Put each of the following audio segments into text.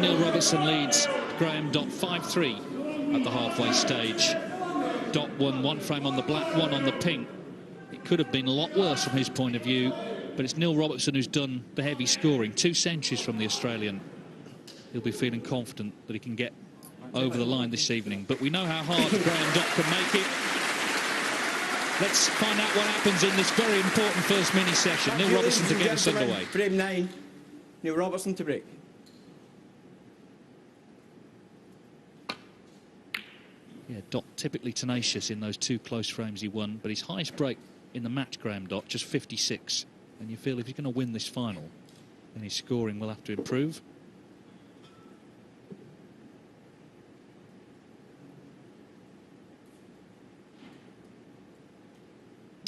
Neil Robertson leads Graeme Dott 5-3 at the halfway stage. Dott won one frame on the black, one on the pink. It could have been a lot worse from his point of view, but it's Neil Robertson who's done the heavy scoring. 2 centuries from the Australian. He'll be feeling confident that he can get over the line this evening. But we know how hard Graeme Dott can make it. Let's find out what happens in this very important first mini session. Neil Robertson to get us underway. Frame 9, Neil Robertson to break. Yeah, Dott typically tenacious in those 2 close frames he won, but his highest break in the match, Graeme Dott, just 56. And you feel if he's going to win this final, then his scoring will have to improve.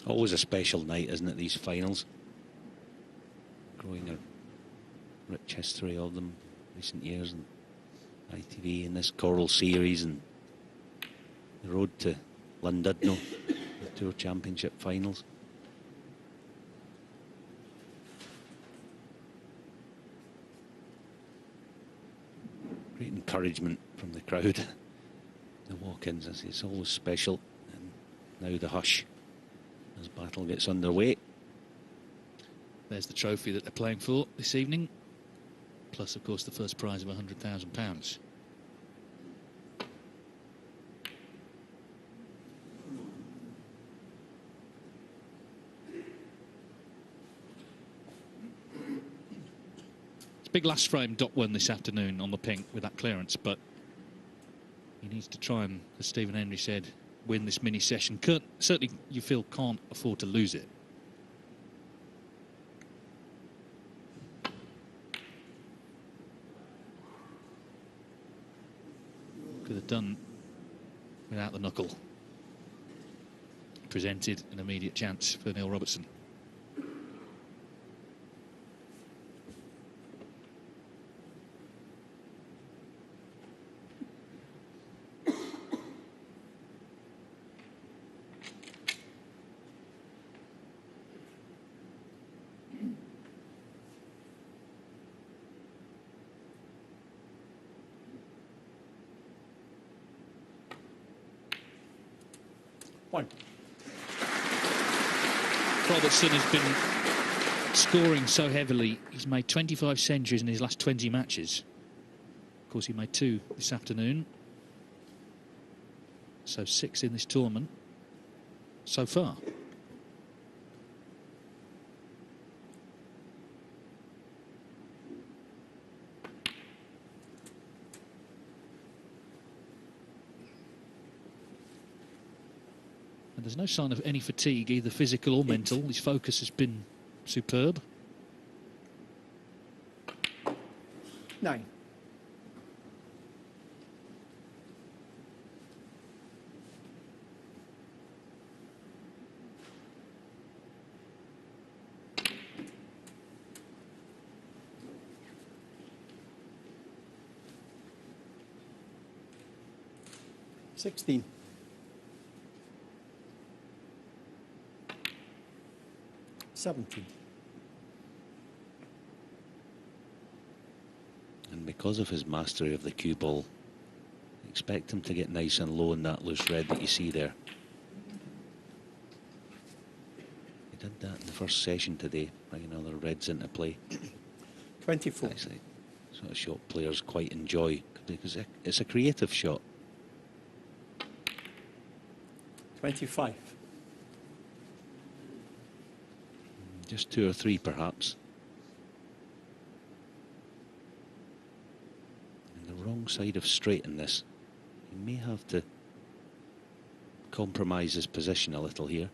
Always a special night, isn't it, these finals? Growing a rich history of them in recent years, and ITV and this Coral Series and the road to Llandudno, the Tour Championship finals. Great encouragement from the crowd. The walk-ins, it's always special. And now the hush as battle gets underway. There's the trophy that they're playing for this evening, plus, of course, the first prize of £100,000. It's big last frame Dott won this afternoon on the pink with that clearance, but he needs to try and, as Stephen Henry said, win this mini session. Certainly you feel can't afford to lose it. Could have done without the knuckle. Presented an immediate chance for Neil Robertson. Robertson has been scoring so heavily. He's made 25 centuries in his last 20 matches. Of course, he made 2 this afternoon. So 6 in this tournament so far. There's no sign of any fatigue, either physical or mental. His focus has been superb. 9. $16. 17. And because of his mastery of the cue ball, expect him to get nice and low in that loose red that you see there. He did that in the first session today, bringing other reds into play. 24. That's the sort of shot players quite enjoy, because it's a creative shot. 25. Just 2 or 3 perhaps. And the wrong side of straight in this. He may have to compromise his position a little here.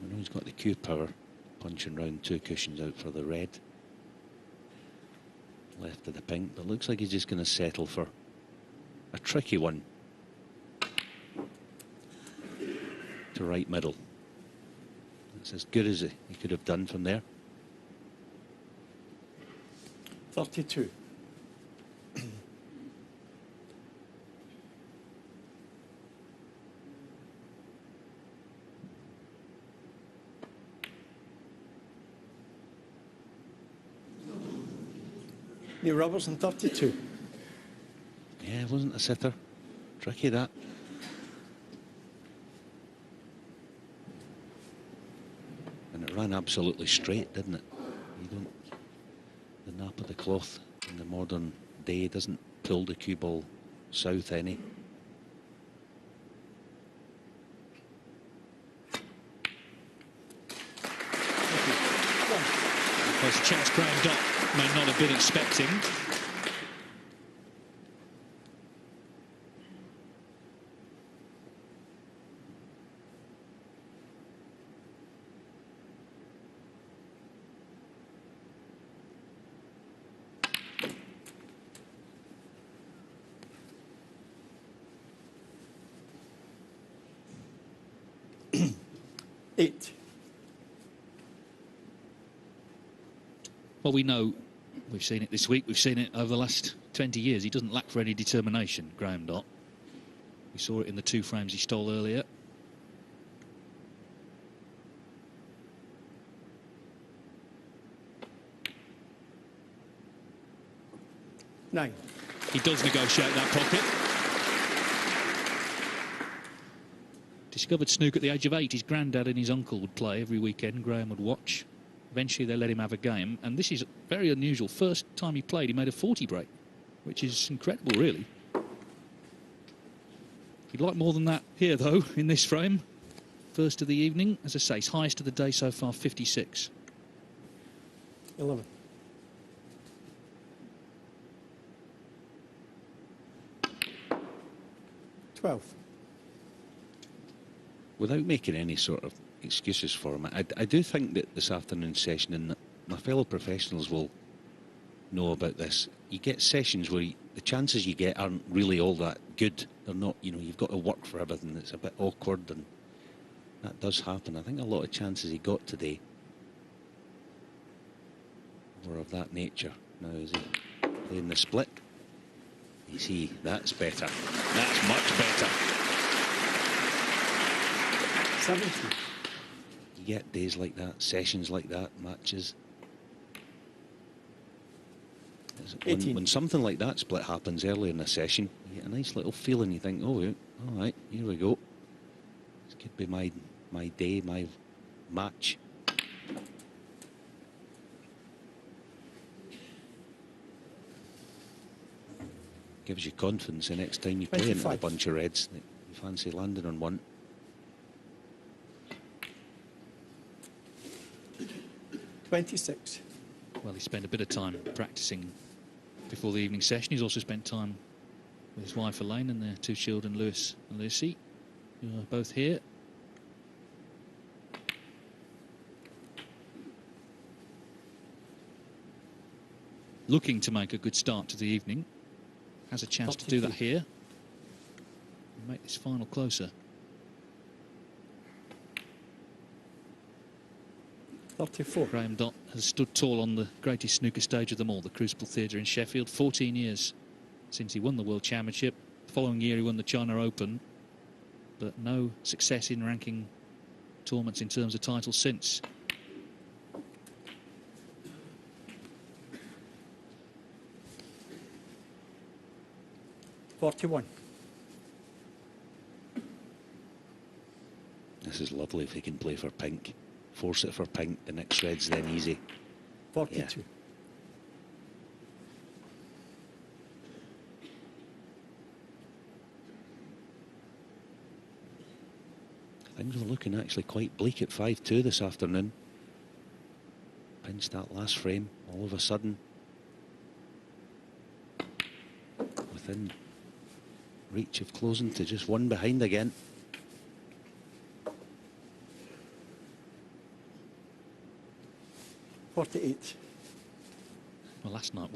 I know he's got the cue power, punching round 2 cushions out for the red. Left of the pink, but looks like he's just going to settle for a tricky one. To right middle. It's as good as he could have done from there. 32. Neil Robertson, 32. Yeah, it wasn't a sitter. Tricky, that. And it ran absolutely straight, didn't it? You don't... The nap of the cloth in the modern day doesn't pull the cue ball south any. There's a chance Graeme Dott may not have been expecting. Eight. Well, we know, we've seen it this week, we've seen it over the last 20 years. He doesn't lack for any determination, Graeme Dott. We saw it in the 2 frames he stole earlier. Nine. He does negotiate that pocket. Discovered snooker at the age of 8. His granddad and his uncle would play every weekend. Graeme would watch. Eventually they let him have a game, and this is very unusual. First time he played, he made a 40 break, which is incredible, really. He'd like more than that here, though, in this frame. First of the evening, as I say, his highest of the day so far, 56. 11. Without making any sort of excuses for him, I do think that this afternoon's session, and my fellow professionals will know about this, you get sessions where the chances you get aren't really all that good. They're not, you know, you've got to work for everything. It's a bit awkward, and that does happen. I think a lot of chances he got today were of that nature. Now, is he playing the split? You see, that's better. That's much better. 70. You get days like that, sessions like that, matches. When something like that split happens early in the session, you get a nice little feeling. You think, oh, all right, here we go. This could be my day, my match. Gives you confidence the next time you play into a bunch of reds that you fancy landing on one. 26. Well, he spent a bit of time practicing before the evening session. He's also spent time with his wife Elaine and their 2 children, Lewis and Lucy, who are both here. Looking to make a good start to the evening. Has a chance to do that here and make this final closer. 34. Graeme Dott has stood tall on the greatest snooker stage of them all, the Crucible Theatre in Sheffield. 14 years since he won the World Championship. The following year he won the China Open, but no success in ranking tournaments in terms of titles since. $41. This is lovely if he can play for pink. Force it for pink, the next red's then easy. 42. Things were looking actually quite bleak at 5-2 this afternoon. Pinched that last frame, all of a sudden. Within reach of closing to just 1 behind again. $48. Well, last night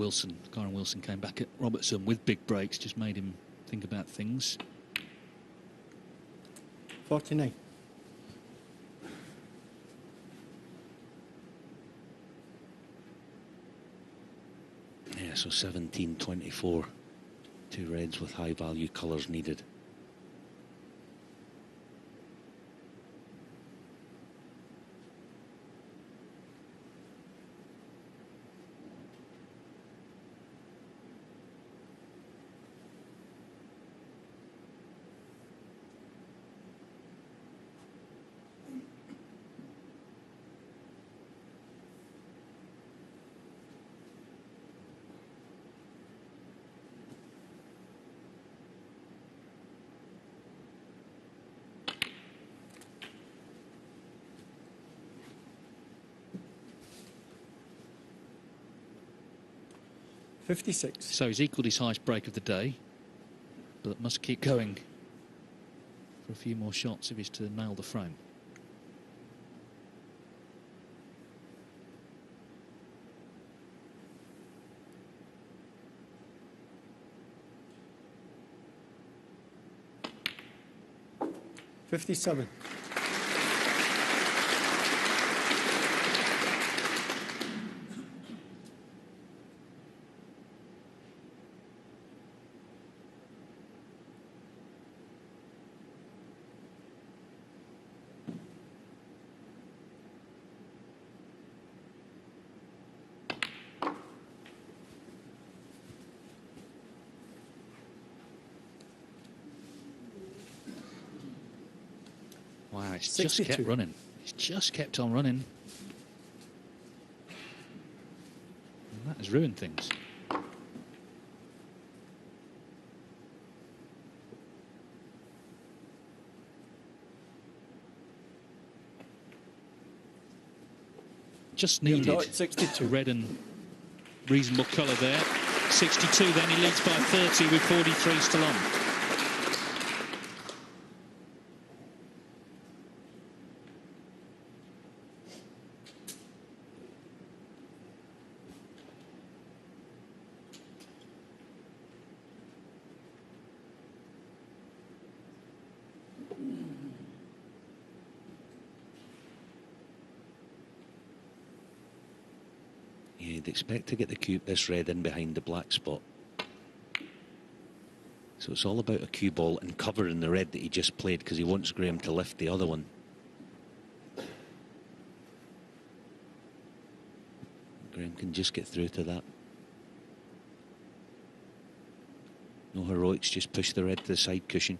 Karen Wilson came back at Robertson with big breaks, just made him think about things. 49. Yeah, so 17-24. 2 reds with high value colours needed. 56. So he's equalled his highest break of the day, but must keep going for a few more shots if he's to nail the frame. $57. Wow, it's just 62. kept running. It's just kept on running. And that has ruined things. Just Neil needed Dott, 62. red and reasonable colour there. 62, then he leads by 30 with 43 still on. You'd expect to get the cue, this red in behind the black spot. So it's all about a cue ball and covering the red that he just played, because he wants Graeme to lift the other one. Graeme can just get through to that. No heroics, just push the red to the side cushion.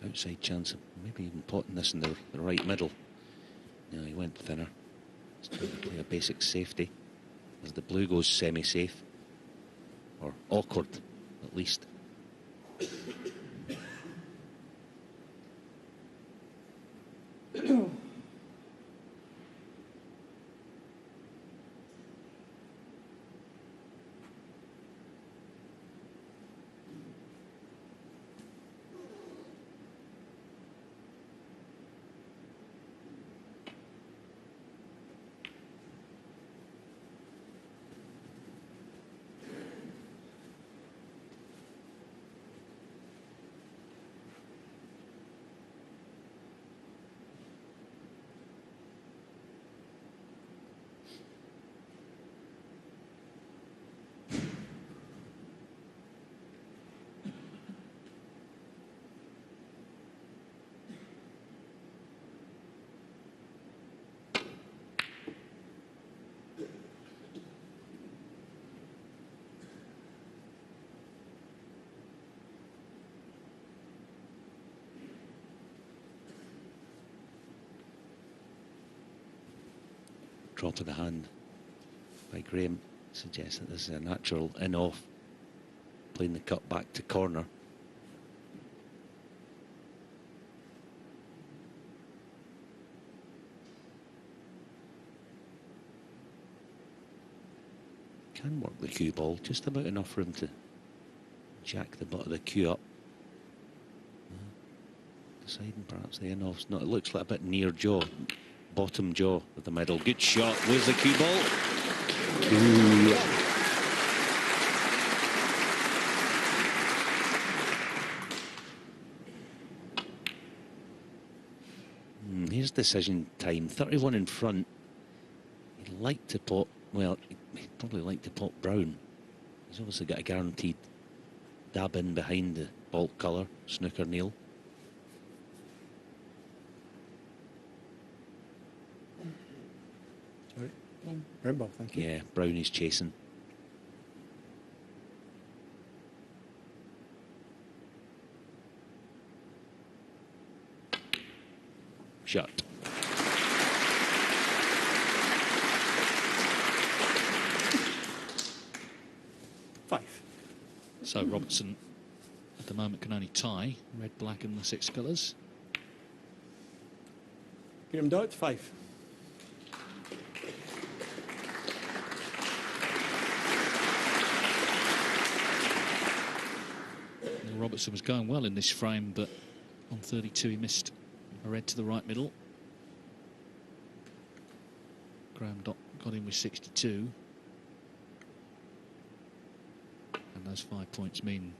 Outside chance of maybe even potting this in the right middle. No, he went thinner. He's trying to play a basic safety as the blue goes semi-safe, or awkward at least. Drop of the hand by Graeme suggests that this is a natural in-off, playing the cut back to corner. Can work the cue ball, just about enough room to jack the butt of the cue up. Deciding perhaps the in-off's not, it looks like a bit near jaw. Bottom jaw of the middle. Good shot. Where's the cue ball? Ooh. Here's decision time. 31 in front. He'd like to pot, well, he'd probably like to pot brown. He's obviously got a guaranteed dab in behind the bulk colour, Snooker Neil. Rainbow, thank you. Yeah, brown is chasing. Shot. So Robertson at the moment can only tie red, black and the 6 colours. Graeme Dott, 5. Neil Robertson was going well in this frame, but on 32 he missed a red to the right middle. Graeme Dott got in with 62. And those 5 points mean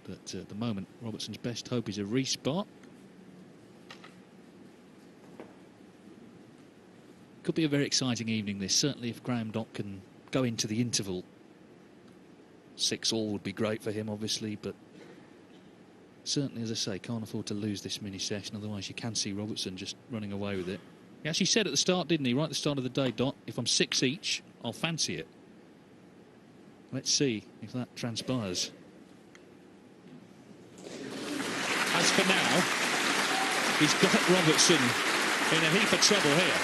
that at the moment Robertson's best hope is a respot. Could be a very exciting evening this, certainly if Graeme Dott can go into the interval. 6-all would be great for him obviously, but certainly, as I say, can't afford to lose this mini session, otherwise you can see Robertson just running away with it. He actually said at the start, didn't he, right at the start of the day, Dott, if I'm 6 each, I'll fancy it. Let's see if that transpires. As for now, he's got Robertson in a heap of trouble here.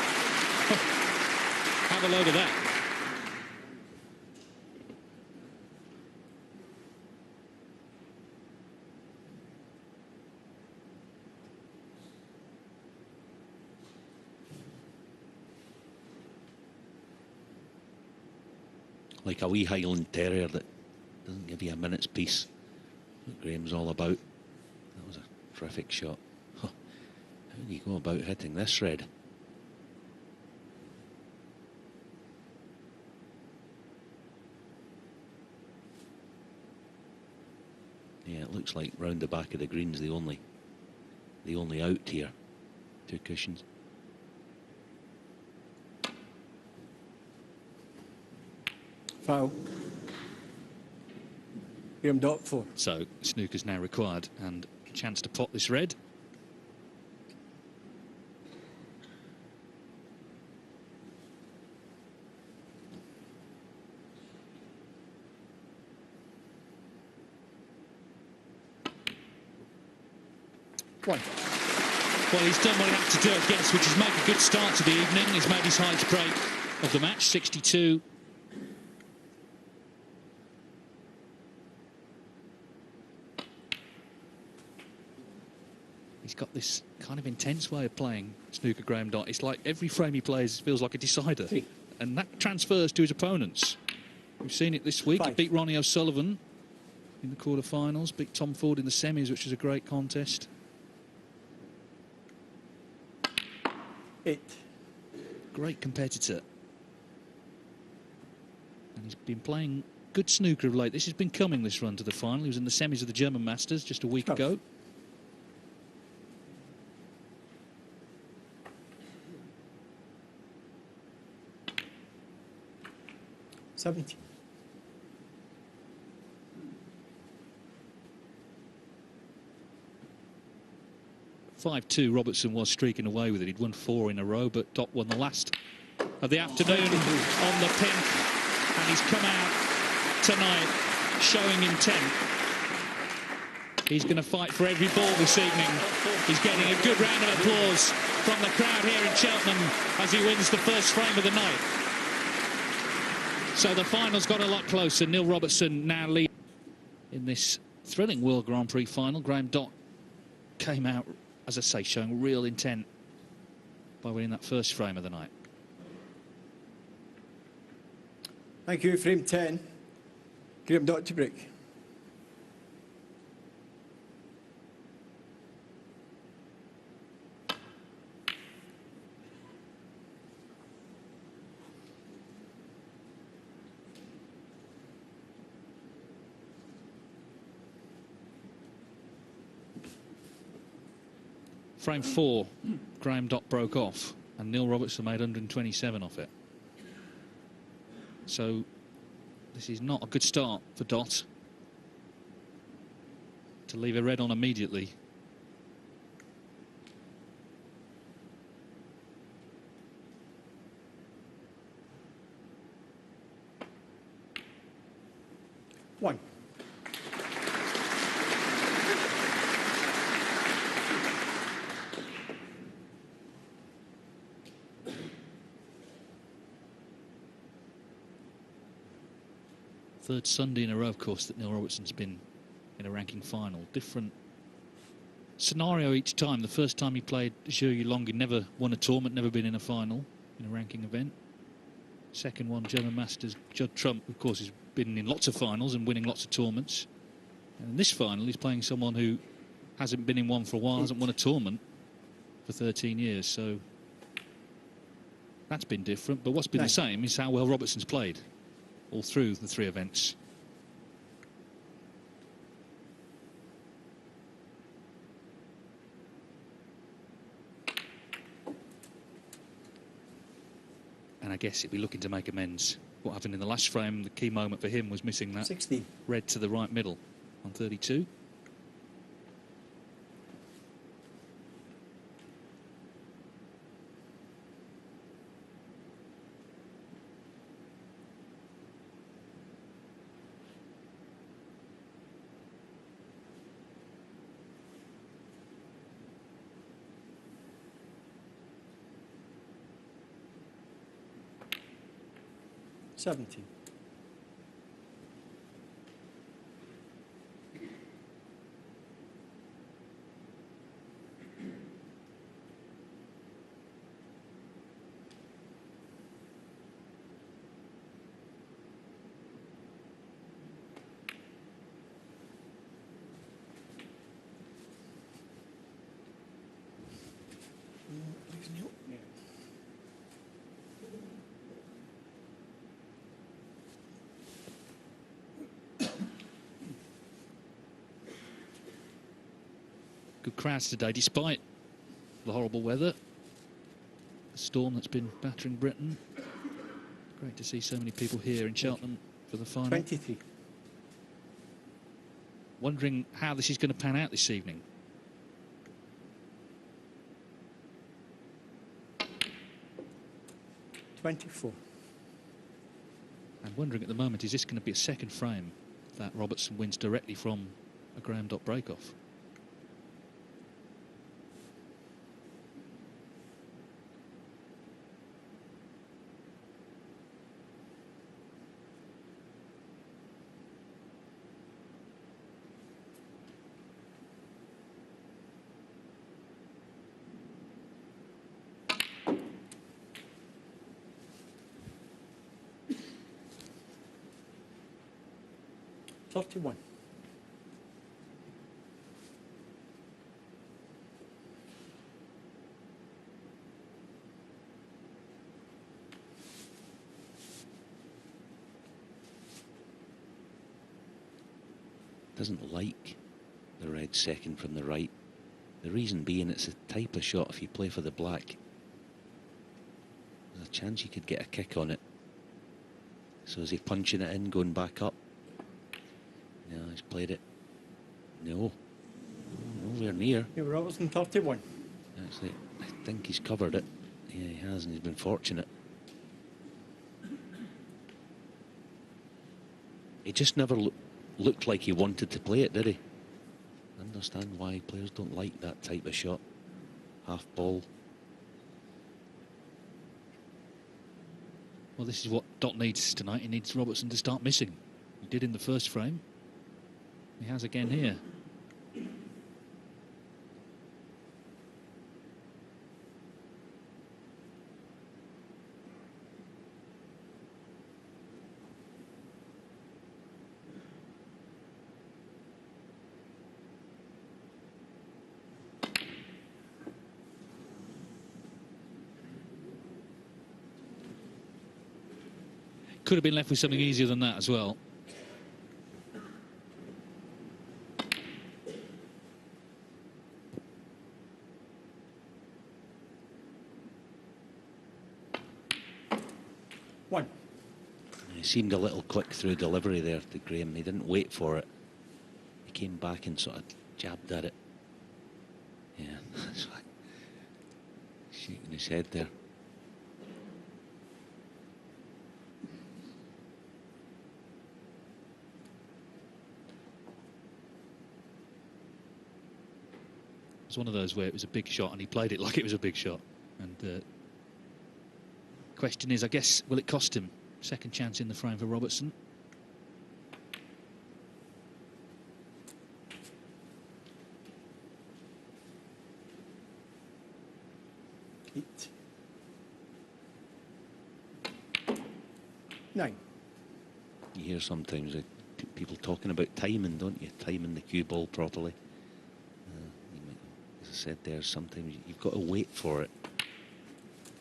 Have a load of that. Like a wee Highland Terrier that doesn't give you a minute's peace. What Graeme's all about. That was a terrific shot. Huh. How do you go about hitting this red? Yeah, it looks like round the back of the green's the only out here. 2 cushions. Foul. Graeme Dott, 4. So snooker's now required and a chance to pot this red. One. Well, he's done what he had to do, I guess, which is make a good start to the evening. He's made his highest break of the match, 62. He's got this kind of intense way of playing snooker, Graeme Dott. It's like every frame he plays feels like a decider. 3. And that transfers to his opponents. We've seen it this week. 5. He beat Ronnie O'Sullivan in the quarterfinals, beat Tom Ford in the semis, which was a great contest. 8. Great competitor. And he's been playing good snooker of late. This has been coming, this run to the final. He was in the semis of the German Masters just a week ago. 70. (5-2). Robertson was streaking away with it. He'd won 4 in a row, but Dott won the last of the afternoon on the pink, and he's come out tonight showing intent. He's going to fight for every ball this evening. He's getting a good round of applause from the crowd here in Cheltenham as he wins the first frame of the night. So the final's got a lot closer. Neil Robertson now leads in this thrilling World Grand Prix final. Graeme Dott came out, as I say, showing real intent by winning that first frame of the night. Thank you. Frame 10. Graeme Dott to break. Frame 4, Graeme Dott broke off, and Neil Robertson made 127 off it. So this is not a good start for Dott to leave a red on immediately. One. Third Sunday in a row, of course, that Neil Robertson's been in a ranking final. Different scenario each time. The first time he played Zhou Yulong, he never won a tournament, never been in a final in a ranking event. Second one, German Masters, Judd Trump, of course, has been in lots of finals and winning lots of tournaments. And in this final, he's playing someone who hasn't been in one for a while, hasn't won a tournament for 13 years. So that's been different. But what's been the same is how well Robertson's played all through the 3 events. And I guess he'd be looking to make amends. What happened in the last frame, the key moment for him was missing that 16. Red to the right middle on 32. Seventeen. Good crowds today, despite the horrible weather, the storm that's been battering Britain. Great to see so many people here in Cheltenham for the final. 23. Wondering how this is going to pan out this evening. $24. I'm wondering at the moment, is this going to be a second frame that Robertson wins directly from a Graeme Dott break-off? $31. Doesn't like the red second from the right. The reason being, it's a type of shot, if you play for the black, there's a chance you could get a kick on it. So is he punching it in, going back up? No, he's played it. No. Nowhere near. Neil Robertson, 31. Actually, I think he's covered it. Yeah, he has, and he's been fortunate. He just never looked like he wanted to play it, did he? I understand why players don't like that type of shot. Half ball. Well, this is what Dott needs tonight. He needs Robertson to start missing. He did in the first frame. He has again here. Could have been left with something easier than that as well. One. He seemed a little quick through delivery there to Graeme. He didn't wait for it. He came back and sort of jabbed at it. Yeah, that's like shaking his head there. It was one of those where it was a big shot and he played it like it was a big shot. And question is, I guess, will it cost him? Second chance in the frame for Robertson. 9. You hear sometimes people talking about timing, don't you? Timing the cue ball properly. As I said there, sometimes you've got to wait for it.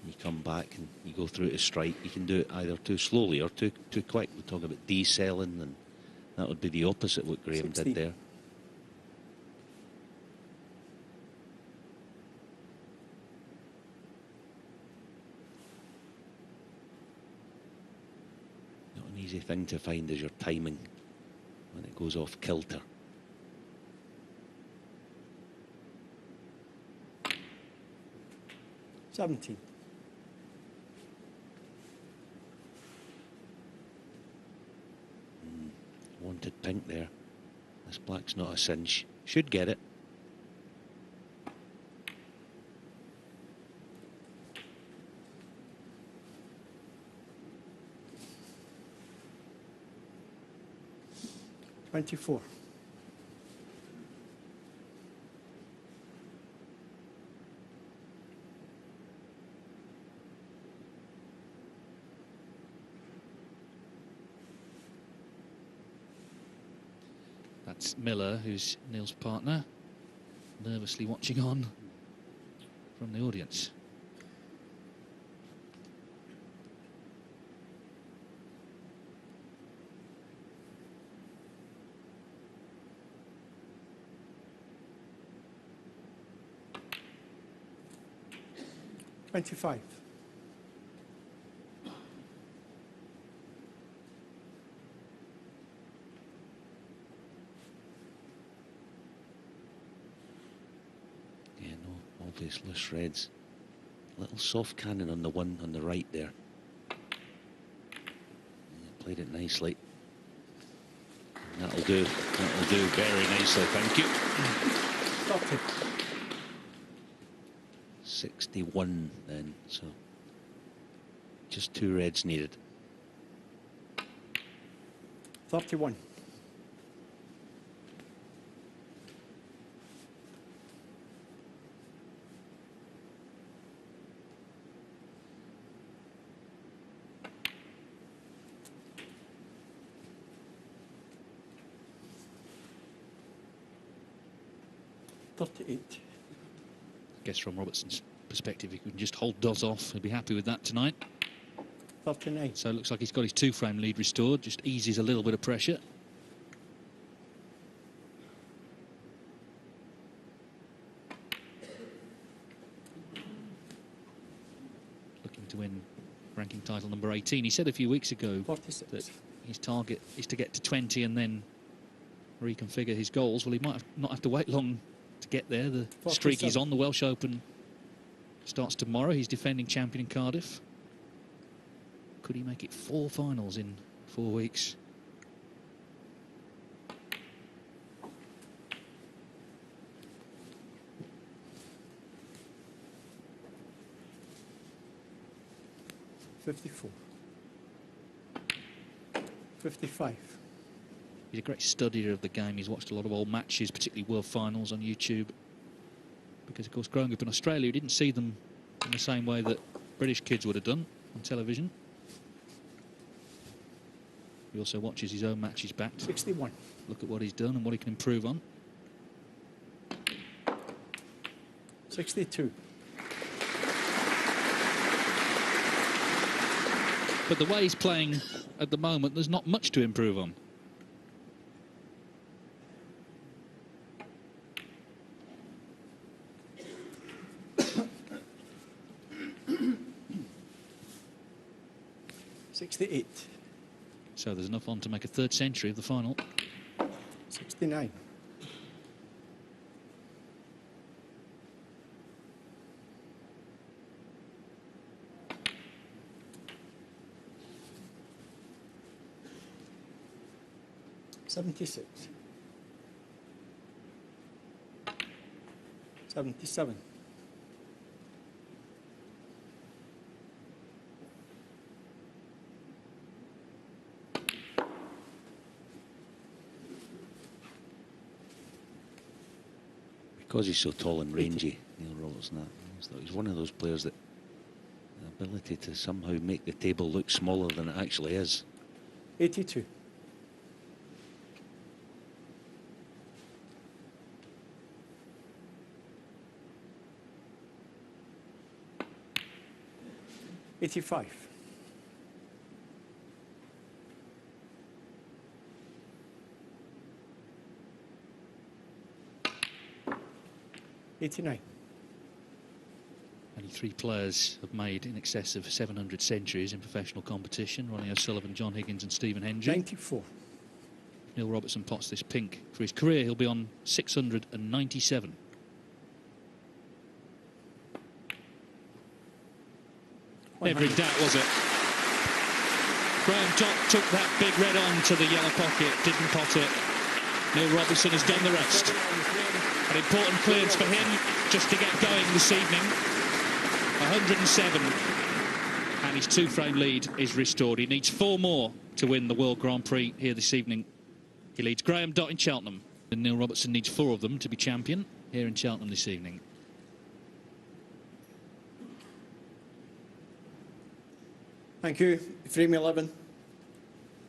You come back and you go through to strike. You can do it either too slowly or too quick. We talk about decelling, and that would be the opposite what Graeme 16. did there. Not an easy thing to find is your timing when it goes off kilter. $17. Wanted pink there. This black's not a cinch. Should get it. $24. That's Miller, who's Neil's partner, nervously watching on from the audience. $25. Obvious loose reds. Little soft cannon on the one on the right there. Yeah, played it nicely. That'll do. That'll do very nicely. Thank you. 61 then. So just 2 reds needed. 31. $38. I guess from Robertson's perspective, he can just hold Dott off. He'll be happy with that tonight. 39. So it looks like he's got his 2-frame lead restored. Just eases a little bit of pressure. Looking to win ranking title number 18. He said a few weeks ago 46. that his target is to get to 20 and then reconfigure his goals. Well, he might not have to wait long to get there. The streak he's on, the Welsh Open, starts tomorrow. He's defending champion in Cardiff. Could he make it 4 finals in 4 weeks? $54. $55. He's a great studier of the game. He's watched a lot of old matches, particularly World Finals on YouTube. Because, of course, growing up in Australia, he didn't see them in the same way that British kids would have done on television. He also watches his own matches back. 61. Look at what he's done and what he can improve on. 62. But the way he's playing at the moment, there's not much to improve on. $68. So there's enough on to make a 3rd century of the final. 69. $76. 77. Because he's so tall and rangy, Neil Robertson, he's one of those players that ability to somehow make the table look smaller than it actually is. 82. $85. 89. Only 3 players have made in excess of 700 centuries in professional competition. Ronnie O'Sullivan, John Higgins and Stephen Hendry. 94. If Neil Robertson pots this pink for his career, he'll be on 697. Never in doubt, was it? Graeme Dott took that big red on to the yellow pocket, didn't pot it. Neil Robertson has done the rest. An important clearance for him just to get going this evening. 107. And his 2-frame lead is restored. He needs 4 more to win the World Grand Prix here this evening. He leads Graeme Dott in Cheltenham. And Neil Robertson needs 4 of them to be champion here in Cheltenham this evening. Thank you. Frame 11.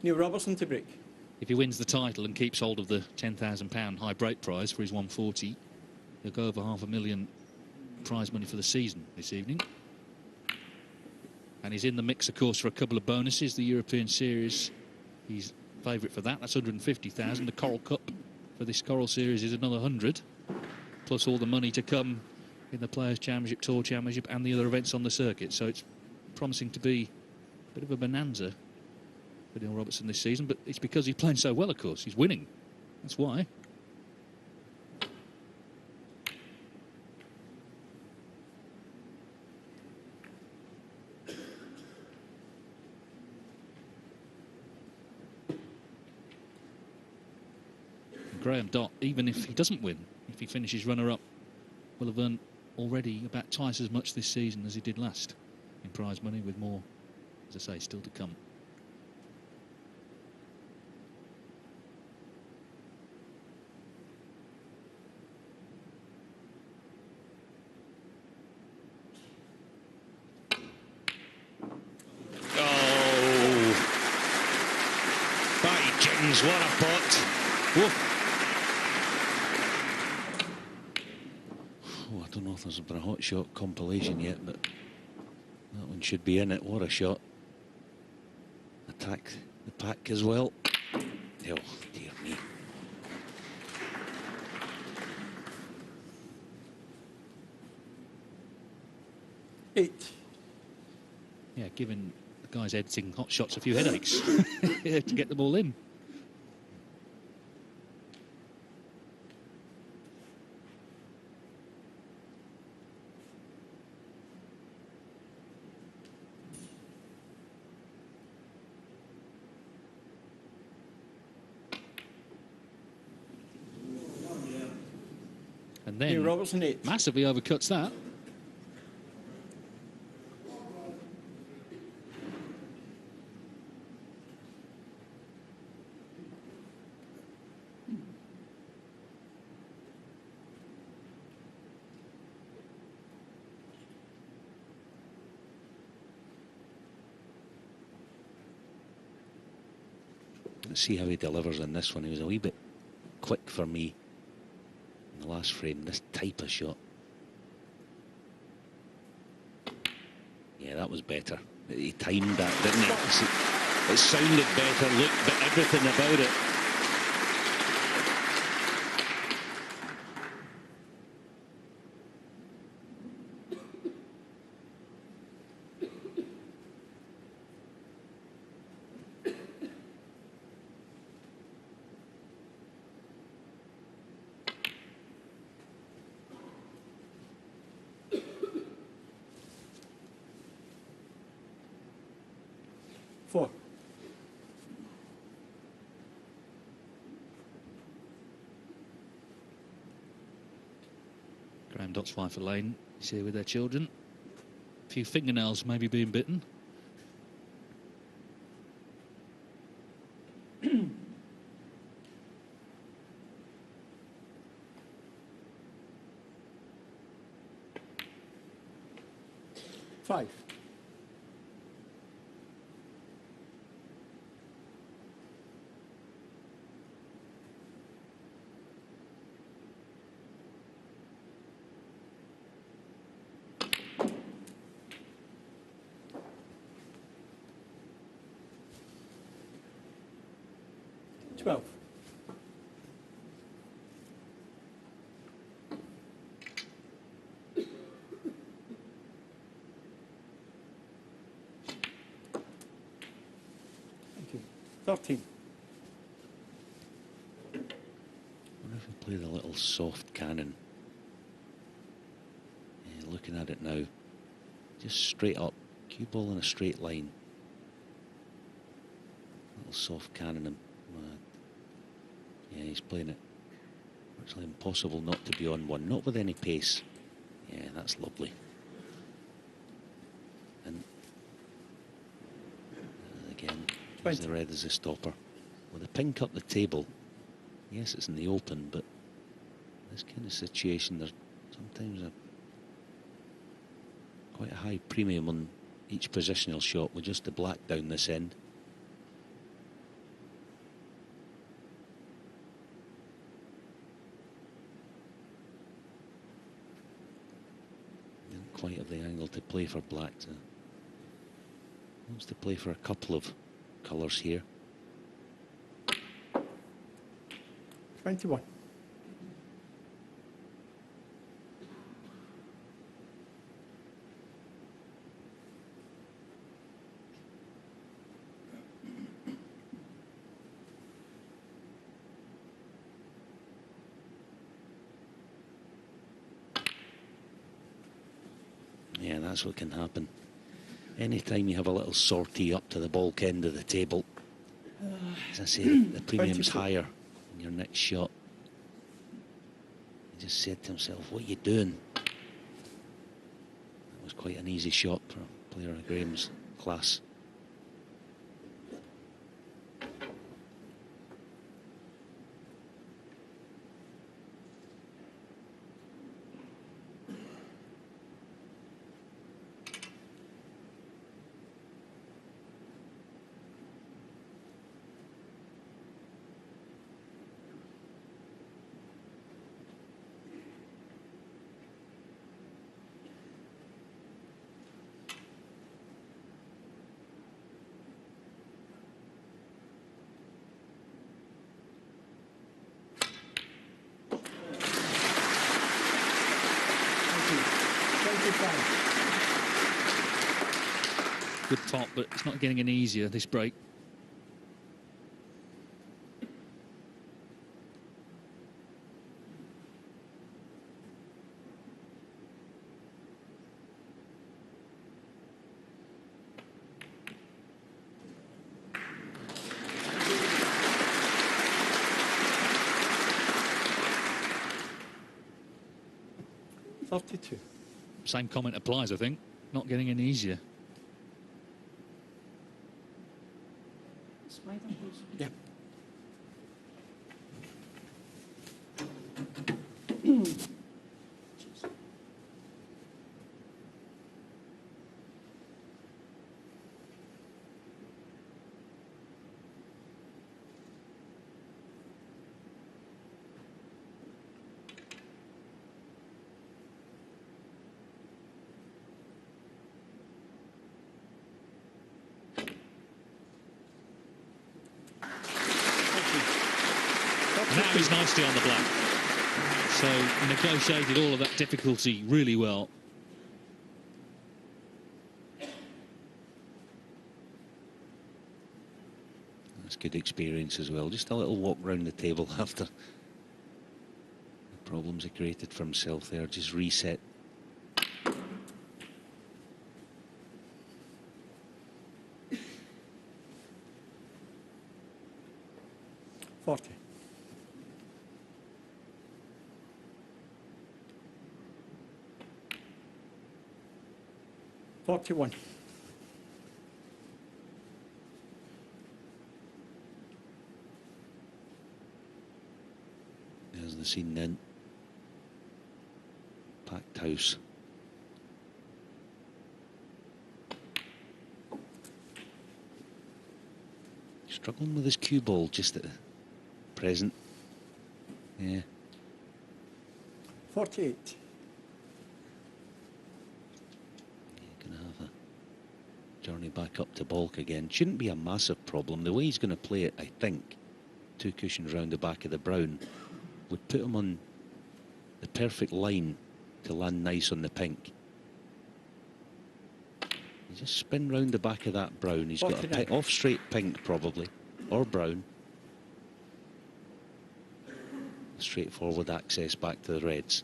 Neil Robertson to break. If he wins the title and keeps hold of the £10,000 high break prize for his 140, he'll go over £500,000 prize money for the season this evening. And he's in the mix, of course, for a couple of bonuses. The European Series, he's favourite for that. That's 150,000. The Coral Cup for this Coral Series is another 100, plus all the money to come in the Players' Championship, Tour Championship, and the other events on the circuit. So it's promising to be a bit of a bonanza for Neil Robertson this season, but it's because he's playing so well, of course. He's winning. That's why. Graeme Dott, even if he doesn't win, if he finishes runner-up, will have earned already about twice as much this season as he did last in prize money, with more, as I say, still to come. Oh, by Jings, what a pot. Whoa. Oh, I don't know if there's been a hot shot compilation yet, but that one should be in it. What a shot. Attack the pack as well. Oh, dear me. Eight. Yeah, giving the guys editing hot shots a few headaches to get them all in. And then Robertson 8. Massively overcuts that. Let's see how he delivers in this one. He was a wee bit quick for me in the last frame. This type of shot. Yeah, that was better. He timed that, didn't it? It sounded better, looked, but everything about it. Four. Graeme Dott's wife Elaine is here with their children. A few fingernails maybe being bitten. Five. 12. Thank you. 13. I wonder if we play the little soft cannon. Yeah, looking at it now, just straight up, cue ball in a straight line. Little soft cannon. Yeah, he's playing it. Virtually impossible not to be on one, not with any pace. Yeah, that's lovely. And again, use the red as a stopper. With a pink up the table, yes, it's in the open, but this kind of situation, there's sometimes quite a high premium on each positional shot with just the black down this end. Didn't quite have the angle to play for black. Wants to play for a couple of colours here. 21. Yeah, that's what can happen. Anytime you have a little sortie up to the bulk end of the table, as I say, the premium's 22. higher in your next shot. He just said to himself, what are you doing? That was quite an easy shot for a player of Graeme's class. Good pot, but it's not getting any easier, this break. Same comment applies, I think. Not getting any easier. Yeah. Now he's nicely on the black. So negotiated all of that difficulty really well. That's good experience as well. Just a little walk round the table after the problems he created for himself there. Just reset. Forty-one. There's the scene then. Packed house. Struggling with his cue ball just at the present. Yeah. 48. Gonna have a journey back up to bulk again. Shouldn't be a massive problem. The way he's going to play it, I think, 2 cushions round the back of the brown, would put him on the perfect line to land nice on the pink. You just spin round the back of that brown. He's got a off straight pink probably, or brown. Straightforward access back to the reds.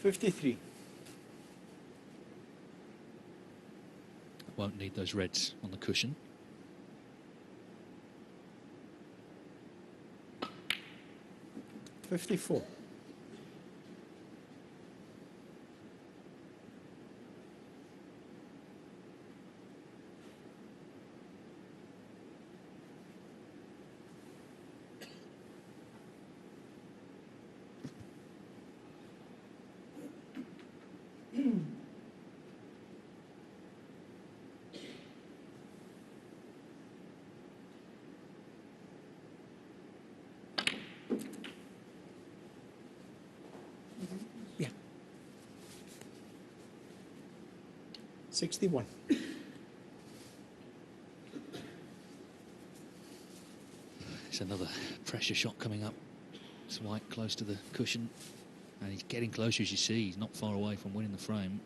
$53. Won't need those reds on the cushion. $54. Yeah. 61. It's another pressure shot coming up. It's White close to the cushion, and he's getting closer, as you see. He's not far away from winning the frame.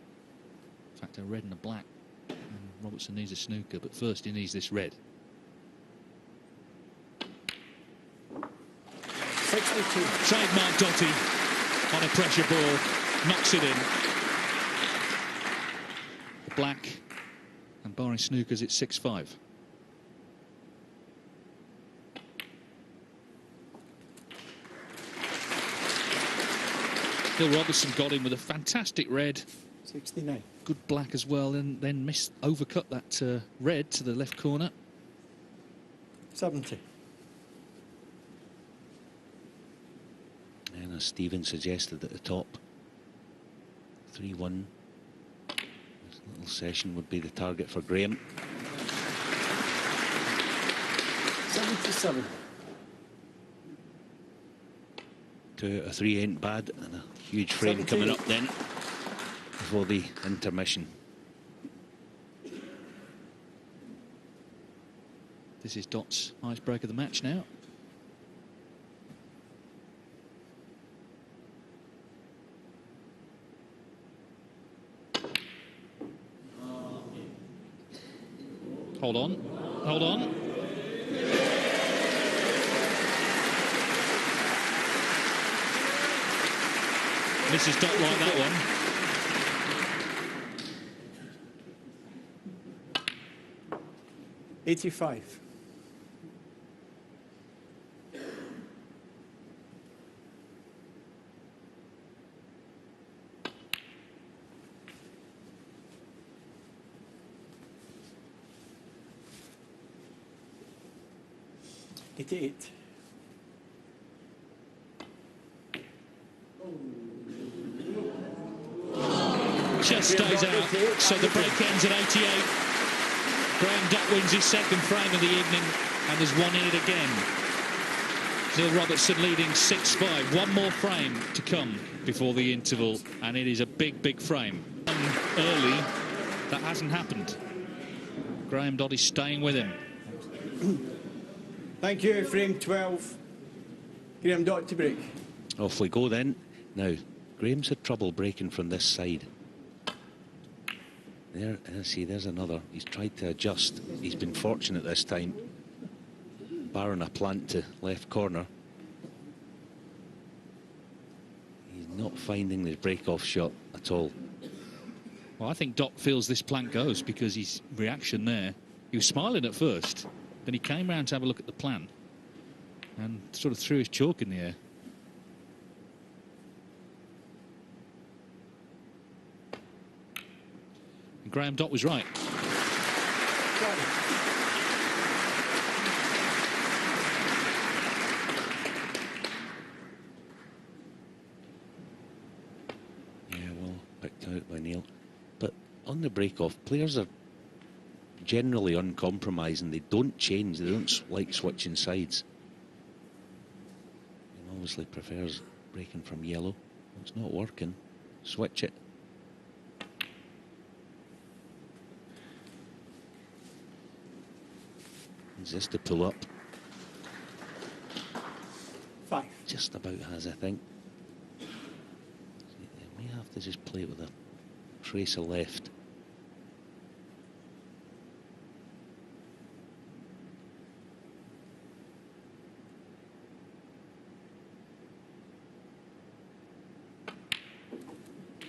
In fact, a red and a black. And Robertson needs a snooker, but first he needs this red. 62. Trademark Dotty on a pressure ball, knocks it in. The black, and barring snookers, it's 6-5. Neil Robertson got in with a fantastic red. 69. Good black as well, and then overcut that red to the left corner. 70. And as Stephen suggested at the top, 3-1. This little session would be the target for Graeme. 77. 2 out of 3 ain't bad, and a huge frame 78. coming up then before the intermission. This is Dott's icebreaker of the match now. Hold on, hold on. Mrs. Dott like that one. $85. $88. Just stays out, so the break ends at 88. Graeme Dott wins his second frame of the evening, and there's one in it again. Neil Robertson leading 6-5. One more frame to come before the interval, and it is a big, big frame. Early, that hasn't happened. Graeme Dott is staying with him. Thank you. Frame 12. Graeme Dott to break. Off we go then. Now, Graeme's had trouble breaking from this side. There, see, there's another. He's tried to adjust. He's been fortunate this time, barring a plant to left corner. He's not finding the break-off shot at all. Well, I think Dott feels this plant goes because his reaction there, he was smiling at first, then he came round to have a look at the plan and sort of threw his chalk in the air. And Graeme Dott was right. Yeah, well picked out by Neil. But on the break-off, players are generally uncompromising. They don't change. They don't like switching sides. And obviously prefers breaking from yellow. It's not working. Switch it. Is this to pull up? 5. Just about has, I think. They may have to just play it with a trace of left.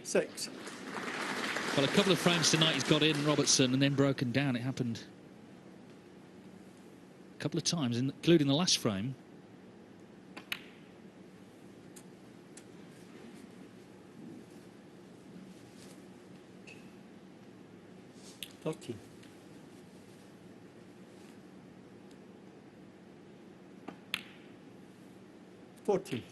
Six. Well, a couple of frames tonight he's got in, Robertson, and then broken down. It happened a couple of times, including the last frame. $13. 14.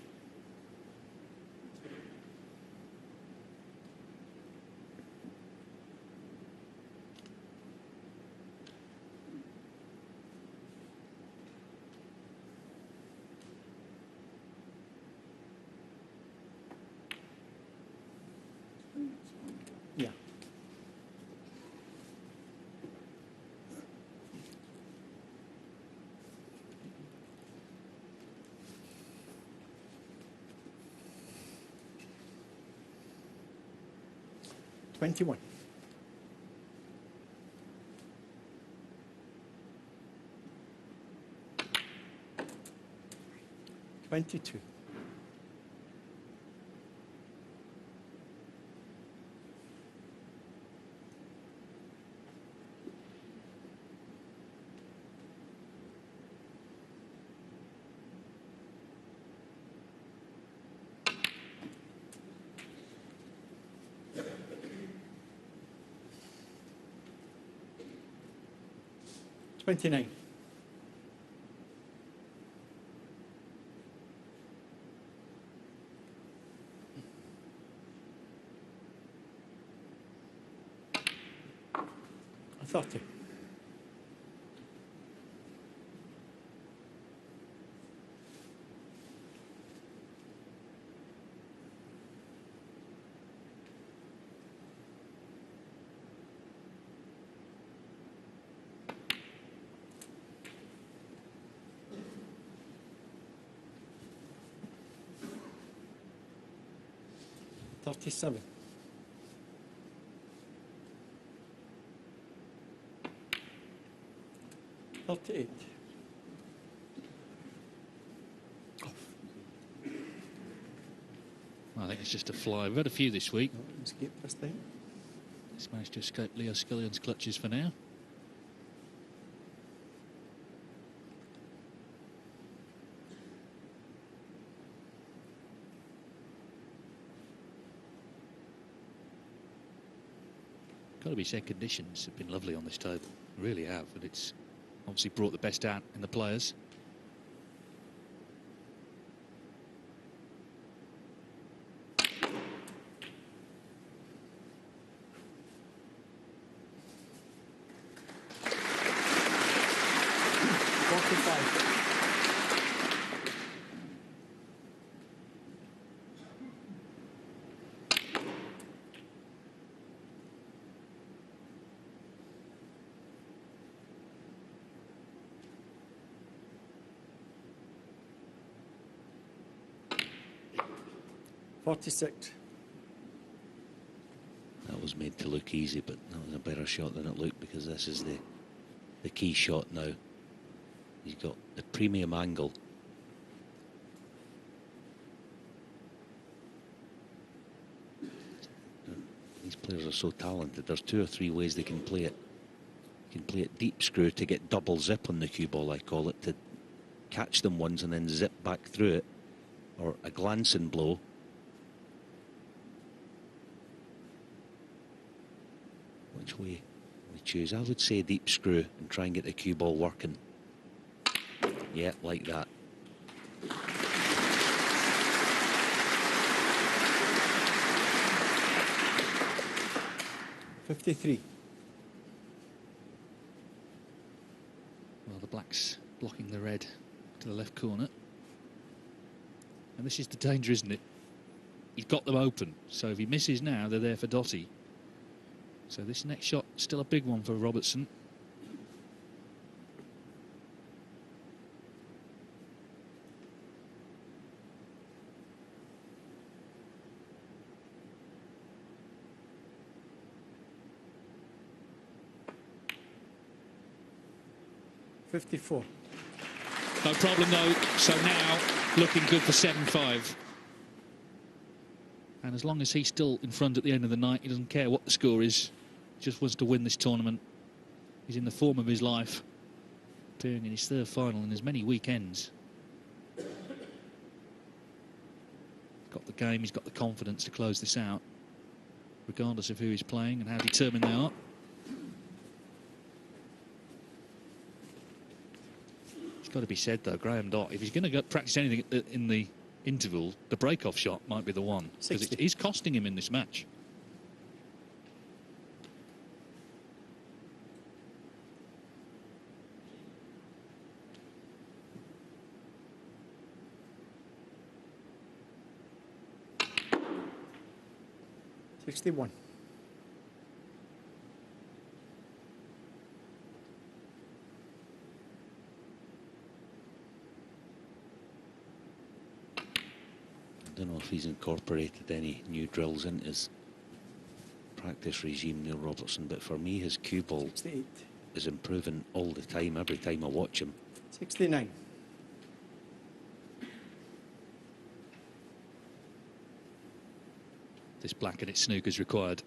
Yeah. $21. 22. 29. $30. 37. 38. I think it's just a fly. We've had a few this week. Escape this time. He's managed to escape Leo Scullion's clutches for now. Got to be said, conditions have been lovely on this table. Really have, and it's obviously brought the best out in the players. $46. That was made to look easy, but that was a better shot than it looked, because this is the key shot now. He's got the premium angle. These players are so talented. There's 2 or 3 ways they can play it. You can play it deep screw to get double zip on the cue ball, I call it, to catch them once and then zip back through it, or a glancing blow. Which way we choose? I would say deep screw and try and get the cue ball working. Yeah, like that. 53. Well, the black's blocking the red to the left corner. And this is the danger, isn't it? He's got them open, so if he misses now, they're there for Dotty. So this next shot, still a big one for Robertson. $54. No problem though, so now looking good for 7-5. And as long as he's still in front at the end of the night, he doesn't care what the score is. He just wants to win this tournament. He's in the form of his life, appearing in his third final in as many weekends. He's got the game, he's got the confidence to close this out, regardless of who he's playing and how determined they are. It's got to be said though, Graeme Dott, if he's going to go practice anything in the interval, the break-off shot might be the one, because it is costing him in this match. $61. I don't know if he's incorporated any new drills into his practice regime, Neil Robertson, but for me his cue ball 68. is improving all the time, every time I watch him. 69. This black and its snooker's required.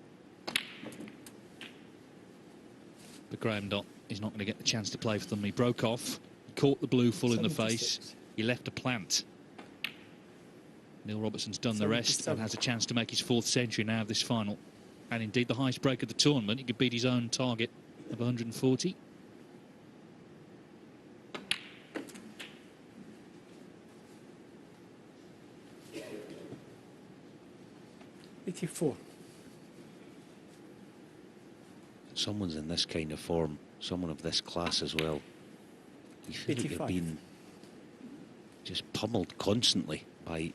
But Graeme Dott is not going to get the chance to play for them. He broke off, he caught the blue full in the 76. face, he left a plant. Neil Robertson's done the rest 77. and has a chance to make his 4th century now of this final. And indeed the highest break of the tournament. He could beat his own target of 140. $84. Someone's in this kind of form, someone of this class as well, you feel like you're 85. being just pummeled constantly by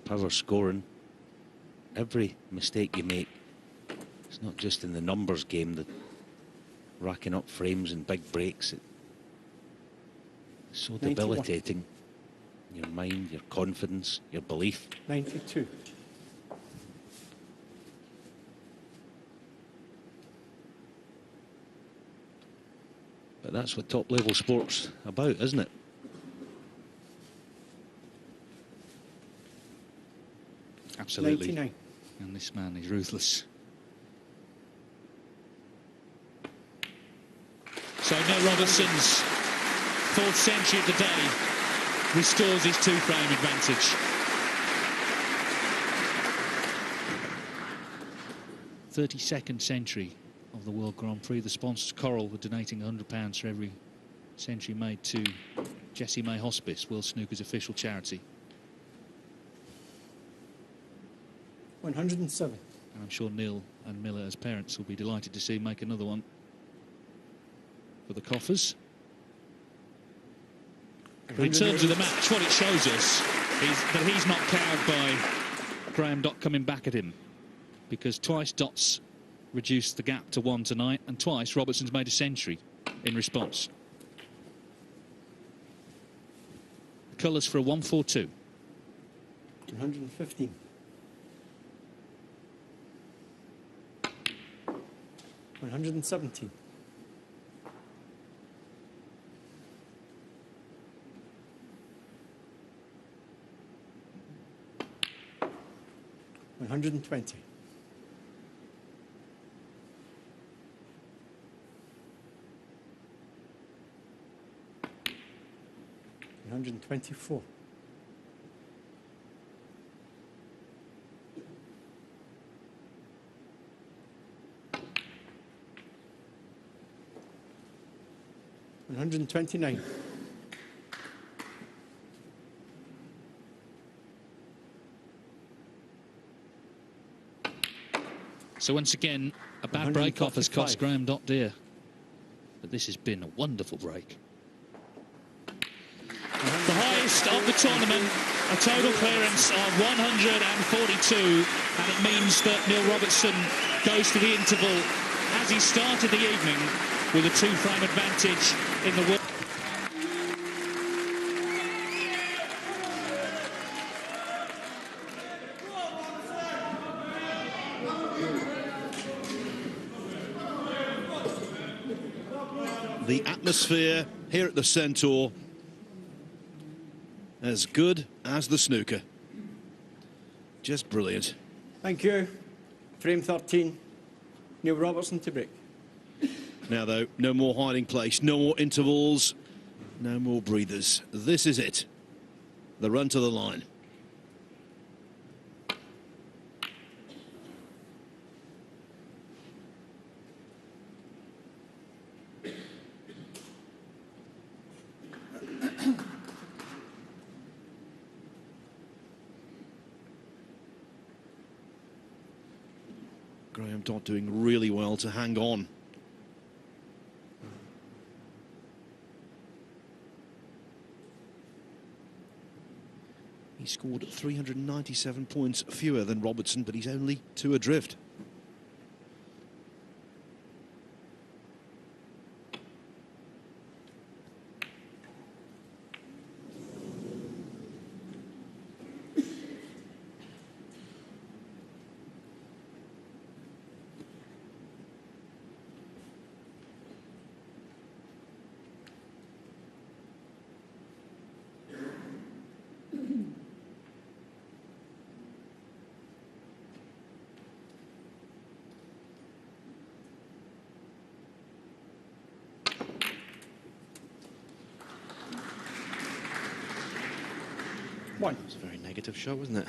power scoring. Every mistake you make, it's not just in the numbers game, the racking up frames and big breaks. It's so 91. debilitating. Your mind, your confidence, your belief. 92. But that's what top level sport's about, isn't it? Absolutely. 99. And this man is ruthless. So Neil Robertson's 4th century of the day restores his 2-frame advantage. '32nd century of the World Grand Prix. The sponsors, Coral, were donating £100 for every century made to Jessie May Hospice, World Snooker's official charity. 107. And I'm sure Neil and Miller, as parents, will be delighted to see him make another one for the coffers. But in terms of the match, what it shows us is that he's not cowed by Graeme Dott coming back at him, because twice Dott's reduced the gap to 1 tonight, and twice Robertson's made a century in response. Colours for a 1-4-2. 115. 117. 120. 124. 129. 130. So once again, a bad break-off has cost Graeme Dott dear. But this has been a wonderful break. The highest of the tournament, a total clearance of 142, and it means that Neil Robertson goes to the interval as he started the evening with a 2-frame advantage in the world. The atmosphere here at the Centaur, as good as the snooker. Just brilliant. Thank you. Frame 13, Neil Robertson to break. Now, though, no more hiding place, no more intervals, no more breathers. This is it. The run to the line. Graeme Dott doing really well to hang on. He scored 397 points fewer than Robertson, but he's only 2 adrift. One. It was a very negative shot, wasn't it?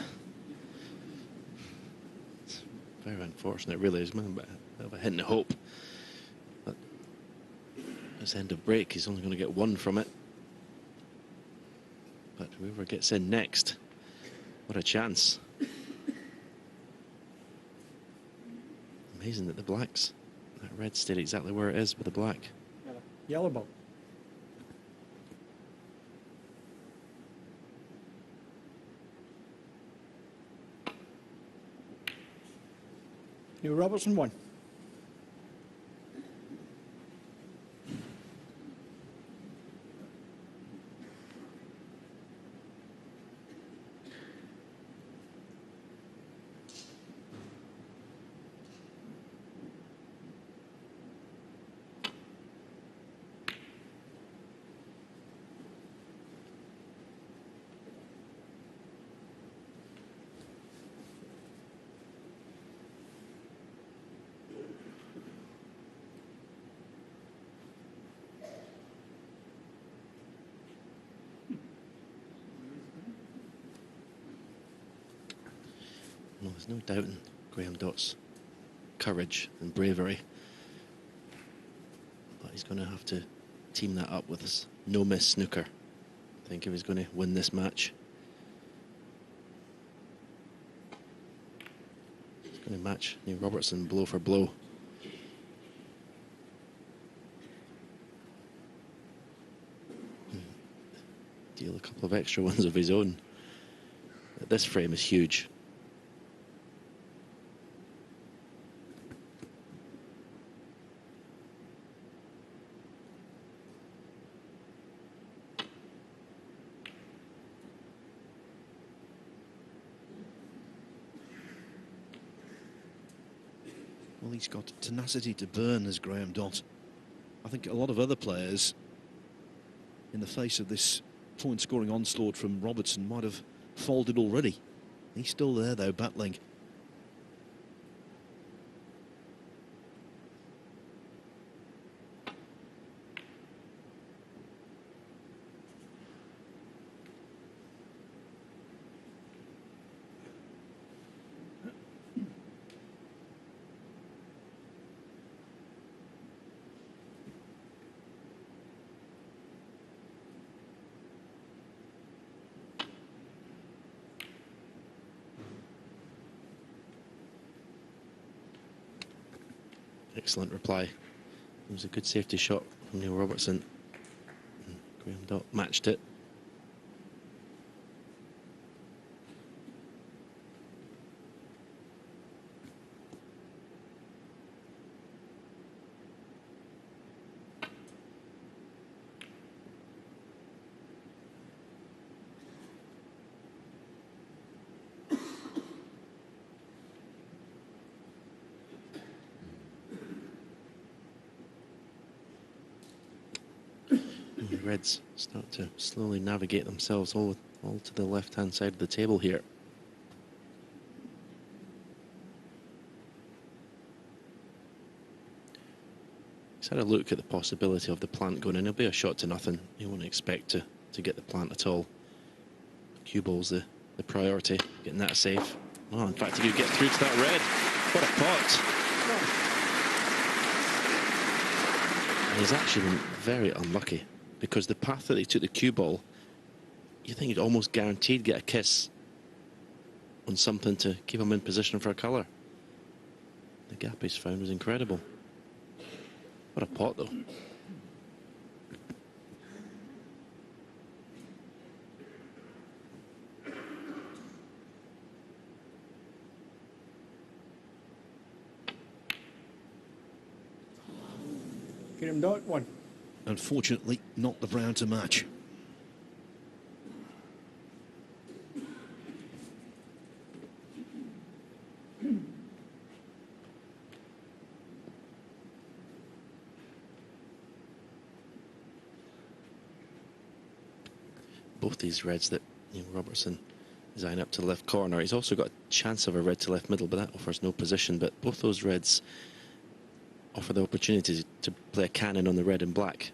It's very unfortunate, really. It's a bit of a hit and a hope. But this end of break, he's only going to get 1 from it. But whoever gets in next, what a chance. Amazing that the blacks, that red stayed exactly where it is with the black. Yellow ball. Neil Robertson 1. Well, there's no doubting Graeme Dott's courage and bravery. But he's going to have to team that up with his no-miss snooker, I think, if he's going to win this match. He's going to match Neil Robertson blow for blow. Deal a couple of extra ones of his own. This frame is huge. Well, he's got tenacity to burn as Graeme Dott. I think a lot of other players, in the face of this point-scoring onslaught from Robertson, might have folded already. He's still there, though, battling. Excellent reply. It was a good safety shot from Neil Robertson. And Graeme Dott matched it. The Reds start to slowly navigate themselves all to the left-hand side of the table here. He's had a look at the possibility of the plant going in. It'll be a shot to nothing. You won't expect to get the plant at all. Cue ball's the priority, getting that safe. Oh, in fact, if you get through to that red, what a pot. And he's actually been very unlucky, because the path that he took the cue ball, you think he'd almost guaranteed get a kiss on something to keep him in position for a colour. The gap he's found was incredible. What a pot, though. Graeme Dott, 1. Unfortunately, not the brown to match. Both these reds that Neil Robertson is eyeing up to the left corner. He's also got a chance of a red to left middle, but that offers no position. But both those reds offer the opportunity to play a cannon on the red and black.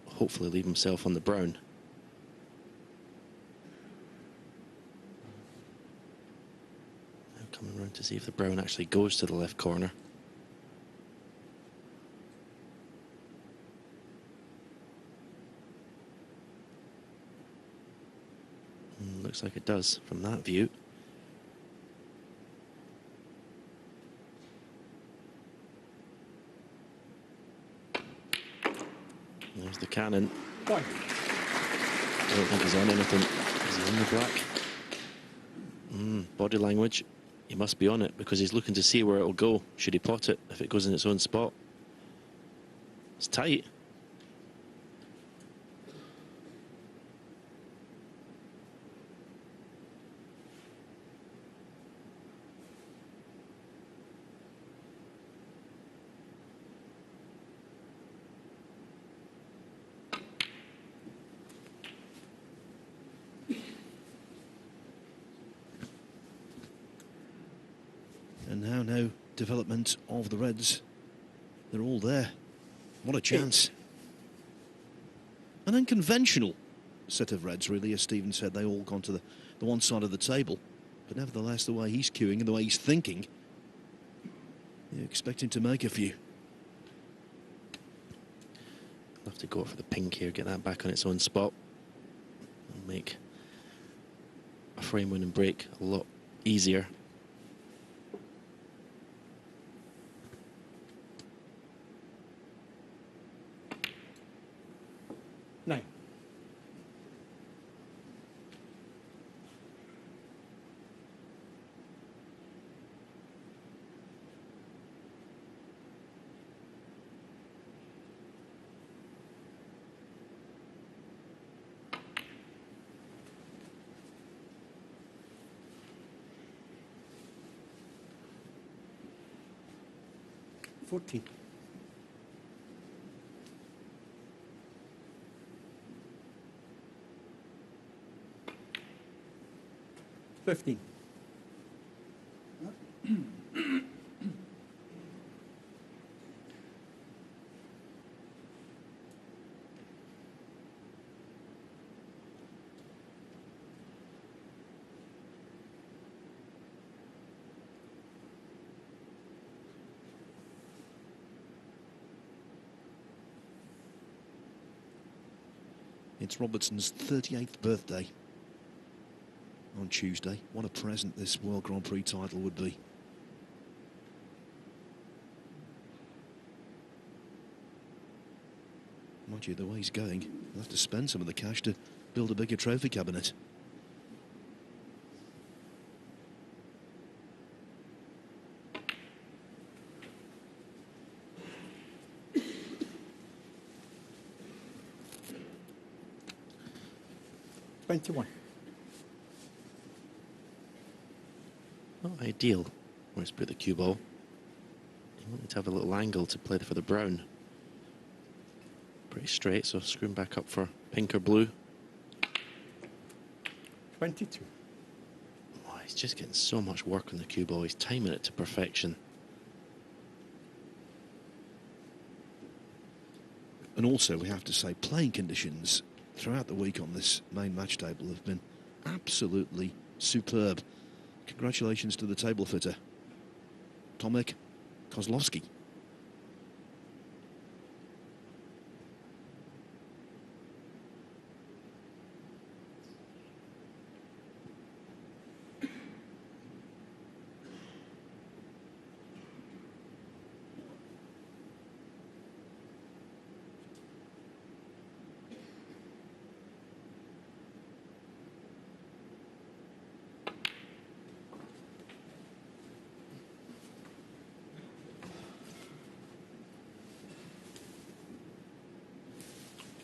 Hopefully leave himself on the brown. Now coming around to see if the brown actually goes to the left corner. Looks like it does from that view. There's the cannon. One. I don't think he's on anything. Is he on the black? Body language. He must be on it, because he's looking to see where it'll go. Should he pot it if it goes in its own spot? It's tight. And now development of the Reds. They're all there. What a chance. An unconventional set of Reds, really, as Stephen said. They all gone to the one side of the table. But nevertheless, the way he's queuing and the way he's thinking, you expect him to make a few. I'll have to go for the pink here, get that back on its own spot. And make a frame winning break a lot easier. Nine. $14. 15. It's Robertson's 38th birthday on Tuesday. What a present this World Grand Prix title would be. Mind you, the way he's going, he'll have to spend some of the cash to build a bigger trophy cabinet. $21. Not ideal when it's put the cue ball. You want it to have a little angle to play for the brown. Pretty straight, so screwing back up for pink or blue. 22. Oh, he's just getting so much work on the cue ball. He's timing it to perfection. And also, we have to say, playing conditions throughout the week on this main match table have been absolutely superb. Congratulations to the table fitter, Tomek Kozlowski.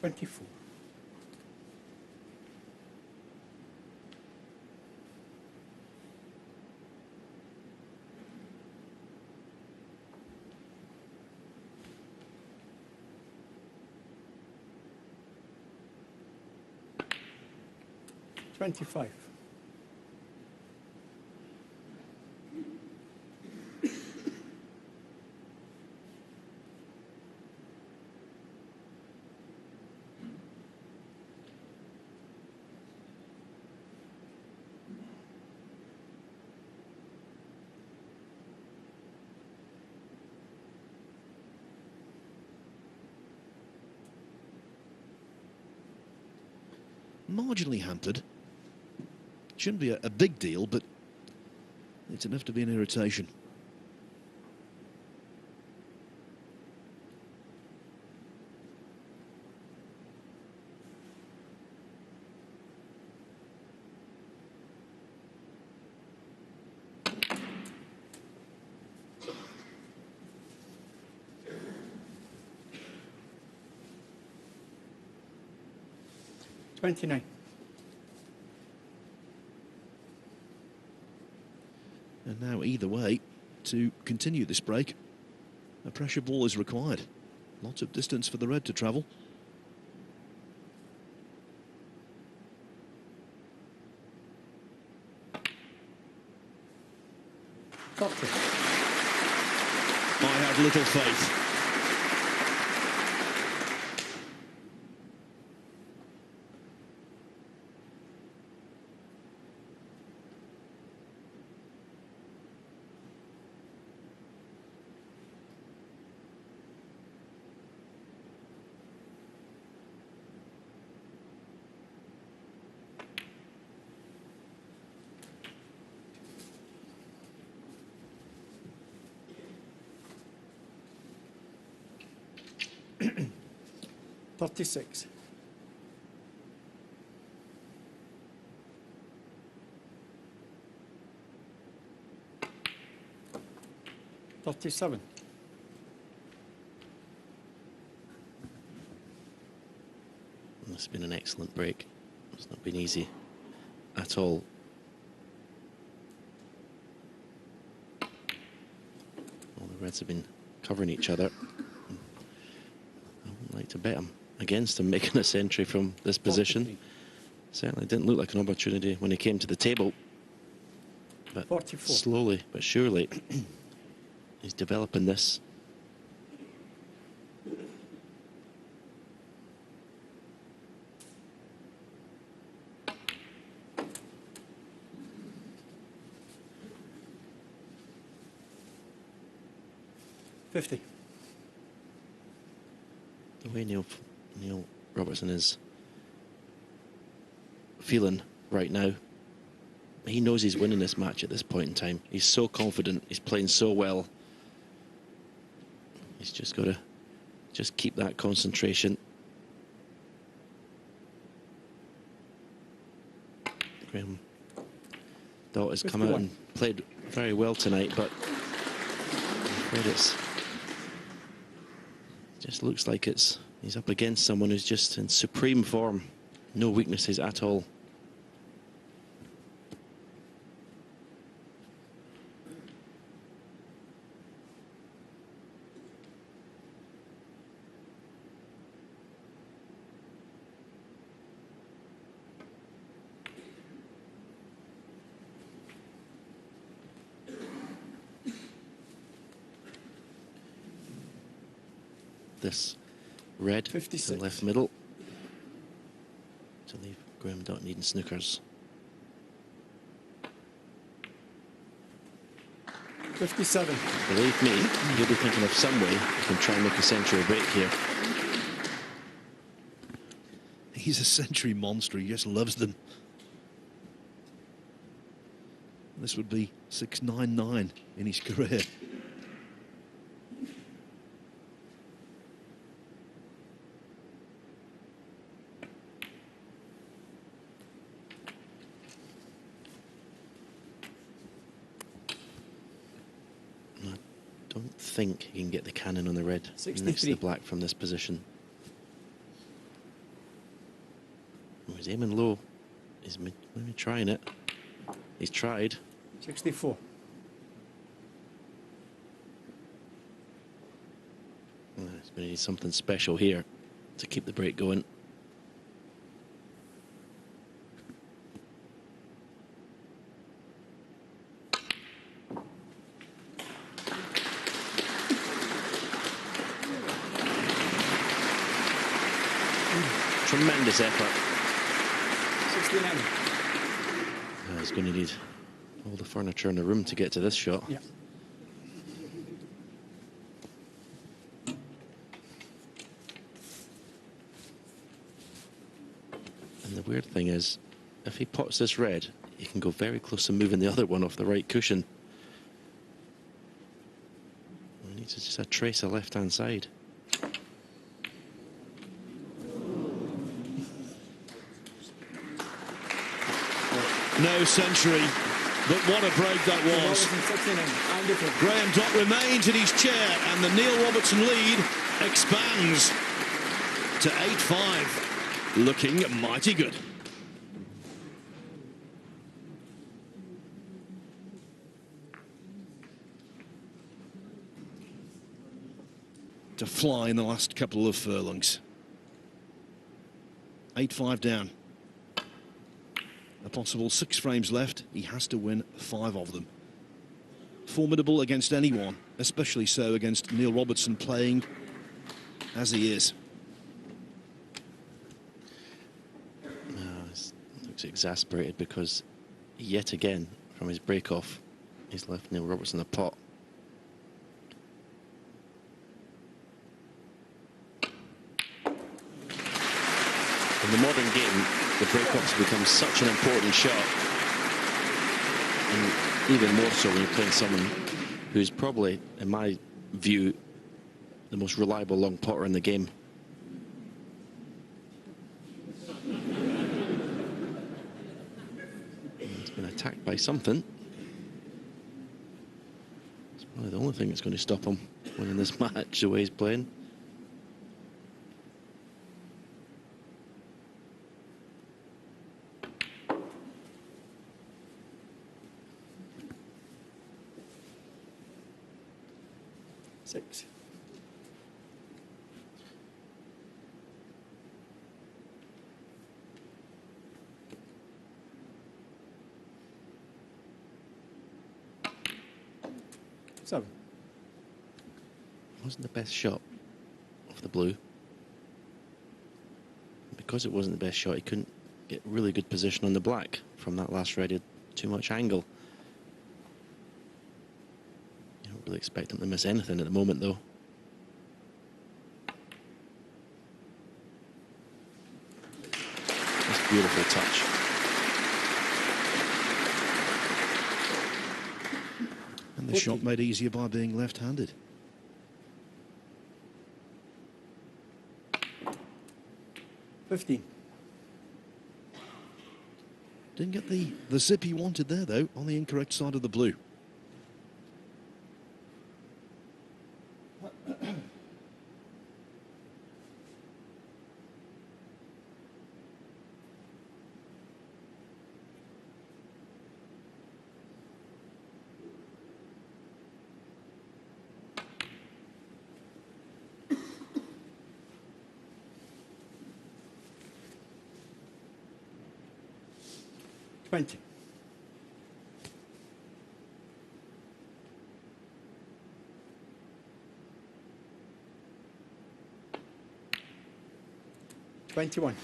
$24. $25. Marginally hampered. Shouldn't be a big deal, but it's enough to be an irritation. $29. And now, either way, to continue this break, a pressure ball is required. Lots of distance for the red to travel. $40. I have little faith. $36. $37. This has been an excellent break. It's not been easy at all. All the reds have been covering each other. I wouldn't like to bet them against him making a century from this position. 43. Certainly didn't look like an opportunity when he came to the table. But 44. slowly but surely he's developing this. $50. The way Neil Robertson is feeling right now, he knows he's winning this match at this point in time. He's so confident, he's playing so well. He's just got to just keep that concentration Graeme Dott has come out and played very well tonight, but I'm afraid it just looks like he's up against someone who's just in supreme form. No weaknesses at all. This red 56. to the left middle to leave Graeme Dott needing snookers. 57. Believe me, you'll be thinking of some way you can try and make a century break here. He's a century monster. He just loves them. This would be 699 in his career. I don't think he can get the cannon on the red 63. next to the black from this position. Oh, he's aiming low. He's maybe trying it. He's tried. 64. He's going to need something special here to keep the break going. Tremendous effort. 69. He's going to need all the furniture in the room to get to this shot. Yeah. And the weird thing is, if he pots this red, he can go very close to moving the other one off the right cushion. He needs just a trace of left-hand side. No century, but what a break that was. 69. Graeme Dott remains in his chair and the Neil Robertson lead expands to 8-5. Looking mighty good. To fly in the last couple of furlongs. 8-5 down. A possible 6 frames left. He has to win 5 of them. Formidable against anyone, especially so against Neil Robertson playing as he is. He looks exasperated because yet again, from his break-off, he's left Neil Robertson a pot. In the modern game, the break-offs become such an important shot. And even more so when you're playing someone who's probably, in my view, the most reliable long potter in the game. He's been attacked by something. It's probably the only thing that's going to stop him winning this match the way he's playing. Wasn't the best shot of the blue. Because it wasn't the best shot, he couldn't get really good position on the black from that last red. He had too much angle. You don't really expect him to miss anything at the moment, though. That's beautiful touch. And the shot made easier by being left-handed. Didn't get the zip he wanted there, though, on the incorrect side of the blue. Twenty. $21.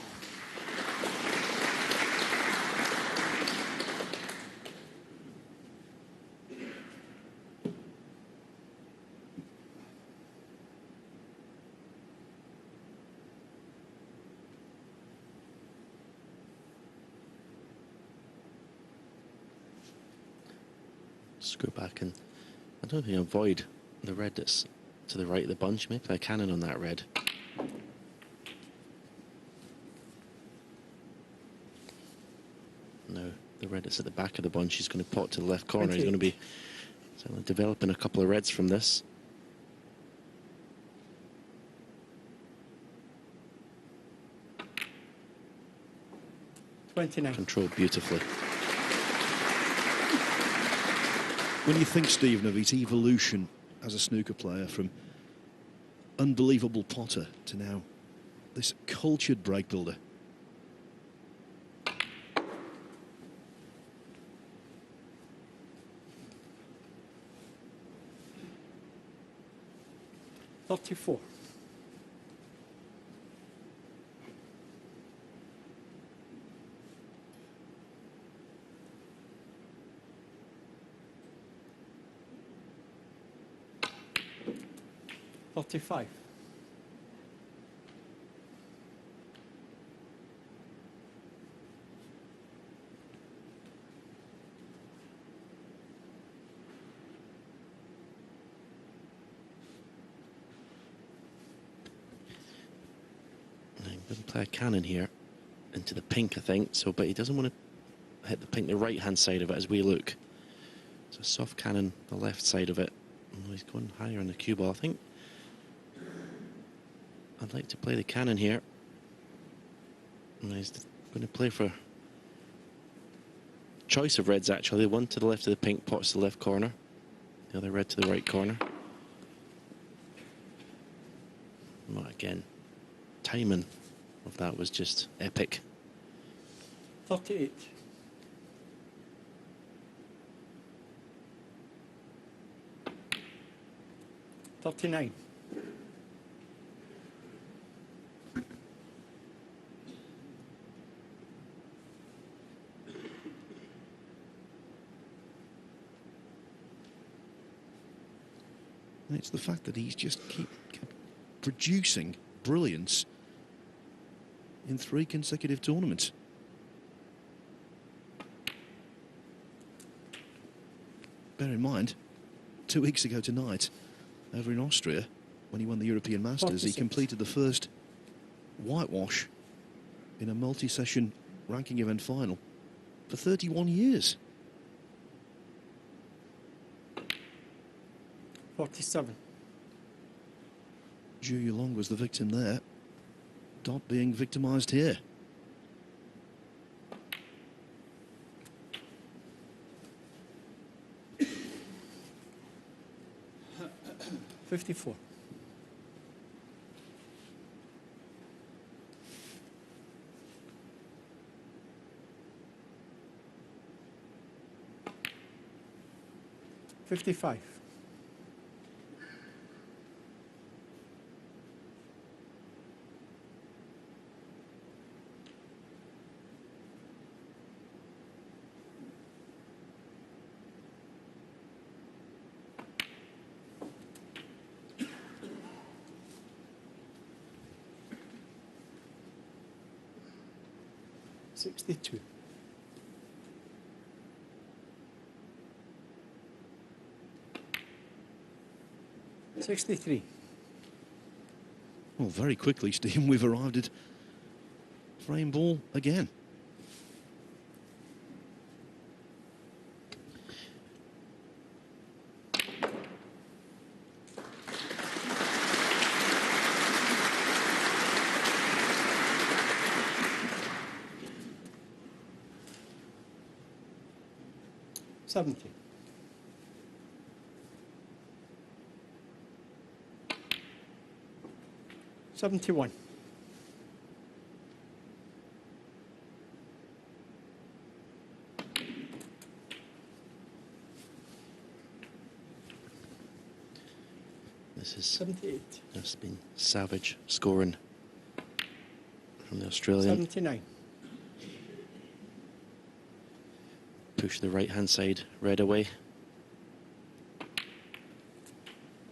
Screw back, and I don't think I avoid the red that's to the right of the bunch. Maybe play a cannon on that red. No, the red that's at the back of the bunch is going to pot to the left corner. He's going to be developing a couple of reds from this. $29. Controlled beautifully. When you think, Stephen, of his evolution as a snooker player from unbelievable potter to now this cultured break builder. $34. $35. I'm going to play a cannon here into the pink, I think. So, but he doesn't want to hit the pink, the right-hand side of it as we look. So a soft cannon, the left side of it. Oh, he's going higher on the cue ball, I think. I'd like to play the cannon here. And he's going to play for choice of reds, actually. One to the left of the pink, pots to the left corner. The other red to the right corner. Well, again, timing of that was just epic. 38. $39. And it's the fact that he's just kept producing brilliance in 3 consecutive tournaments. Bear in mind, 2 weeks ago tonight, over in Austria, when he won the European Masters, 46. he completed the first whitewash in a multi-session ranking event final for 31 years. 47. Zhu Yulong was the victim there. Dott being victimised here. $54. $55. $62. $63. Well, very quickly, Stephen, we've arrived at frame ball again. 70. $71. This is 78. It's been savage scoring from the Australian. 79. Push the right-hand side red away.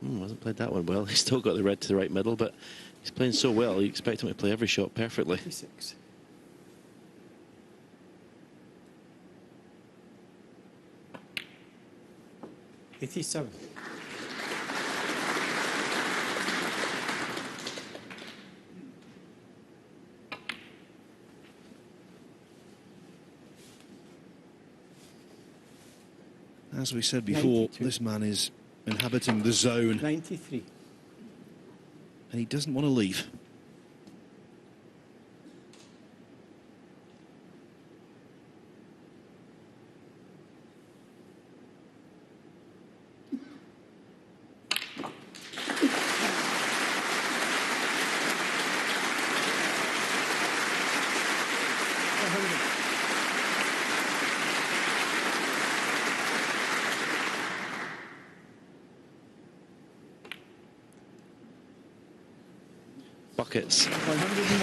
Hasn't played that one well. He's still got the red to the right middle, but he's playing so well, you expect him to play every shot perfectly. 56. $87. As we said before, 92. this man is inhabiting the zone, 93. and he doesn't want to leave. Buckets. 101.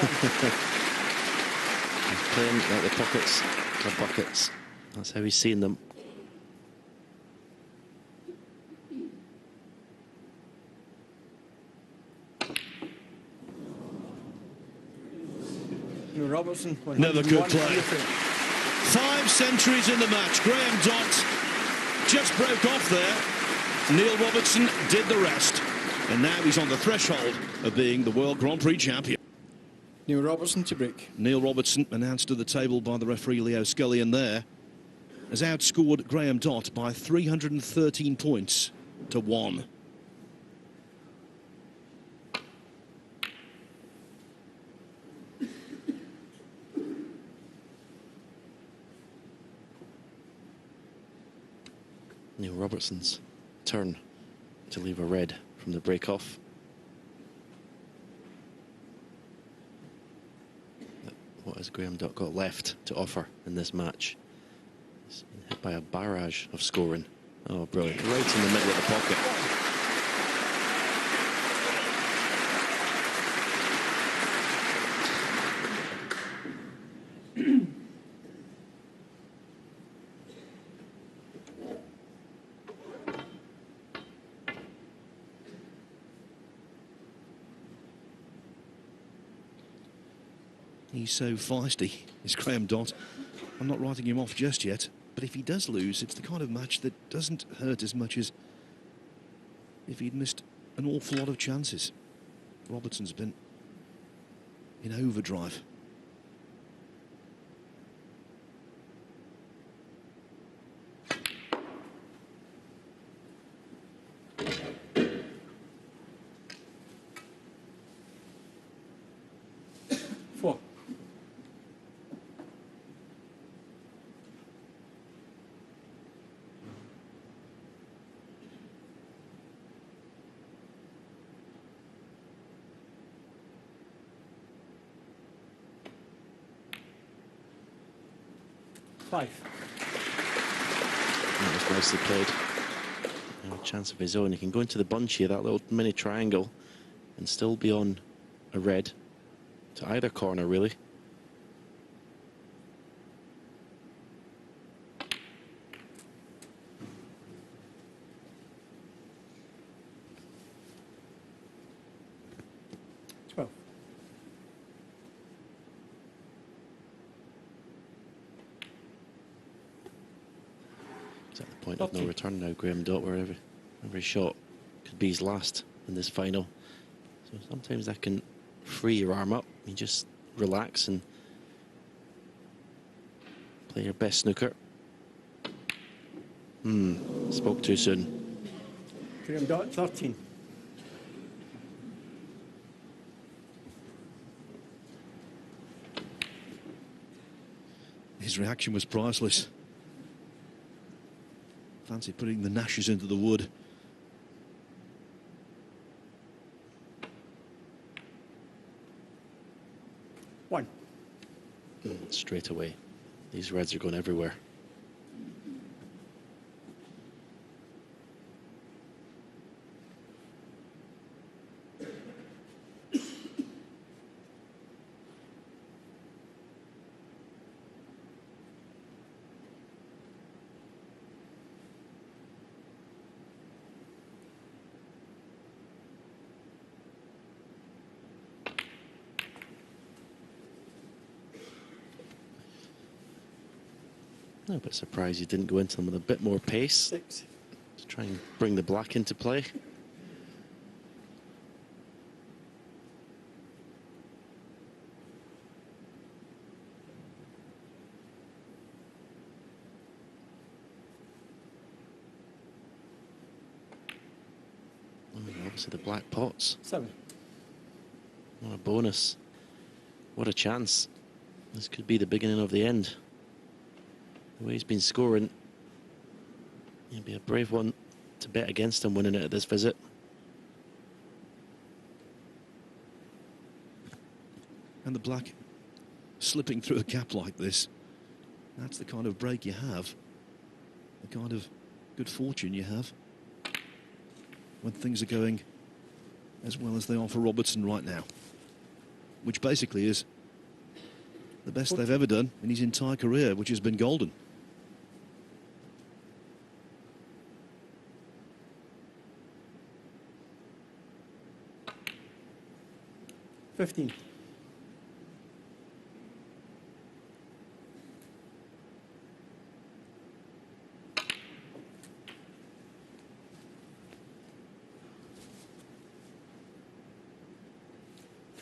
Playing like the pockets of buckets. That's how he's seen them. Neil Robertson. Another good 101. play. 5 centuries in the match. Graeme Dott just broke off there. Neil Robertson did the rest. And now he's on the threshold of being the World Grand Prix champion. Neil Robertson to break. Neil Robertson, announced to the table by the referee Leo Scullion there, has outscored Graeme Dott by 313 points to 1. Neil Robertson's turn to leave a red from the break-off. What has Graeme Dott got left to offer in this match? He's been hit by a barrage of scoring. Oh, brilliant. Right in the middle of the pocket. He's so feisty, is Graeme Dott. I'm not writing him off just yet, but if he does lose, it's the kind of match that doesn't hurt as much as if he'd missed an awful lot of chances. Robertson's been in overdrive. Five. That was nicely played. Now a chance of his own. He can go into the bunch here, that little mini triangle, and still be on a red to either corner, really. Point of no return now, Graeme Dott, where every shot could be his last in this final. So sometimes that can free your arm up. You just relax and play your best snooker. Spoke too soon. Graeme Dott, 13. His reaction was priceless. Fancy putting the Nashes into the wood. One. Straight away. These reds are going everywhere. I'm a bit surprised you didn't go into them with a bit more pace 6. to try and bring the black into play. Obviously the black pots. 7. What a bonus. What a chance. This could be the beginning of the end. The way he's been scoring, it'd be a brave one to bet against him winning it at this visit. And the black slipping through a gap like this, that's the kind of break you have, the kind of good fortune you have when things are going as well as they are for Robertson right now, which basically is the best they've ever done in his entire career, which has been golden. $15.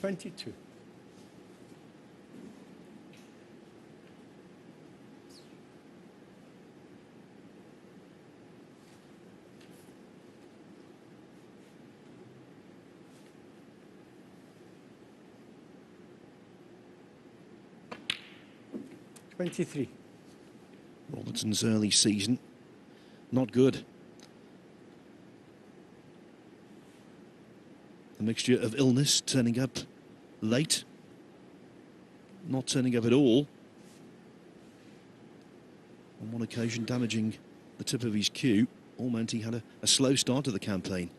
$22. $23. Robertson's early season, not good. A mixture of illness, turning up late, not turning up at all. On one occasion damaging the tip of his cue, all meant he had a slow start to the campaign.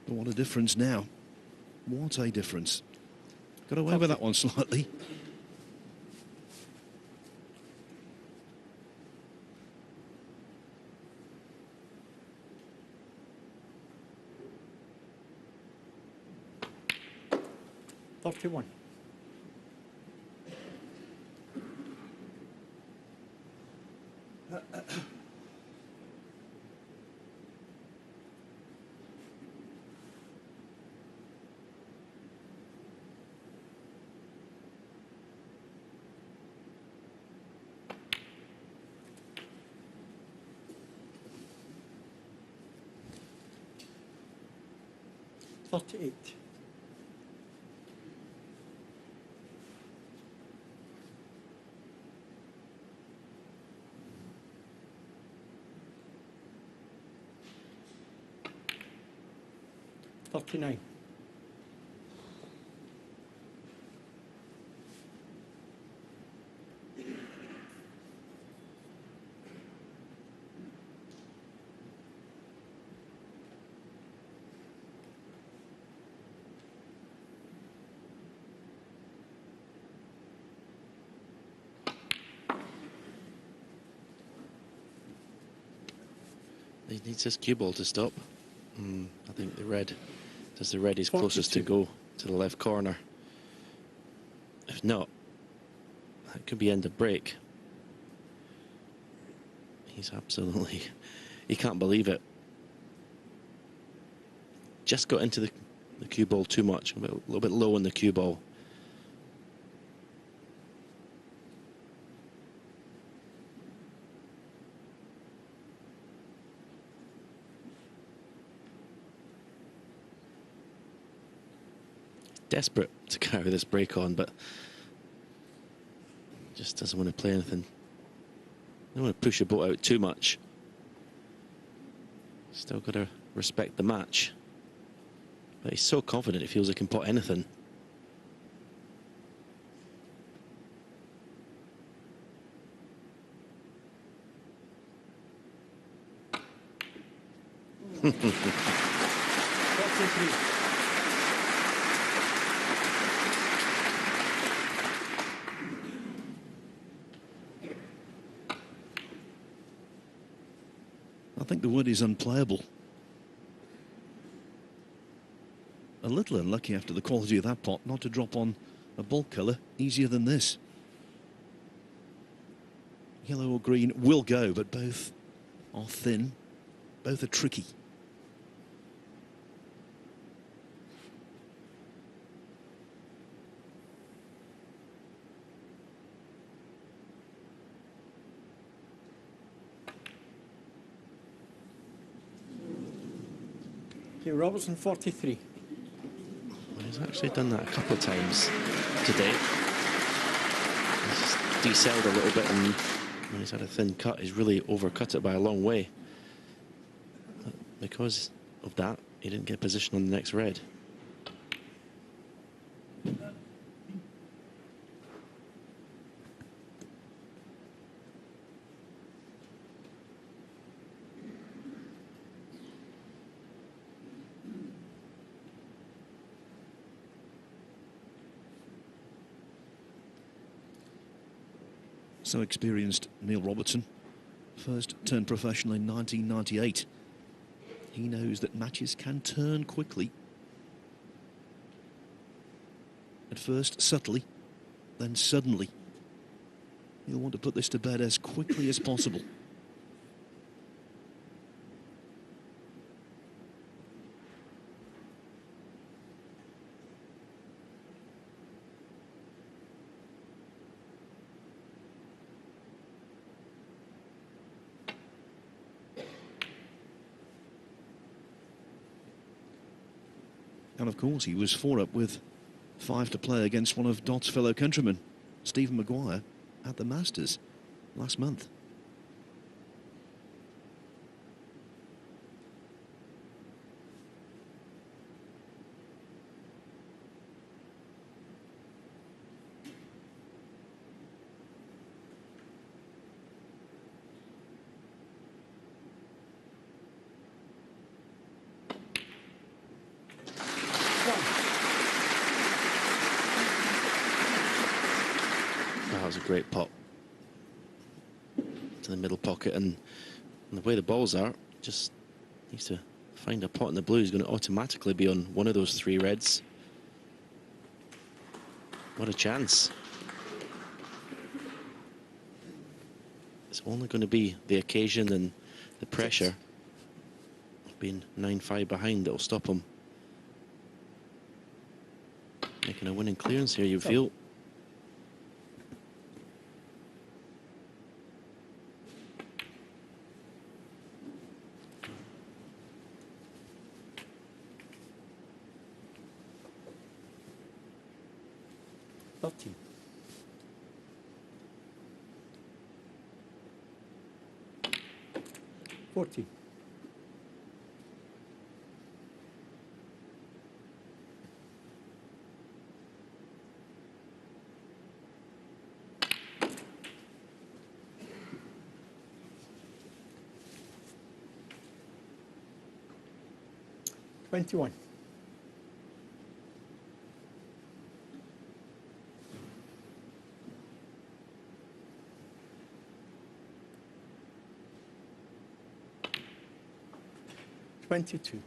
But what a difference now. What a difference. Got away with that one slightly. $31. $38. $39. He needs his cue ball to stop. I think the red is closest to go to the left corner. If not, that could be end of break. He's absolutely, he can't believe it. Just got into the cue ball too much, a little bit low on the cue ball. Desperate to carry this break on, but Just doesn't want to play anything. Don't want to push the boat out too much. Still got to respect the match. But he's so confident he feels he can pot anything. I think the word is unplayable. A little unlucky after the quality of that pot not to drop on a bulk colour easier than this. Yellow or green will go, but both are thin, both are tricky. Neil Robertson, 43. Well, he's actually done that a couple of times today. He's just decelled a little bit, and when he's had a thin cut, he's really overcut it by a long way. But because of that, he didn't get position on the next red. So experienced Neil Robertson, first turned professional in 1998. He knows that matches can turn quickly. At first subtly, then suddenly. He'll want to put this to bed as quickly as possible. And of course, he was 4 up with 5 to play against one of Dott's fellow countrymen, Stephen Maguire, at the Masters last month. That was a great pot to the middle pocket, and the way the balls are, just needs to find a pot in the blue. He's going to automatically be on one of those 3 reds. What a chance. It's only going to be the occasion and the pressure of being 9-5 behind that will stop him making a winning clearance here, you feel. Thirteen. 14. 21. 22.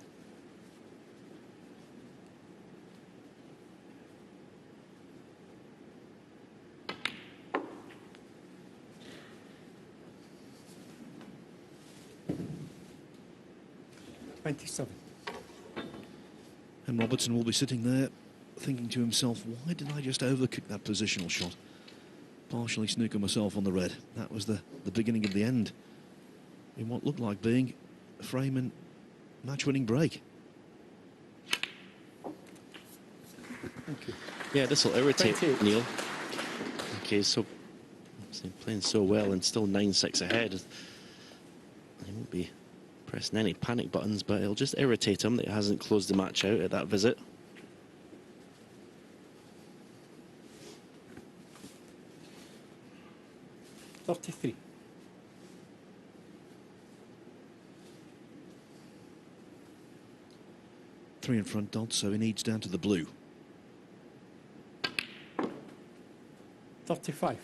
27. And Robertson will be sitting there thinking to himself, why did I just overkick that positional shot? Partially snooker myself on the red. That was the beginning of the end in what looked like being a frame and match-winning break. Thank you. Yeah, this will irritate 28. Neil. Okay, so He's playing so well and still 9-6 ahead. He won't be pressing any panic buttons, but it'll just irritate him that he hasn't closed the match out at that visit. .33. Three in front, Dott, so he needs down to the blue. 35.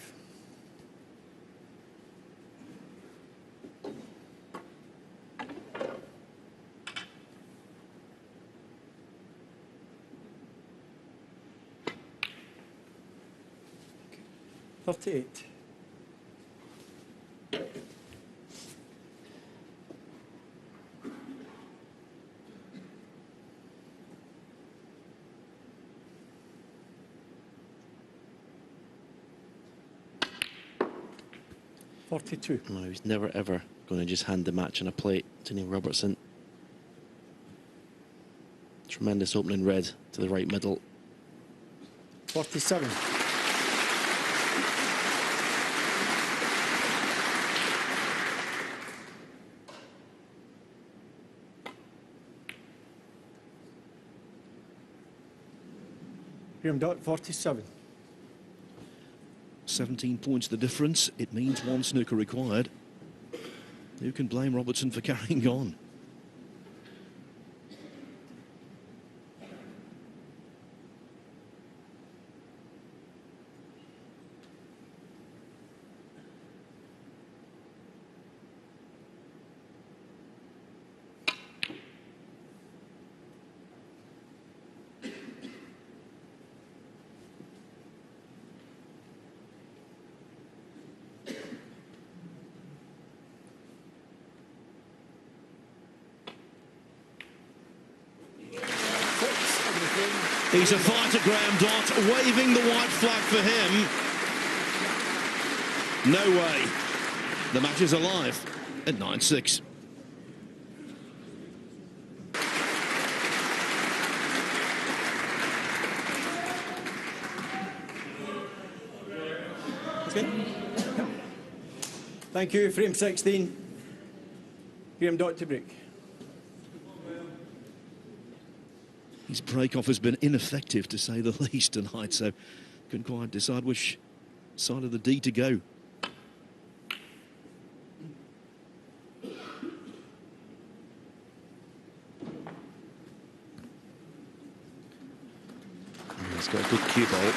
.38. No, he's never ever going to just hand the match on a plate to Neil Robertson. Tremendous opening red to the right middle. 47. Graeme Dott, 47. 17 points the difference. It means one snooker required. Who can blame Robertson for carrying on? He's a fighter, Graeme Dott, waving the white flag for him. No way. The match is alive at 9-6. Okay. Thank you. Frame 16. Graeme Dott to break. His break-off has been ineffective, to say the least, tonight, so couldn't quite decide which side of the D to go. He's got a good cue ball.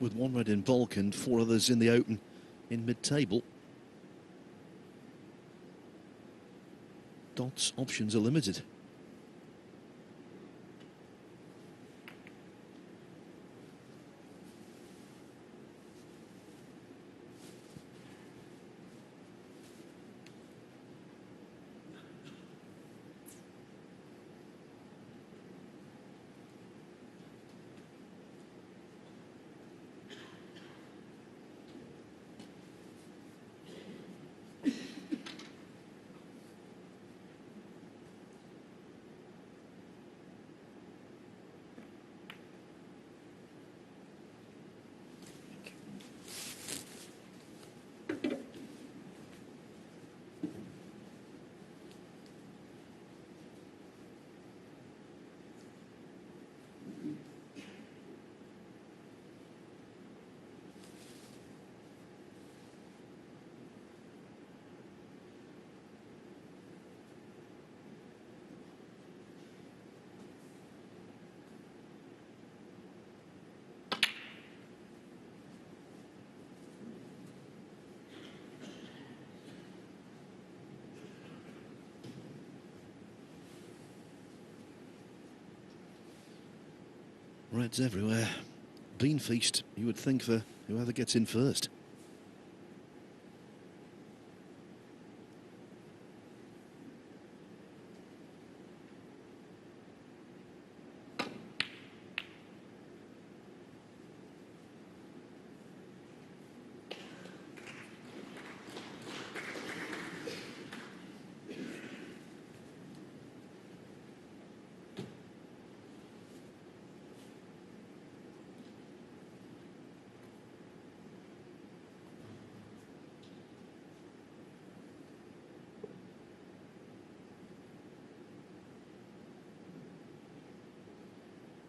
with 1 red in bulk and 4 others in the open in mid-table. Dott's options are limited. Reds everywhere. Bean feast, you would think, for whoever gets in first.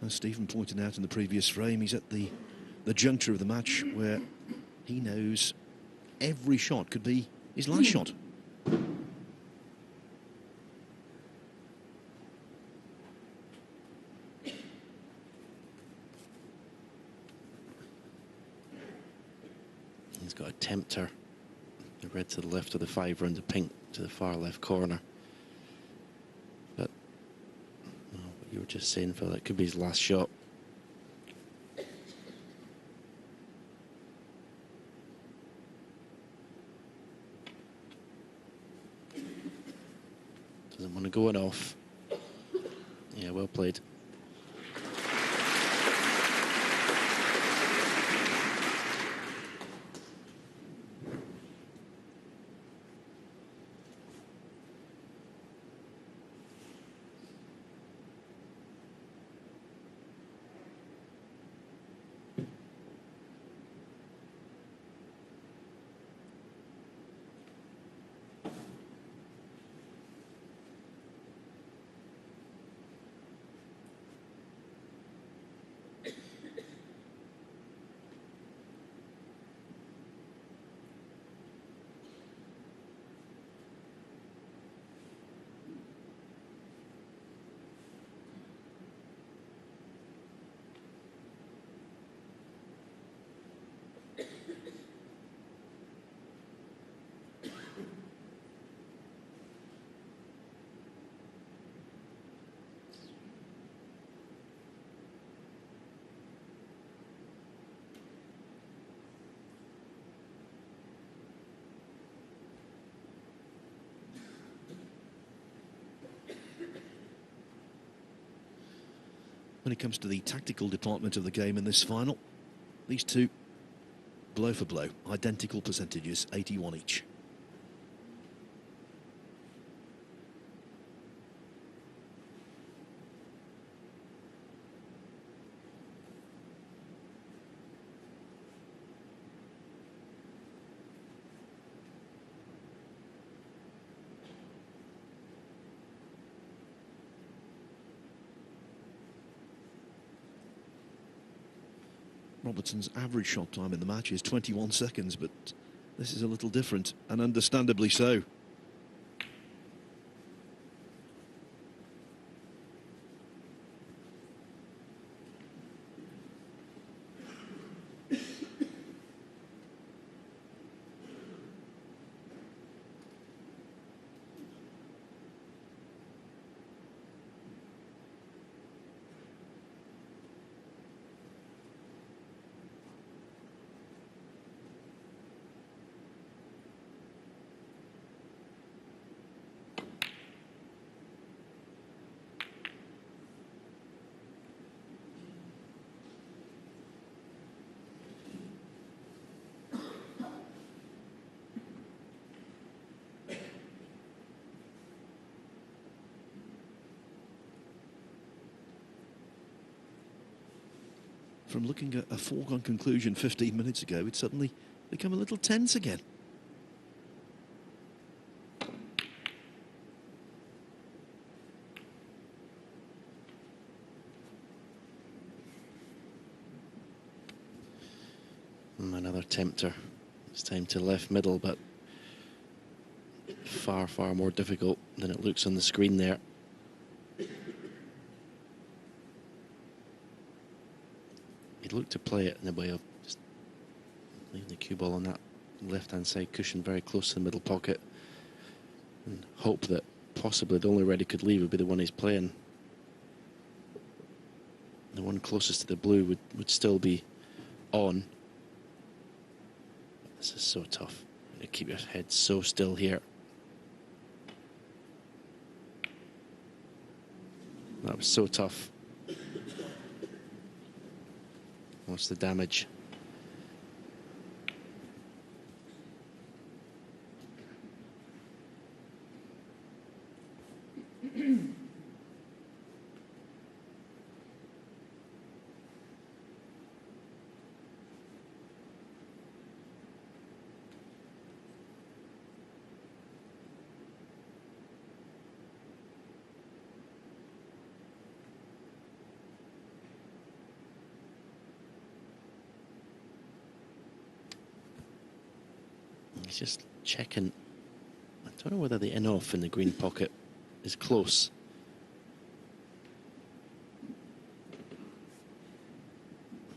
As Stephen pointed out in the previous frame, he's at the juncture of the match where he knows every shot could be his last shot. He's got a Tempter, the red to the left of the 5 round, the pink to the far left corner. But what you were just saying, Phil, that could be his last shot. Doesn't want to go it off. Yeah, well played. When it comes to the tactical department of the game in this final, these two, blow for blow, identical percentages, 81 each. Robertson's average shot time in the match is 21 seconds, but this is a little different, and understandably so. from looking at a foregone conclusion 15 minutes ago, it's suddenly become a little tense again. Another tempter. This time to left middle, but far, far more difficult than it looks on the screen there. He'd look to play it in a way of just leaving the cue ball on that left-hand side cushion very close to the middle pocket and hope that possibly the only red he could leave would be the one he's playing. The one closest to the blue would still be on. This is so tough. You keep your head so still here. That was so tough. What's the damage? He's just checking. I don't know whether the in-off in the green pocket is close.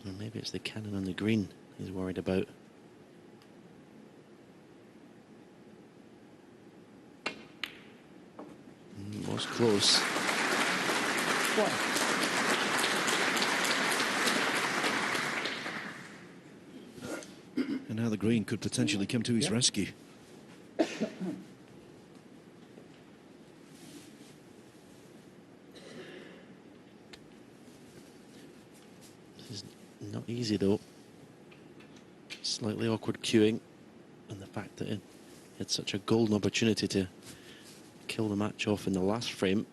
Or maybe it's the cannon on the green he's worried about. It was close. And now the green could potentially come to his rescue. This is not easy though. Slightly awkward cueing, and the fact that it had such a golden opportunity to kill the match off in the last frame.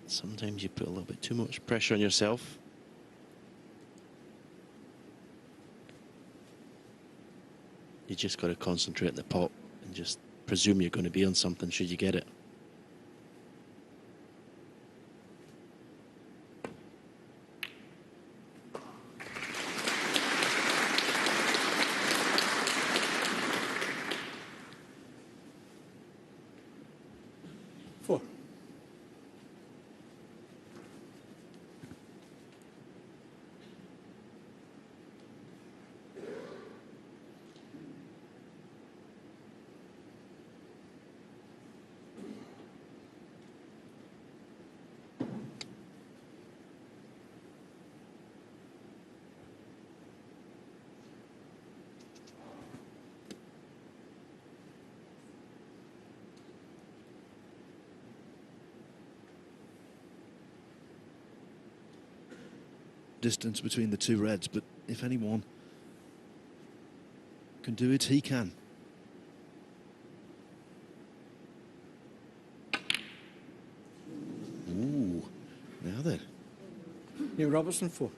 Sometimes you put a little bit too much pressure on yourself. You just got to concentrate on the pot and just presume you're going to be on something should you get it. Four. Distance between the two reds, but if anyone can do it, he can. Ooh, now then. Neil Robertson, 4.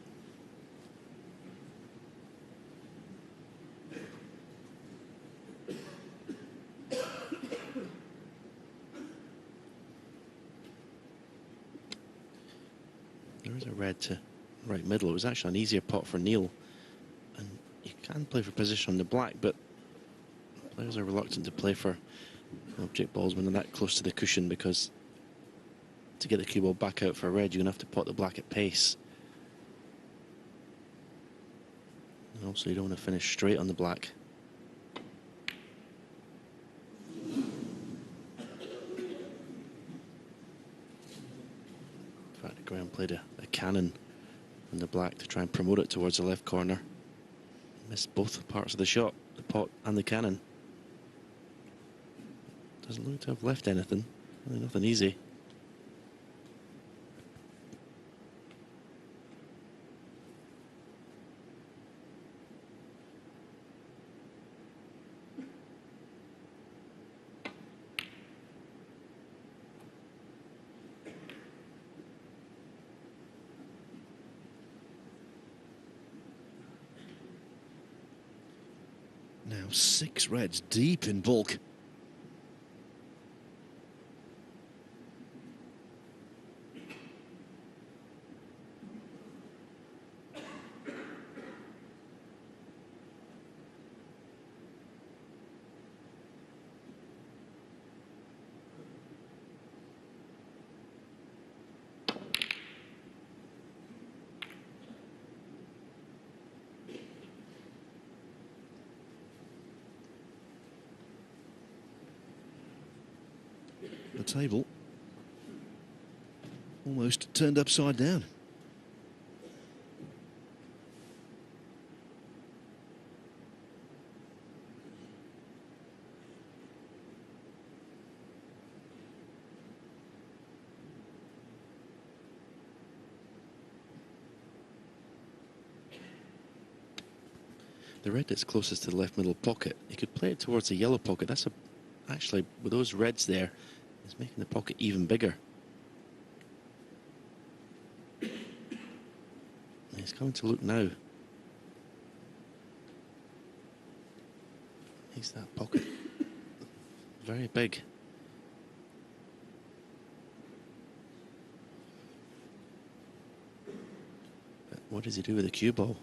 There is a red to right middle. It was actually an easier pot for Neil, and you can play for position on the black, but players are reluctant to play for object balls when they're that close to the cushion, because to get the cue ball back out for red, you're going to have to pot the black at pace. And also you don't want to finish straight on the black. In fact, Graeme played a cannon on the black to try and promote it towards the left corner. Missed both parts of the shot, the pot and the cannon. Doesn't look to have left anything. Really nothing easy. Now 6 reds deep in bulk. The table almost turned upside down. The red that's closest to the left middle pocket, you could play it towards the yellow pocket. That's actually, with those reds there, it's making the pocket even bigger. He's coming to look now. Makes that pocket very big. But what does he do with the cue ball?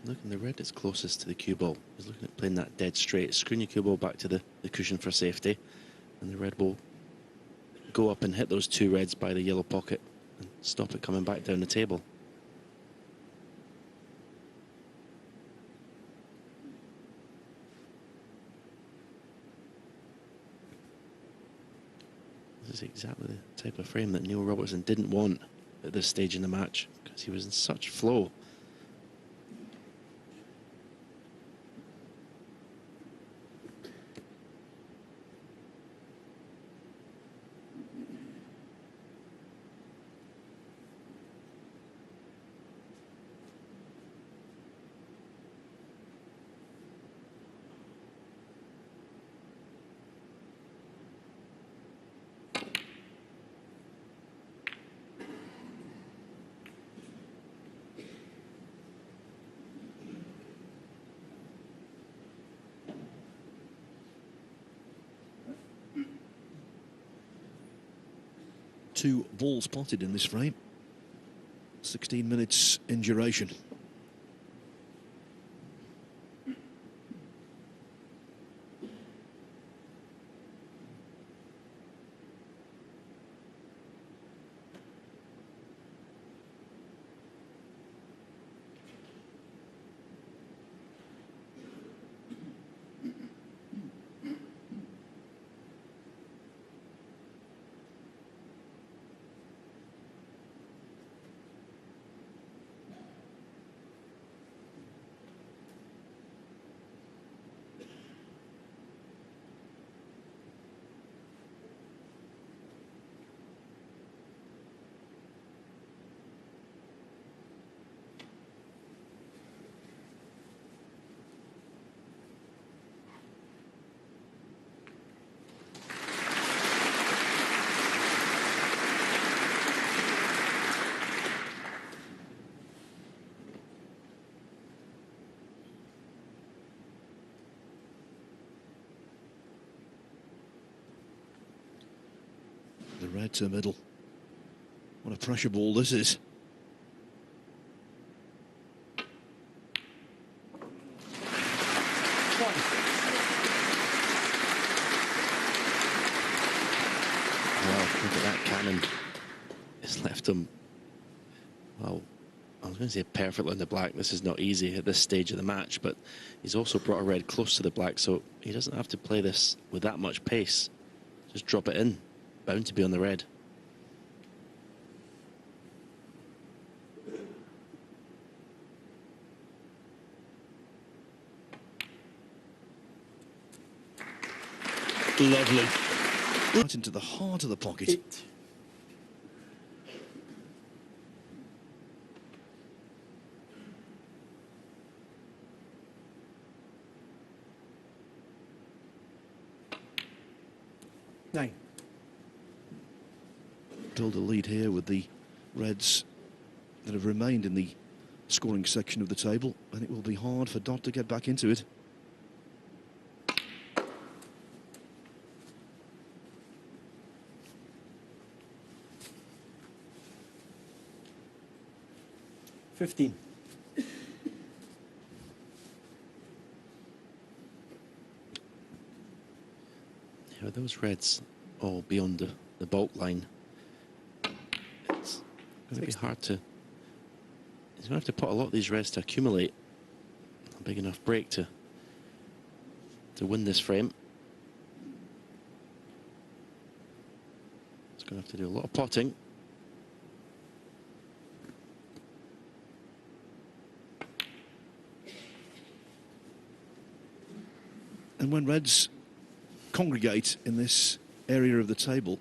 Looking, the red is closest to the cue ball. He's looking at playing that dead straight, screwing your cue ball back to the cushion for safety, and the red will go up and hit those 2 reds by the yellow pocket and stop it coming back down the table. This is exactly the type of frame that Neil Robertson didn't want at this stage in the match, because he was in such flow. Two balls spotted in this frame. 16 minutes in duration. The red to middle. What a pressure ball this is. Look at that cannon. It's left him, well, I was going to say perfectly on the black. This is not easy at this stage of the match, but he's also brought a red close to the black, so he doesn't have to play this with that much pace. Just drop it in. Bound to be on the red. Lovely. Right into the heart of the pocket. 8. 9. Build a lead here with the Reds that have remained in the scoring section of the table, and it will be hard for Dott to get back into it. $15. Yeah, those Reds all beyond the bulk line. It's going to be hard to... He's going to have to put a lot of these Reds to accumulate a big enough break to win this frame. He's going to have to do a lot of potting. And when Reds congregate in this area of the table,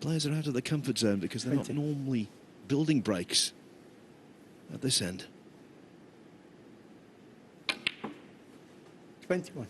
players are out of the comfort zone because they're 20. not normally building breaks at this end. 21.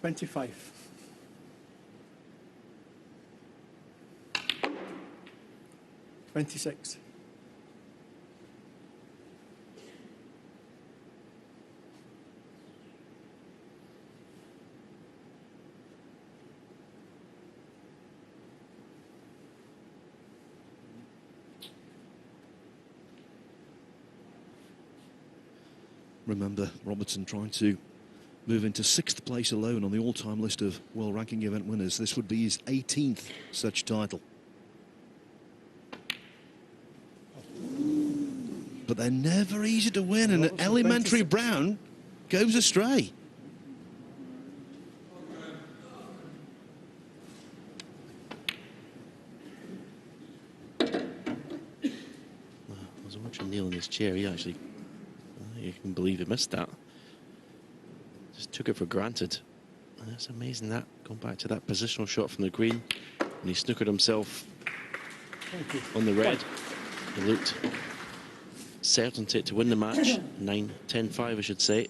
$25. 26. Remember, Robertson trying to move into 6th place alone on the all-time list of world ranking event winners. This would be his 18th such title. But they're never easy to win, and an elementary brown goes astray. I was watching Neil in his chair. He actually, you can believe he missed that. Just took it for granted. And it's amazing that, going back to that positional shot from the green, and he snookered himself on the red. He looked certain to win the match. 9-10-5, I should say.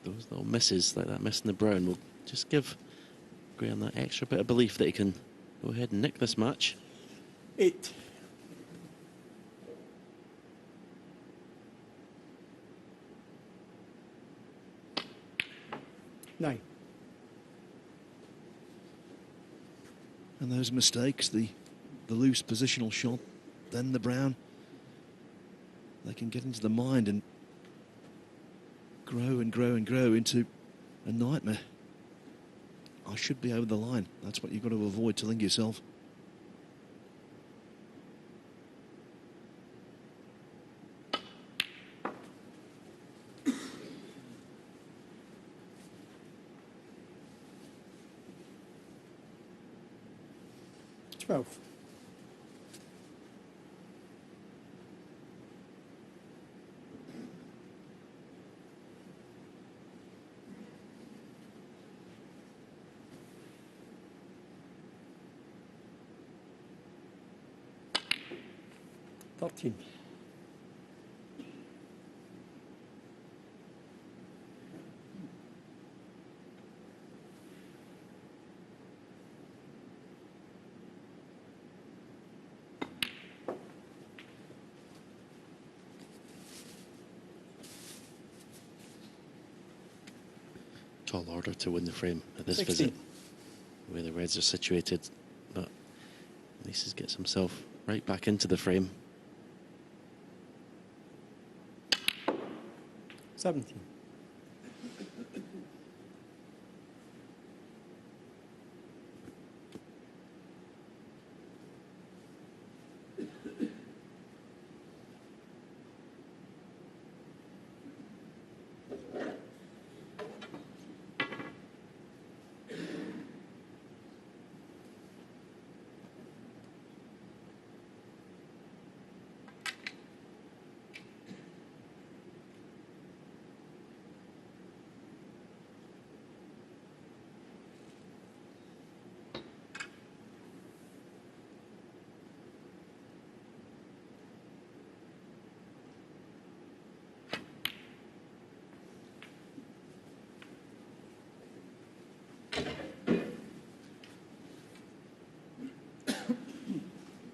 Those little misses, like that miss in the brown, will just give Graeme that extra bit of belief that he can go ahead and nick this match. 8. 9. And those mistakes, the loose positional shot, then the brown, they can get into the mind and grow and grow and grow into a nightmare. I should be over the line. That's what you've got to avoid, telling yourself. $12. 13. 14. tall order to win the frame at this 16. visit, where the reds are situated, but at least he gets himself right back into the frame. 17.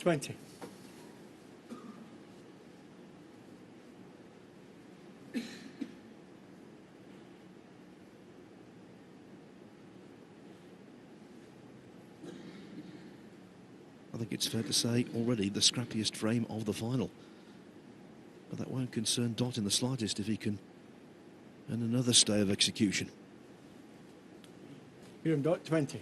$20. I think it's fair to say already the scrappiest frame of the final. But that won't concern Dott in the slightest if he can earn another stay of execution. Graeme Dott, 20.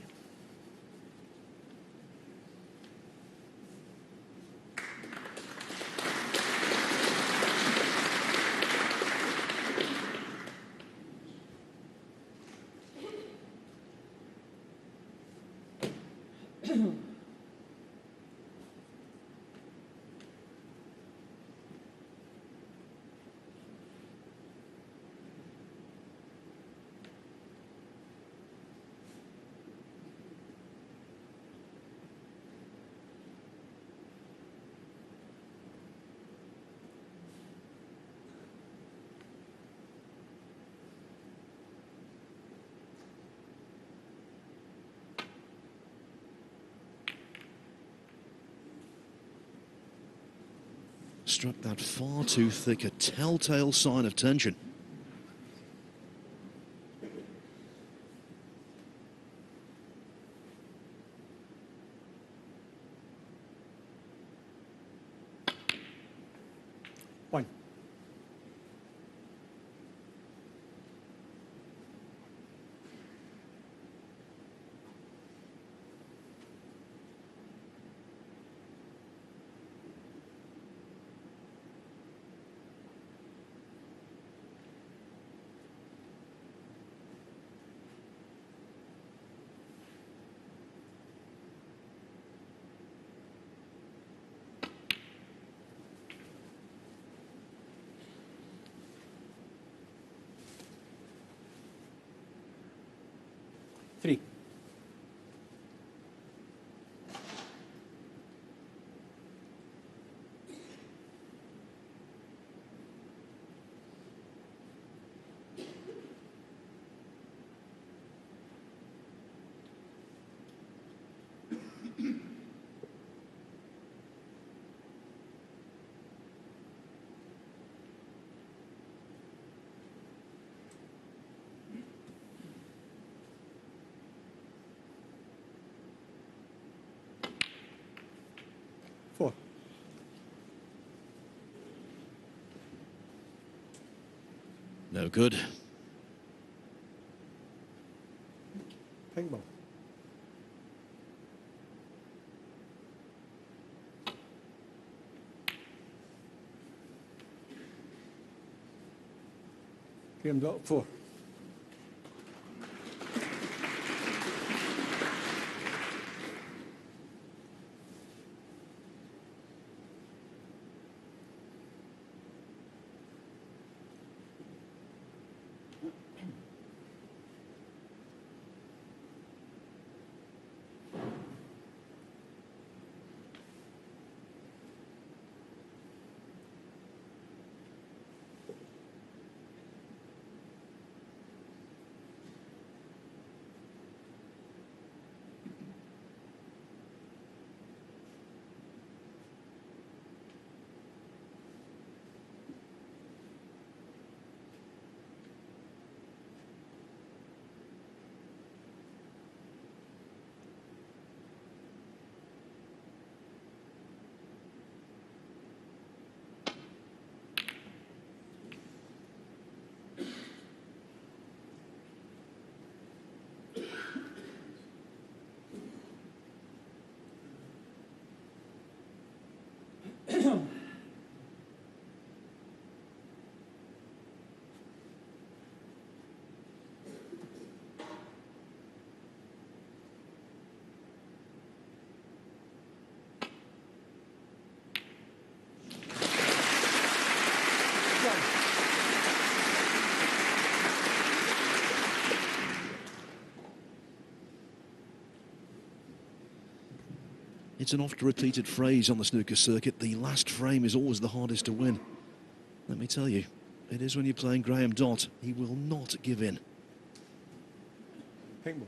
Struck that far too thick, a telltale sign of tension. One. Three. Four. No good. Pink ball. Graeme Dott, 4. It's an oft-repeated phrase on the snooker circuit. The last frame is always the hardest to win. Let me tell you, it is when you're playing Graeme Dott. He will not give in. Pink ball.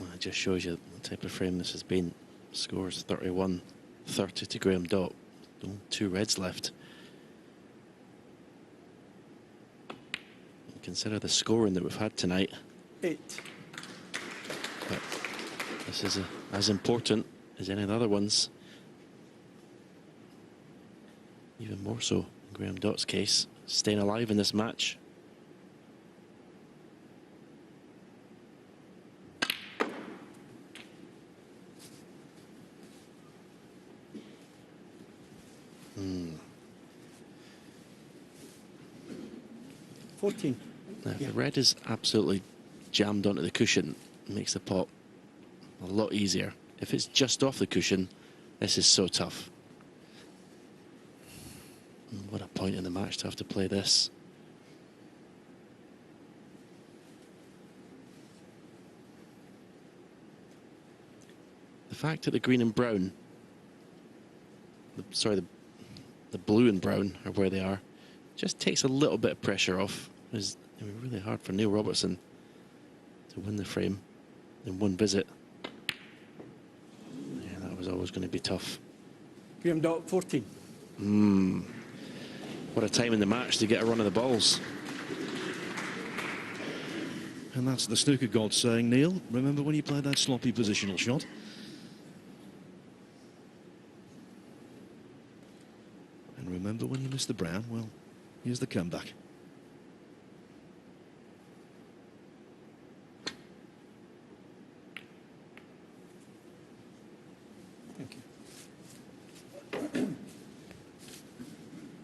Well, it just shows you the type of frame this has been. Scores 31-30 to Graeme Dott. Only 2 reds left. And consider the scoring that we've had tonight. 8. But this is as important as any of the other ones. Even more so in Graeme Dott's case. Staying alive in this match. Now, if the red is absolutely jammed onto the cushion, it makes the pot a lot easier. If it's just off the cushion, this is so tough. And what a point in the match to have to play this. The fact that the green and brown, the blue and brown are where they are, just takes a little bit of pressure off. It's really hard for Neil Robertson to win the frame in one visit. Yeah, that was always going to be tough. Graeme Dott, 14. What a time in the match to get a run of the balls. And that's the snooker god saying, Neil, remember when you played that sloppy positional shot? And remember when you missed the brown? Well, here's the comeback. Thank you.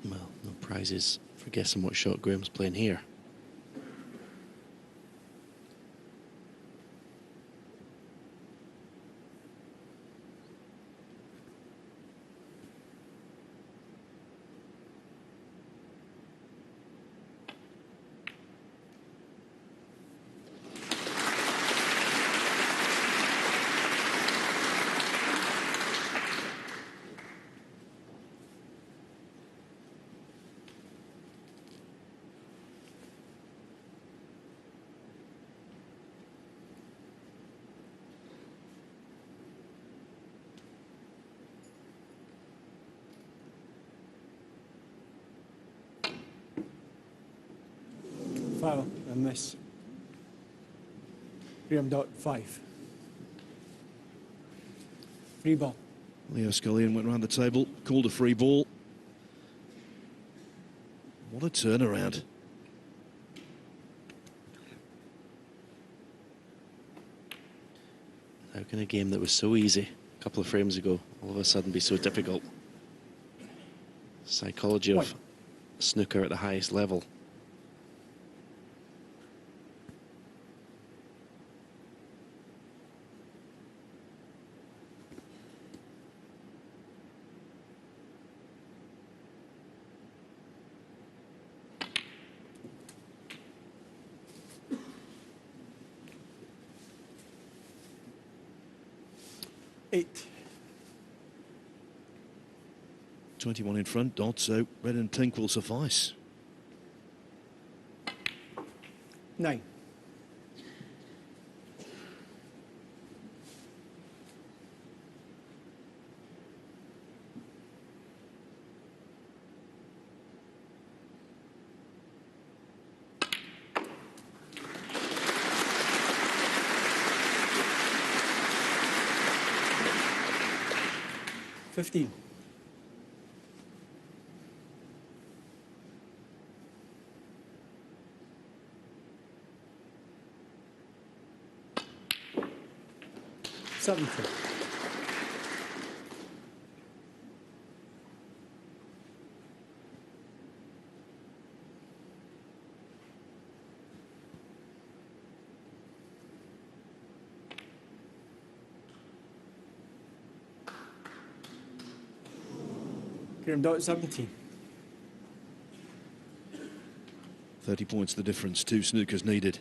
Well, no prizes for guessing what shot Graeme's playing here. Foul and miss. Graeme Dott, 5. Free ball. Leo Scullion went round the table, called a free ball. What a turnaround. How can a game that was so easy a couple of frames ago all of a sudden be so difficult? Psychology of snooker at the highest level. Eight. 21 in front, Dott, so red and pink will suffice. 9. 70. Graeme Dott, 17. 30 points the difference, 2 snookers needed.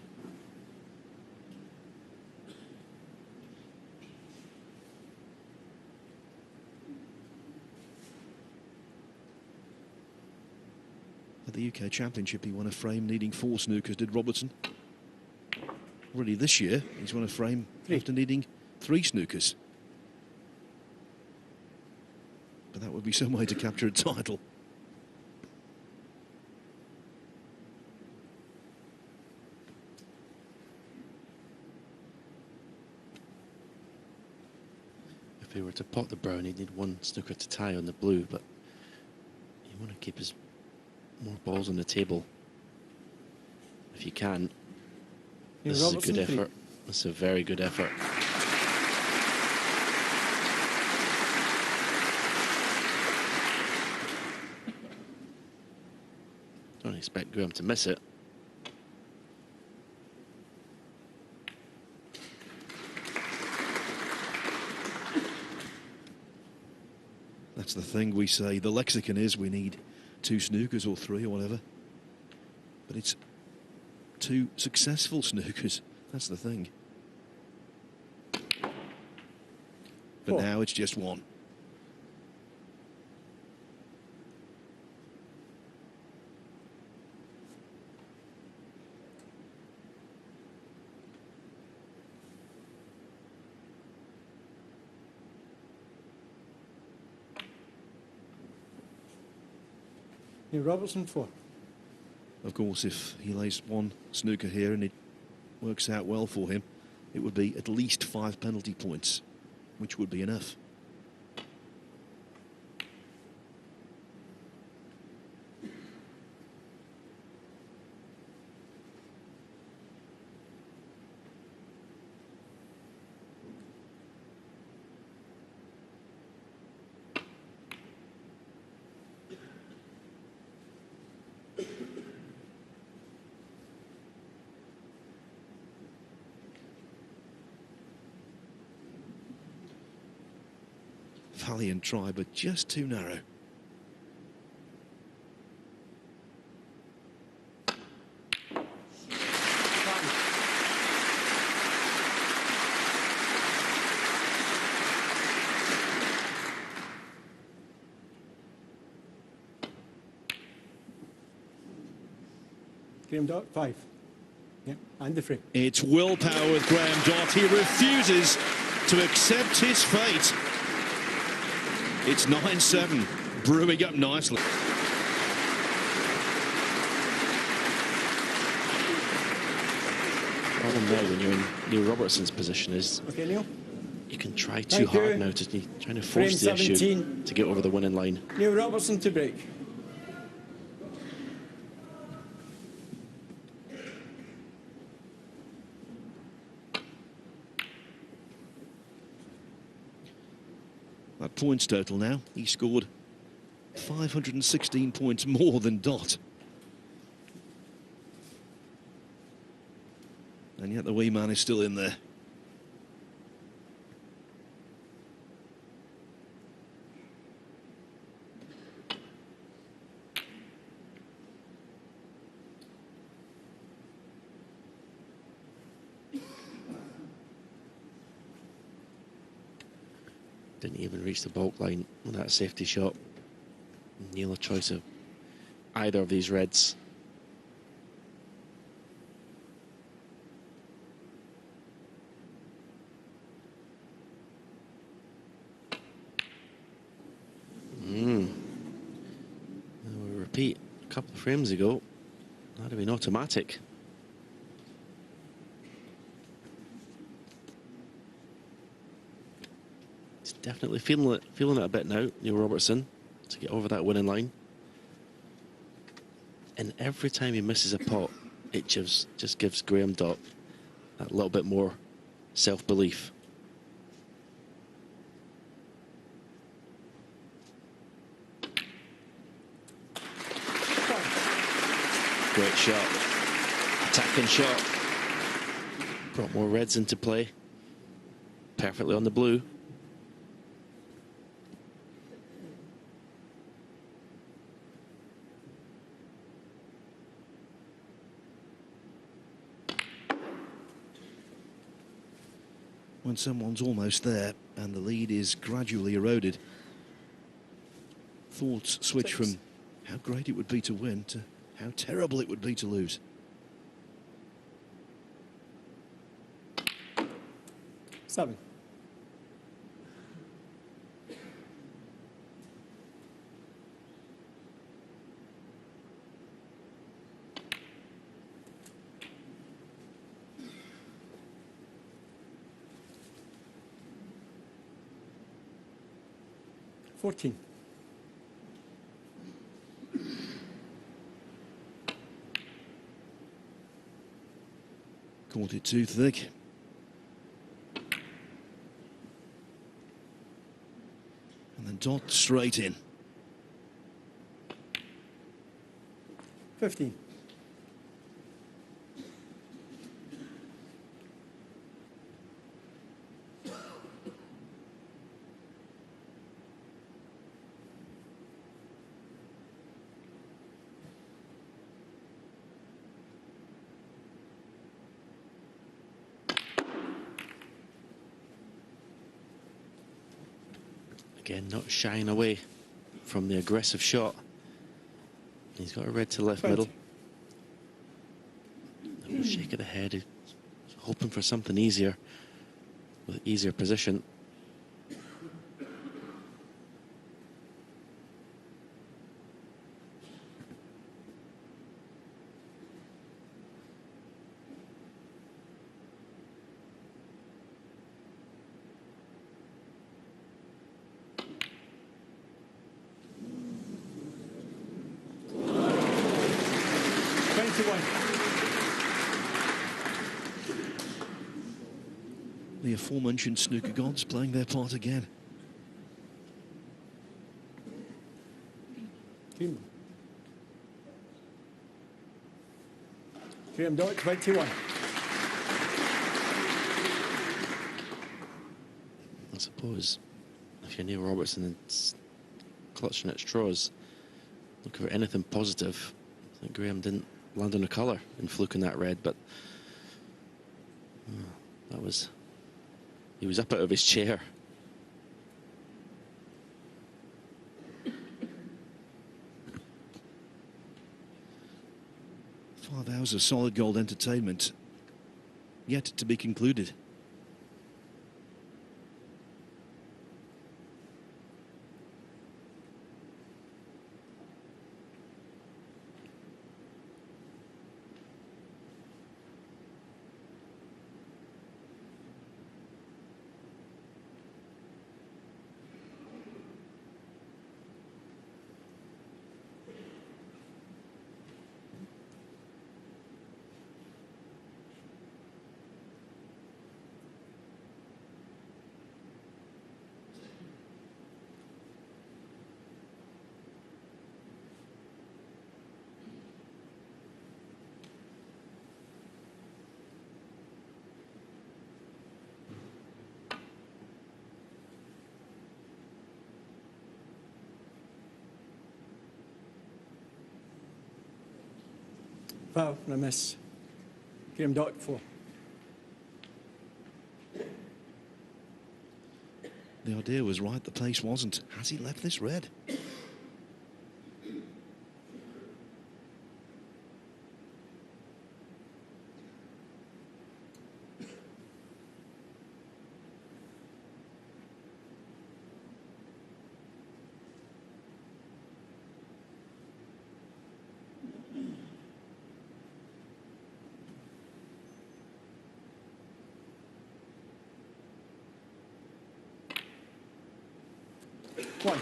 At the UK Championship, he won a frame needing 4 snookers, did Robertson. Already this year, he's won a frame after needing 3 snookers. But that would be some way to capture a title. If he were to pot the brown, he'd need 1 snooker to tie on the blue, but you want to keep his more balls on the table if you can. This is a good effort. This is a very good effort. Don't expect Graeme to miss it. That's the thing we say. The lexicon is we need 2 snookers or 3 or whatever. But it's 2 successful snookers. That's the thing. But now it's just 1. Neil Robertson, 4. Of course, if he lays 1 snooker here and it works out well for him, it would be at least 5 penalty points, which would be enough. Valiant try, but just too narrow. Graeme Dott, 5. Yeah, and the frame. It's willpower with Graeme Dott. He refuses to accept his fate. It's 9-7, brewing up nicely. Problem there when you're in Neil Robertson's position is Okay, Neil. you can try too hard now, trying to force the issue to get over the winning line. Neil Robertson to break. That points total now, he scored 516 points more than Dott. And yet the wee man is still in there. Didn't even reach the baulk line with that safety shot. Neil, a choice of either of these reds. We'll repeat a couple of frames ago. That'd have been automatic. Definitely feeling it a bit now, Neil Robertson, to get over that winning line. And every time he misses a pot, it just gives Graeme Dott that little bit more self-belief. Great shot. Attacking shot. Brought more reds into play. Perfectly on the blue. When someone's almost there and the lead is gradually eroded, thoughts switch from how great it would be to win to how terrible it would be to lose. Seven. $14. Caught it too thick. And then Dott straight in. 15. Again, not shying away from the aggressive shot. He's got a red to left 20. middle. A little shake of the head. He's hoping for something easier, with easier position. The aforementioned snooker gods playing their part again. Graeme Dott, 21. I suppose if you're Neil Robertson and clutching at straws, looking for anything positive, I think Graeme didn't land on a colour in fluking that red, but that was... He was up out of his chair. "5 hours of solid gold entertainment yet to be concluded." Foul and a miss. Graeme Dott, 4. The idea was right, the pace wasn't. Has he left this red? One.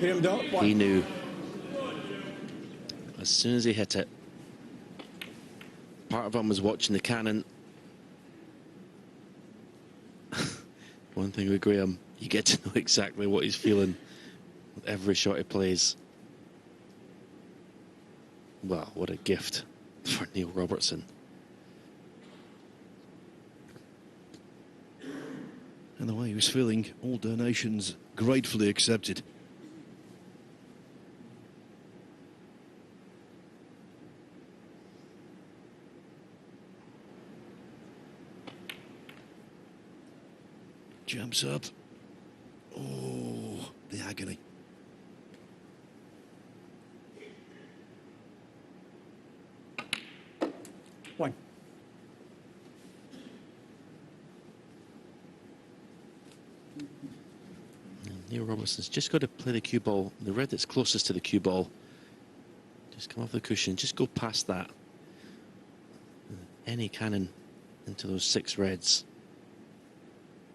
Graeme Dott, He 1. knew as soon as he hit it. Part of him was watching the cannon. One thing with Graeme, you get to know exactly what he's feeling with every shot he plays. Well, what a gift for Neil Robertson. And the way he was feeling, all donations gratefully accepted. Jumps up. Oh, the agony. One. Neil Robertson's just got to play the cue ball. The red that's closest to the cue ball. Just come off the cushion. Just go past that. Any cannon into those 6 reds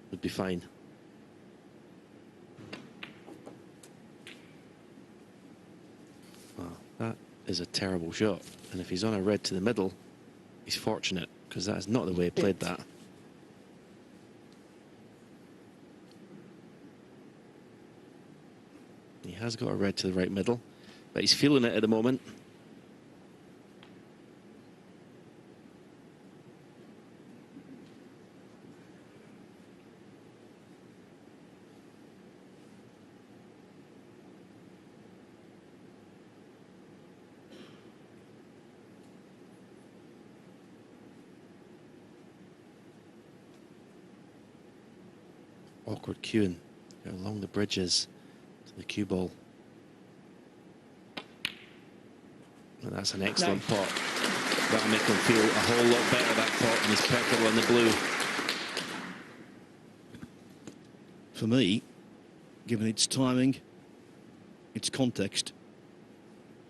would be fine. Wow, that is a terrible shot. And if he's on a red to the middle, he's fortunate, because that is not the way he played that. He has got a red to the right middle, but he's feeling it at the moment. Awkward cueing along the bridges to the cue ball. And that's an excellent pot. That'll make him feel a whole lot better, that pot, and he's purple on the blue. For me, given its timing, its context,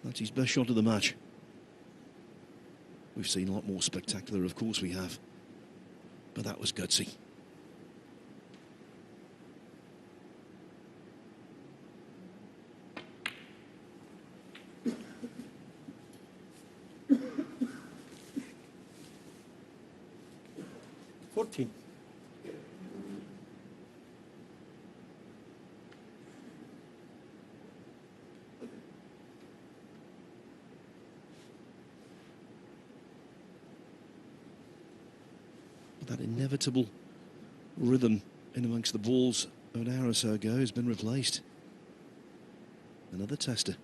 that's his best shot of the match. We've seen a lot more spectacular, of course we have, but that was gutsy. That inevitable rhythm in amongst the balls an hour or so ago has been replaced. Another tester.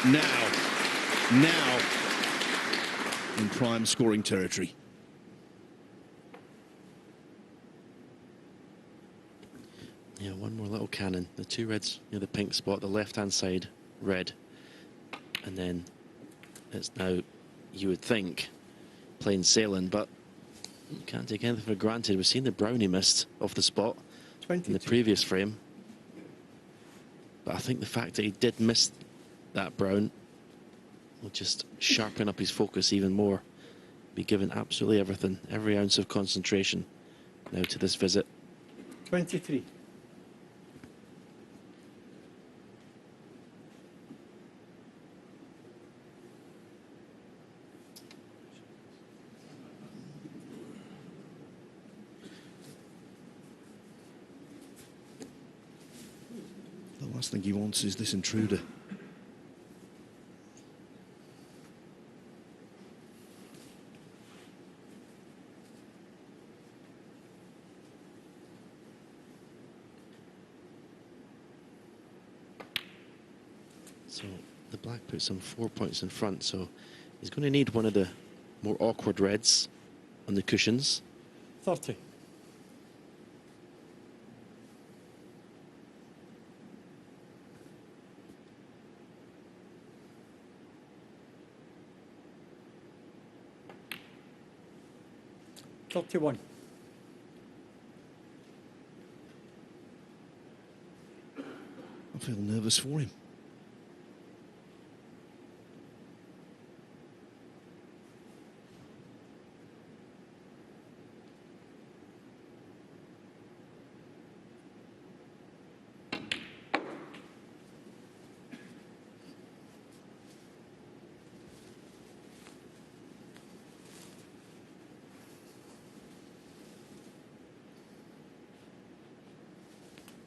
Now in prime scoring territory. Yeah, one more little cannon. The 2 reds near the pink spot, the left-hand side red. And then it's now, you would think, plain sailing, but you can't take anything for granted. We've seen the brown he missed off the spot 22. In the previous frame. But I think the fact that he did miss that brown will just sharpen up his focus even more. Be given absolutely everything, every ounce of concentration now to this visit. 23. The last thing he wants is this intruder. So the black puts him 4 points in front, so he's going to need one of the more awkward reds on the cushions. 30. $31. I feel nervous for him.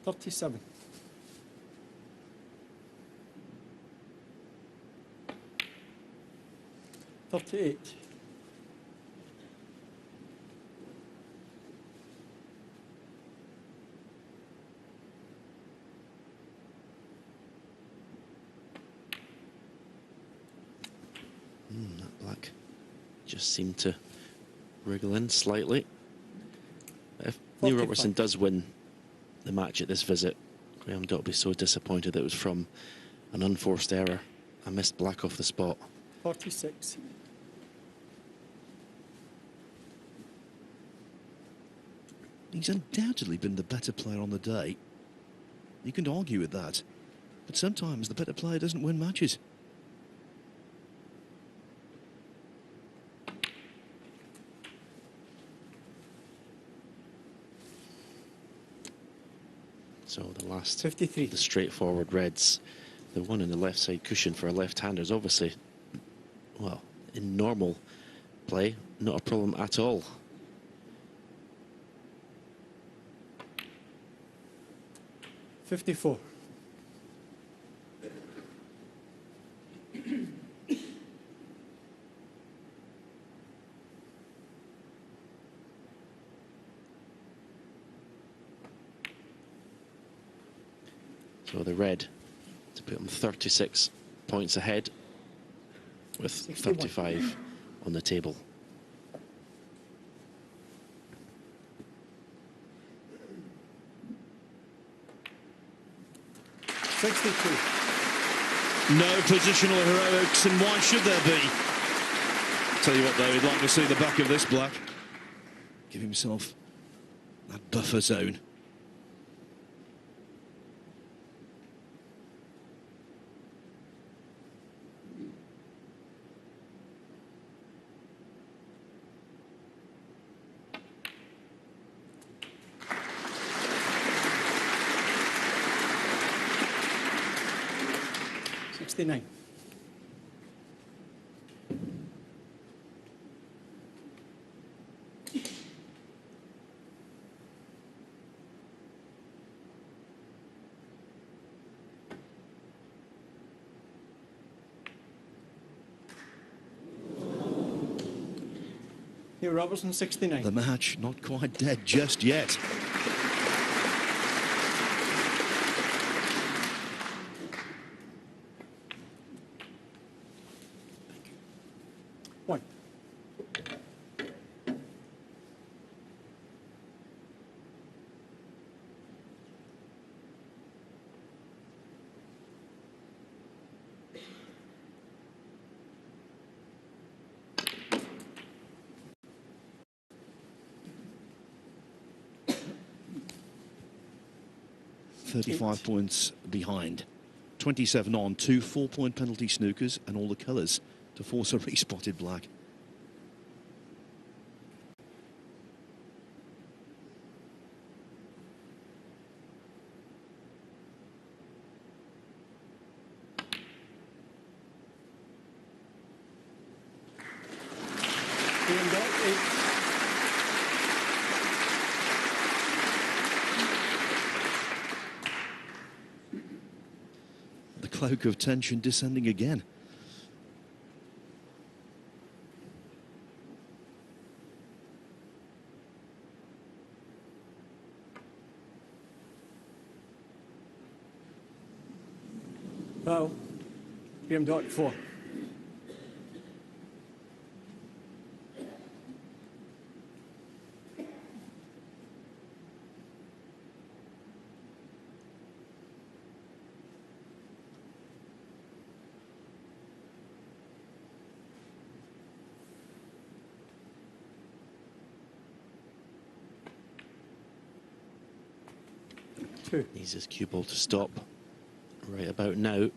37. $38. That black just seemed to wriggle in slightly. If Neil Robertson does win the match at this visit, Graeme Dott will be so disappointed that it was from an unforced error. I missed black off the spot. 46. He's undoubtedly been the better player on the day. You can argue with that. But sometimes the better player doesn't win matches. So the last 53. The straightforward reds, the one in the left side cushion for a left-hander is obviously, well, in normal play, not a problem at all. $54. So the red to put them 36 points ahead with 61. 35 on the table. No positional heroics, and why should there be? Tell you what, though, he'd like to see the back of this black. Give himself that buffer zone. $69. Neil Robertson, 69. The match not quite dead just yet. One. $35 points behind. 27 on, 2 4-point penalty snookers and all the colours to force a respotted black. Graeme Dott, 8. The cloak of tension descending again. Well, Graeme Dott, 4. Needs his cue ball to stop right about now.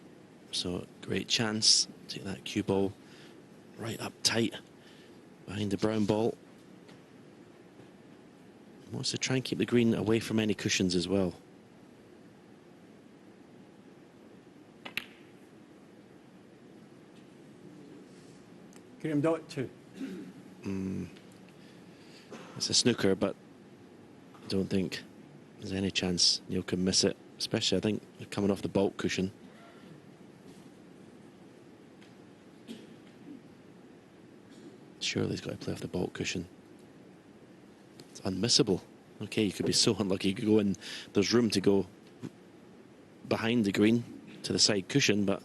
So great chance. Take that cue ball right up tight behind the brown ball. Wants to try and keep the green away from any cushions as well. Graeme Dott, 2. It's a snooker, but I don't think there's any chance Neil can miss it, especially I think coming off the baulk cushion. Surely he's got to play off the baulk cushion. It's unmissable. Okay, you could be so unlucky. You could go in, there's room to go behind the green to the side cushion, but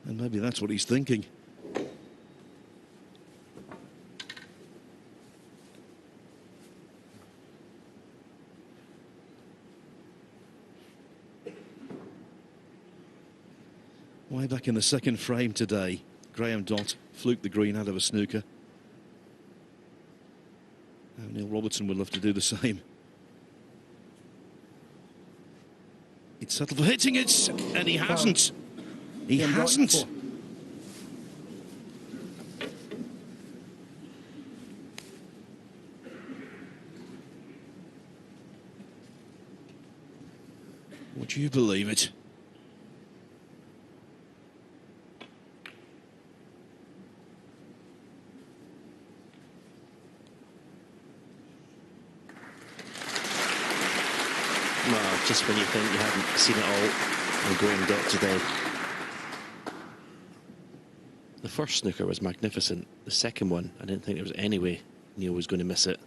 and maybe that's what he's thinking. Way back in the second frame today, Graeme Dott fluked the green out of a snooker. Now Neil Robertson would love to do the same. It's settled for hitting it, and he hasn't. He hasn't. Would you believe it? well, just when you think you haven't seen it all on Graeme Dott today. The first snooker was magnificent. The second one, I didn't think there was any way Neil was going to miss it.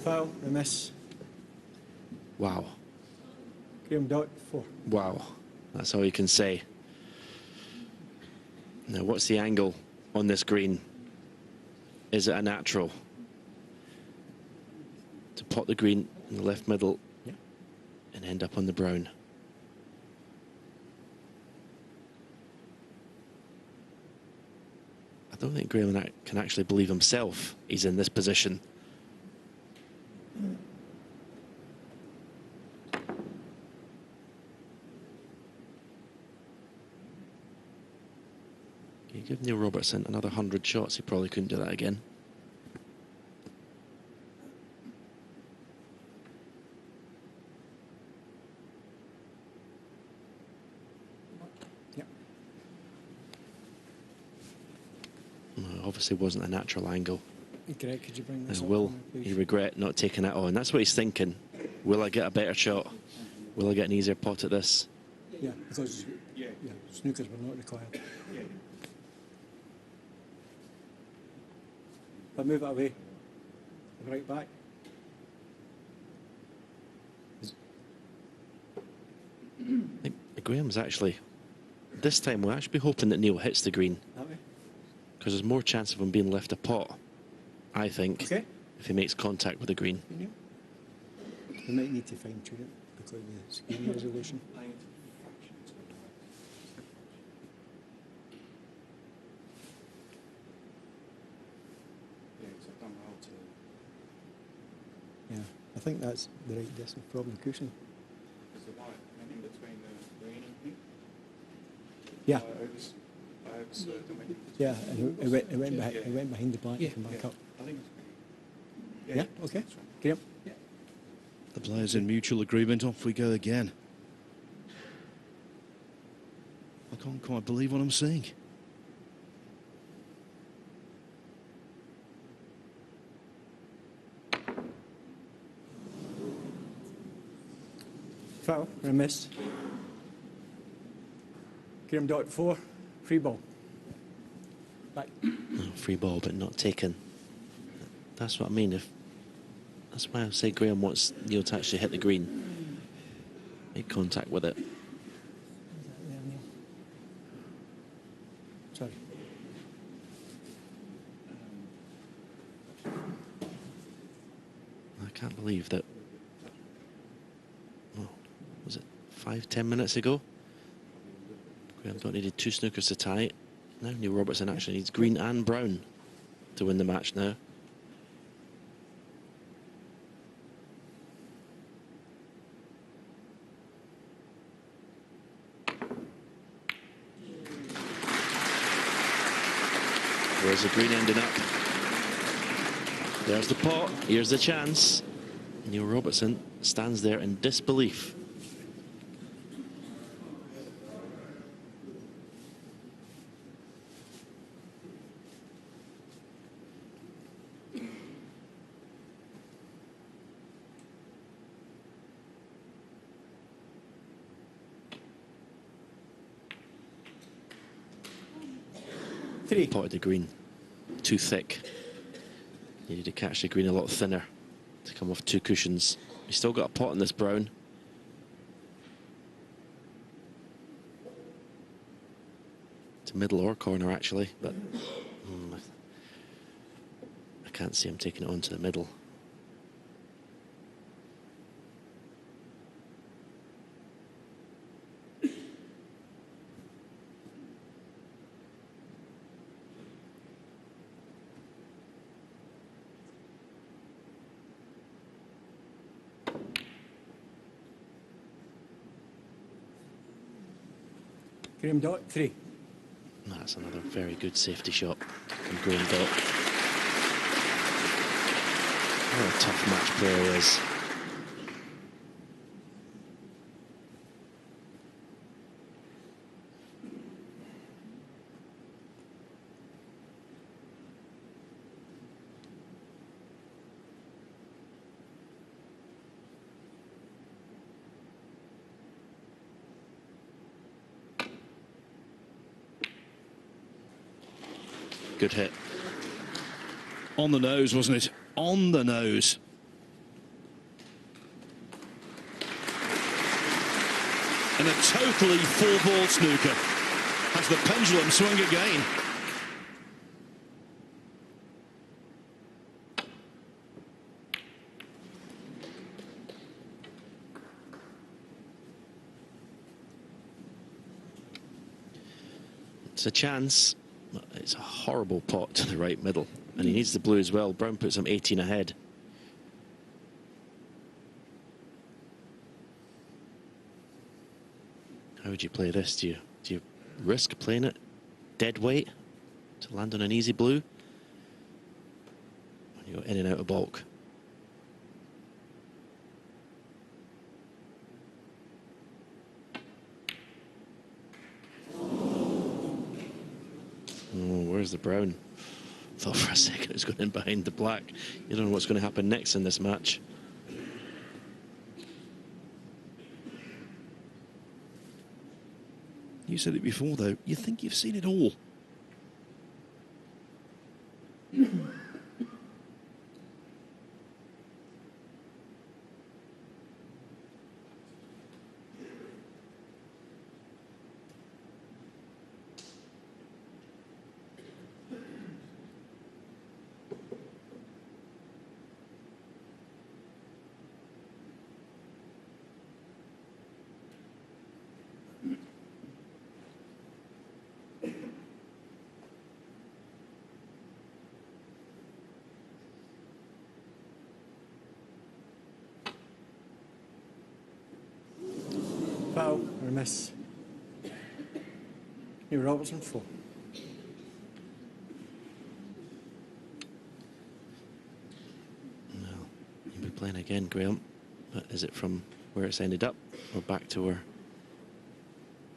Foul, a miss. Wow. Graeme Dott, 4. Wow. That's all you can say. Now, what's the angle on this green? Is it a natural? To pot the green in the left middle and end up on the brown. I don't think Graeme can actually believe himself he's in this position. You give Neil Robertson another 100 shots, he probably couldn't do that again. Yep. Well, obviously wasn't a natural angle. Correct, could you bring this up? Will he regret not taking it on? That's what he's thinking. Will I get a better shot? Will I get an easier pot at this? Yeah, because snookers were not required. But move it away. Right back. I think Graham's actually, this time we'll actually be hoping that Neil hits the green. That way. Because there's more chance of him being left a pot, I think, Okay. if he makes contact with the green. We might need to fine tune it because of the screen resolution. Yeah, I think that's the right distance from the cushion. Is the white in between the green and pink? Yeah, Yeah, and it went behind the black and come back up. I think it's Yeah, okay. Graeme? The players in mutual agreement, off we go again. I can't quite believe what I'm seeing. Foul, or a miss. Graeme Dott, 4. Free ball. Back. Free ball, but not taken. That's what I mean. That's why I say Graeme wants Neil to actually hit the green. Make contact with it. Sorry. I can't believe that. Well, was it 5-10 minutes ago? Graeme Dott needed 2 snookers to tie it. Now Neil Robertson actually needs green and brown to win the match now. Where's the green ending up? There's the pot. Here's the chance. Neil Robertson stands there in disbelief. Potted the green too thick. Needed to catch the green a lot thinner to come off 2 cushions. He's still got a pot in this brown. To middle or corner actually, but I can't see him taking it on to the middle. Graeme Dott, 3. That's another very good safety shot from Graeme Dott. What a tough match player he is. Good hit. On the nose, wasn't it? On the nose. And a totally full-ball snooker. Has the pendulum swung again? It's a chance. It's a horrible pot to the right middle, and he needs the blue as well. Brown puts him 18 ahead. How would you play this? Do you risk playing it dead weight to land on an easy blue? Or you go in and out of bulk. Where's the brown? Thought for a second it was going in behind the black. You don't know what's going to happen next in this match. You said it before, though. You think you've seen it all. Foul or miss. Neil Robertson, 4. Well, you'll be playing again, Graeme. But is it from where it's ended up or back to where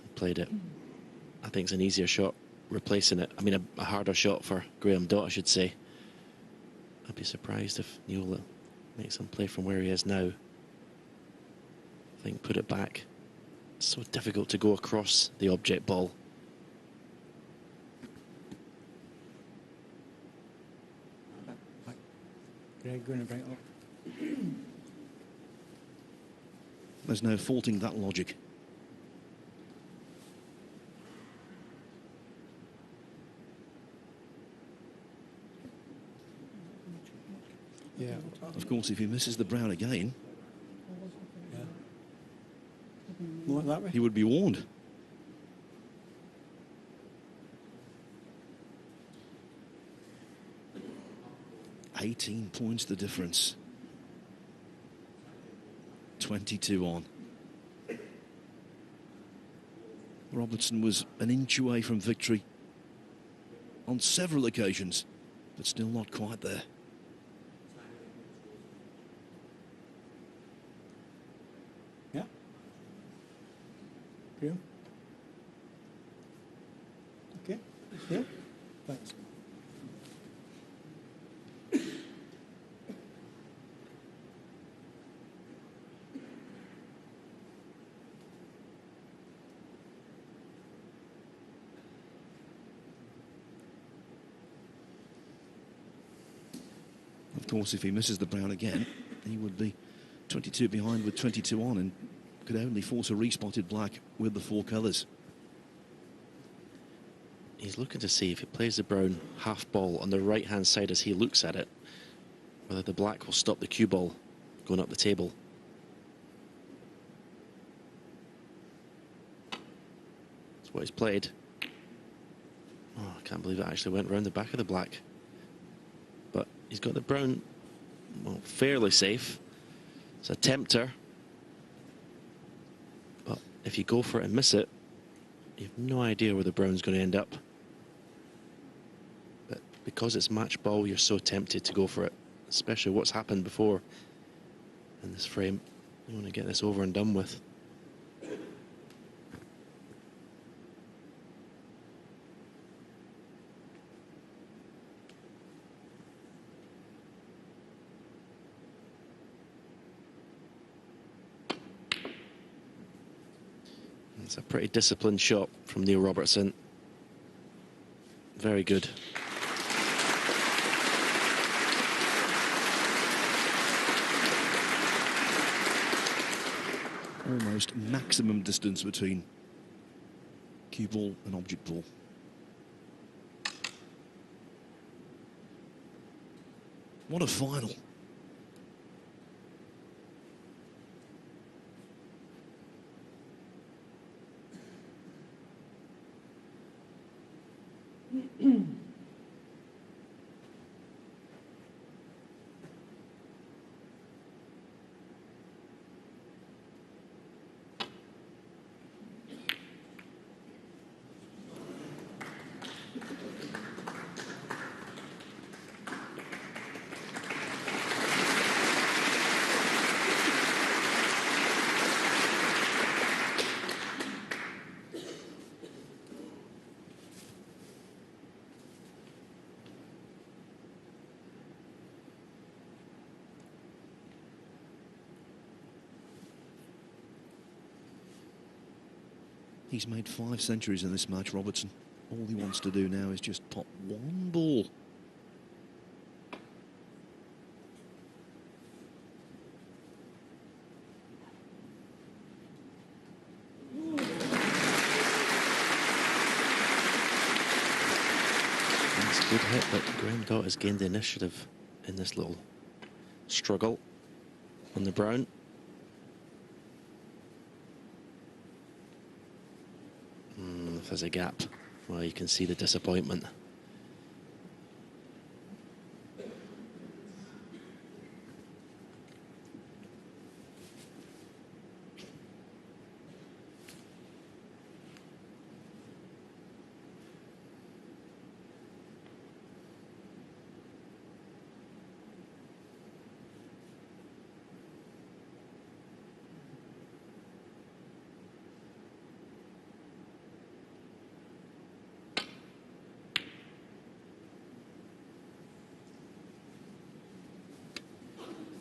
he played it? I think it's an easier shot replacing it. I mean, a harder shot for Graeme Dott, I should say. I'd be surprised if Neil makes him play from where he is now. I think put it back. It's so difficult to go across the object ball. Greg going to bring it up. There's no faulting that logic. Yeah. Of course, if he misses the brown again, More that way. he would be warned. "18 points the difference. 22 on. Robertson was an inch away from victory on several occasions, but still not quite there. Yeah. Graeme? Okay. Yeah. Thanks. Of course, if he misses the brown again, he would be 22 behind with 22 on and could only force a respotted black with the 4 colours. He's looking to see if he plays the brown half ball on the right-hand side as he looks at it, whether the black will stop the cue ball going up the table. That's what he's played. Oh, I can't believe it actually went round the back of the black. But he's got the brown, well, fairly safe. It's a tempter. But if you go for it and miss it, you have no idea where the brown's going to end up. But because it's match ball, you're so tempted to go for it, especially what's happened before in this frame. You want to get this over and done with. It's a pretty disciplined shot from Neil Robertson. Very good. Almost maximum distance between cue ball and object ball. What a final. He's made 5 centuries in this match, Robertson. All he wants to do now is just pop one ball. That's a good hit, but Graeme Dott has gained the initiative in this little struggle on the brown. If there's a gap, well, you can see the disappointment.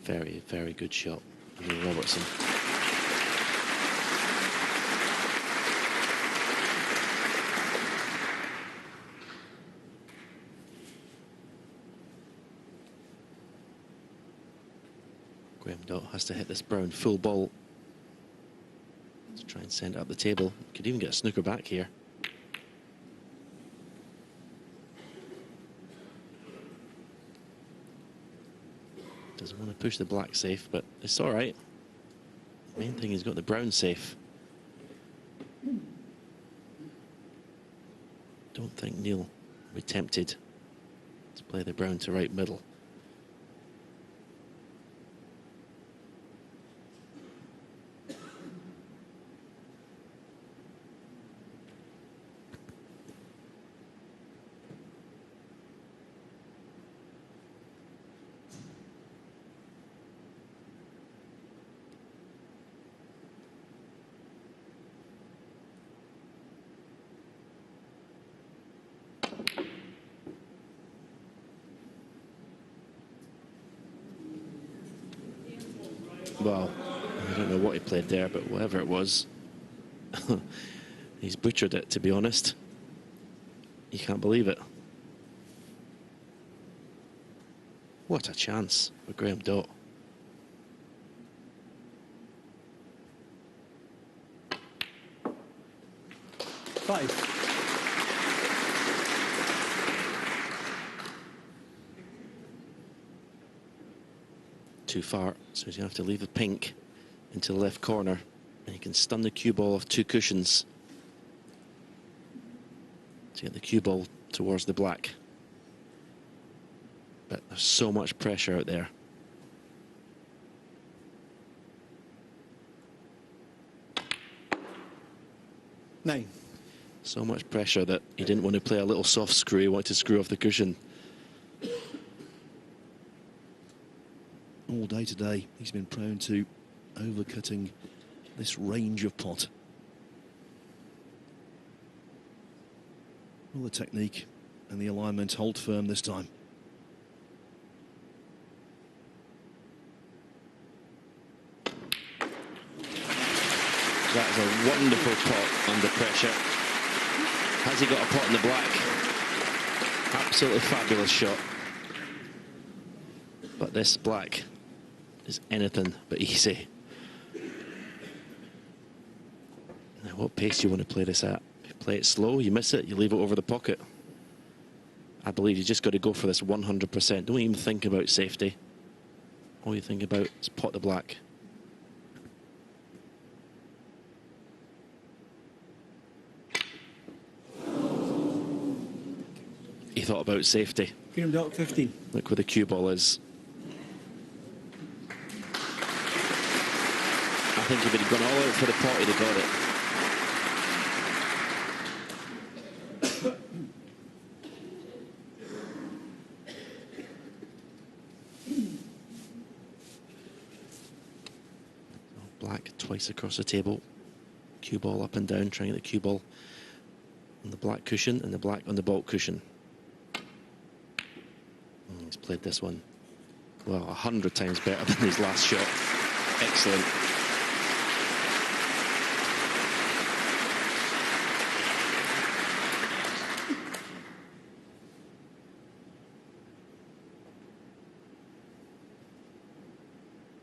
Very, very good shot, Neil Robertson. Graeme Dott has to hit this brown full ball to try and send it up the table. Could even get a snooker back here. Doesn't want to push the black safe, but it's all right. Main thing, he's got the brown safe. Don't think Neil will be tempted to play the brown to right middle. Well, I don't know what he played there, but whatever it was, he's butchered it, to be honest. You can't believe it. What a chance for Graeme Dott. Five. Too far, so he's going to have to leave the pink into the left corner, and he can stun the cue ball off 2 cushions to get the cue ball towards the black. But there's so much pressure out there. Nine. So much pressure that he didn't want to play a little soft screw, he wanted to screw off the cushion. All day today, he's been prone to overcutting this range of pot. Will the technique and the alignment hold firm this time? That is a wonderful pot under pressure. Has he got a pot in the black? Absolutely fabulous shot. But this black is anything but easy. Now, what pace do you want to play this at? If you play it slow, you miss it, you leave it over the pocket. I believe you just got to go for this 100%. Don't even think about safety. All you think about is pot the black. He thought about safety. Graeme Dott, 15. Look where the cue ball is. I think if he'd gone all out for the pot, he'd have got it. Black twice across the table. Cue ball up and down, trying to get the cue ball on the black cushion and the black on the baulk cushion. He's played this one, well, 100 times better than his last shot. Excellent.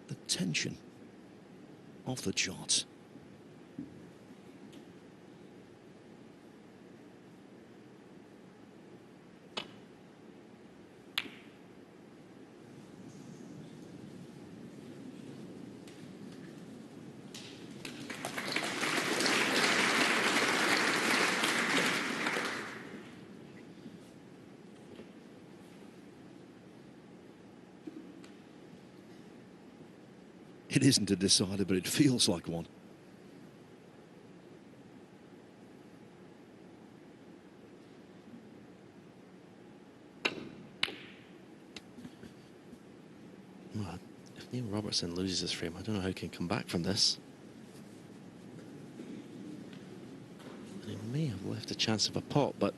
The tension off the charts. It isn't a decider, but it feels like one. Well, if Neil Robertson loses this frame, I don't know how he can come back from this. And he may have left a chance of a pot, but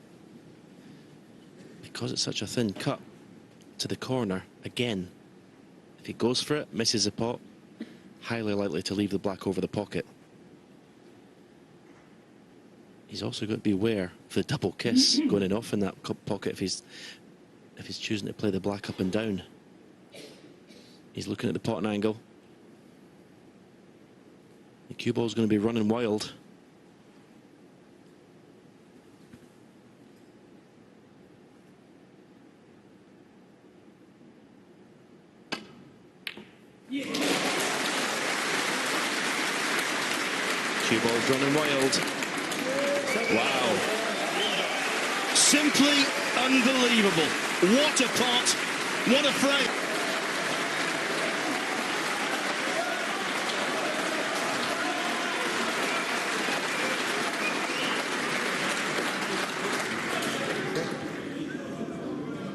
because it's such a thin cut to the corner, again, if he goes for it, misses the pot, highly likely to leave the black over the pocket. He's also got to beware of the double kiss going in off in that pocket if he's choosing to play the black up and down. He's looking at the pot angle. The cue ball's going to be running wild. Cue ball's running wild. Wow. Simply unbelievable. What a pot. What a frame.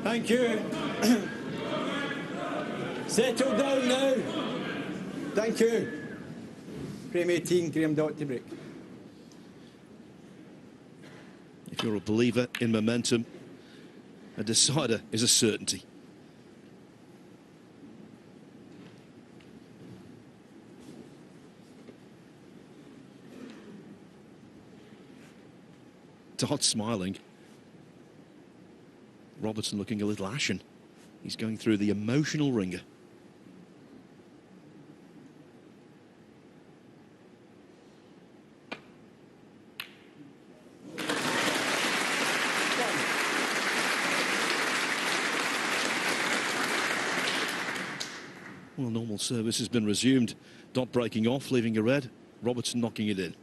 Thank you. Settle down now. Thank you. Frame 18, Graeme Dott to break. If you're a believer in momentum, a decider is a certainty. Dott smiling. Robertson looking a little ashen. He's going through the emotional ringer. Well, normal service has been resumed. Dott breaking off, leaving a red. Robertson knocking it in.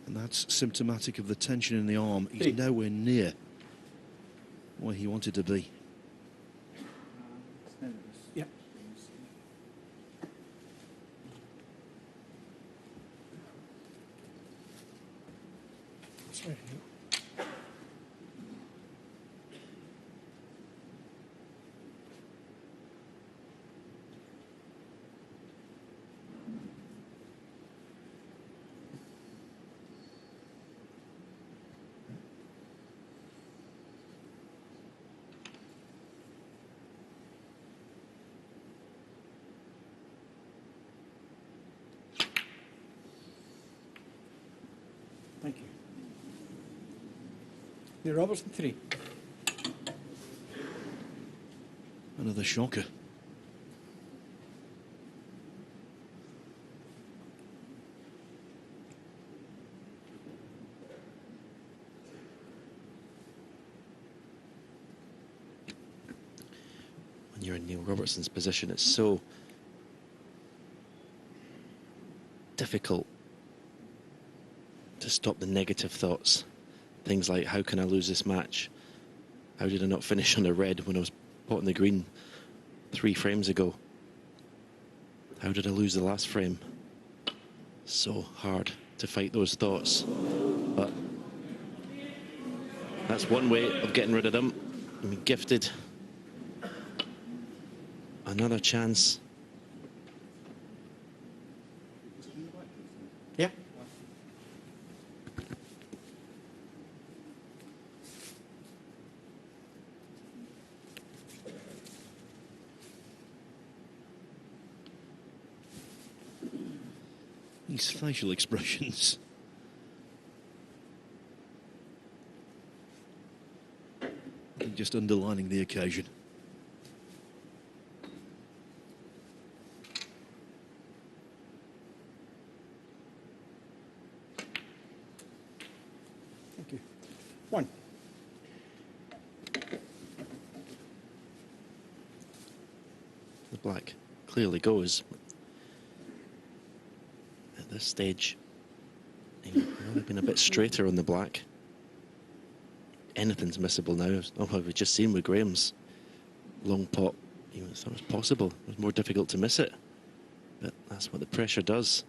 And that's symptomatic of the tension in the arm. He's nowhere near where he wanted to be. Yeah. Sorry. Thank you. Neil Robertson, 3. Another shocker. When you're in Neil Robertson's position, it's so difficult to stop the negative thoughts. Things like, how can I lose this match? How did I not finish on a red when I was potting the green 3 frames ago? How did I lose the last frame? So hard to fight those thoughts. But that's one way of getting rid of them. I mean, gifted another chance. Yeah. These facial expressions. Just underlining the occasion. Thank you. 1. The black clearly goes. At this stage, he's really been a bit straighter on the black. Anything's missable now. Oh, we've just seen with Graeme's long pot. You know, thought it was possible. It was more difficult to miss it. But that's what the pressure does.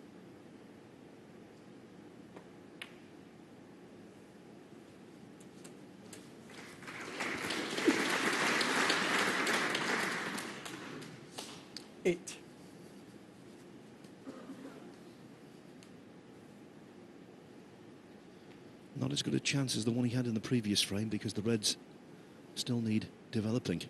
Eight. Not as good a chance as the one he had in the previous frame because the reds still need developing.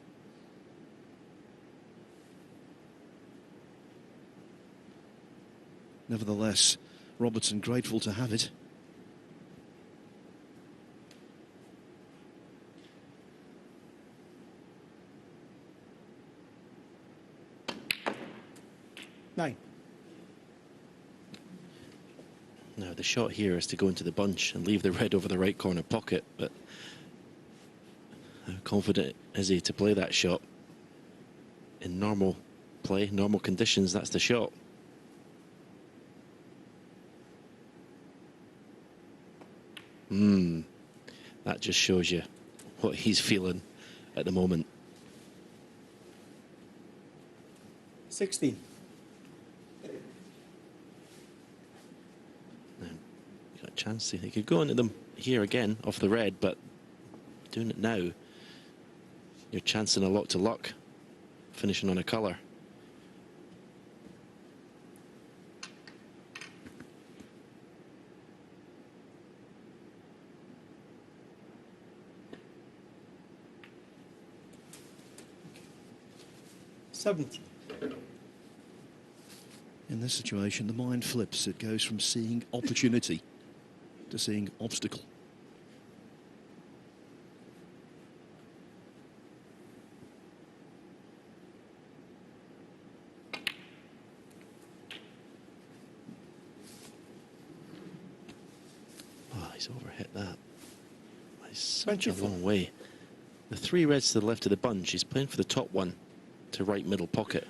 Nevertheless, Robertson grateful to have it. Nine. Now, the shot here is to go into the bunch and leave the red over the right corner pocket, but how confident is he to play that shot? In normal play, normal conditions, that's the shot. That just shows you what he's feeling at the moment. 16. Chance he could go into them here again off the red, but doing it now, you're chancing a lot to luck, finishing on a colour. 70. In this situation, the mind flips. It goes from seeing opportunity to seeing obstacle. Oh, he's overhit that. It's such a 24. long way. The 3 reds to the left of the bunch. He's playing for the top one to right middle pocket.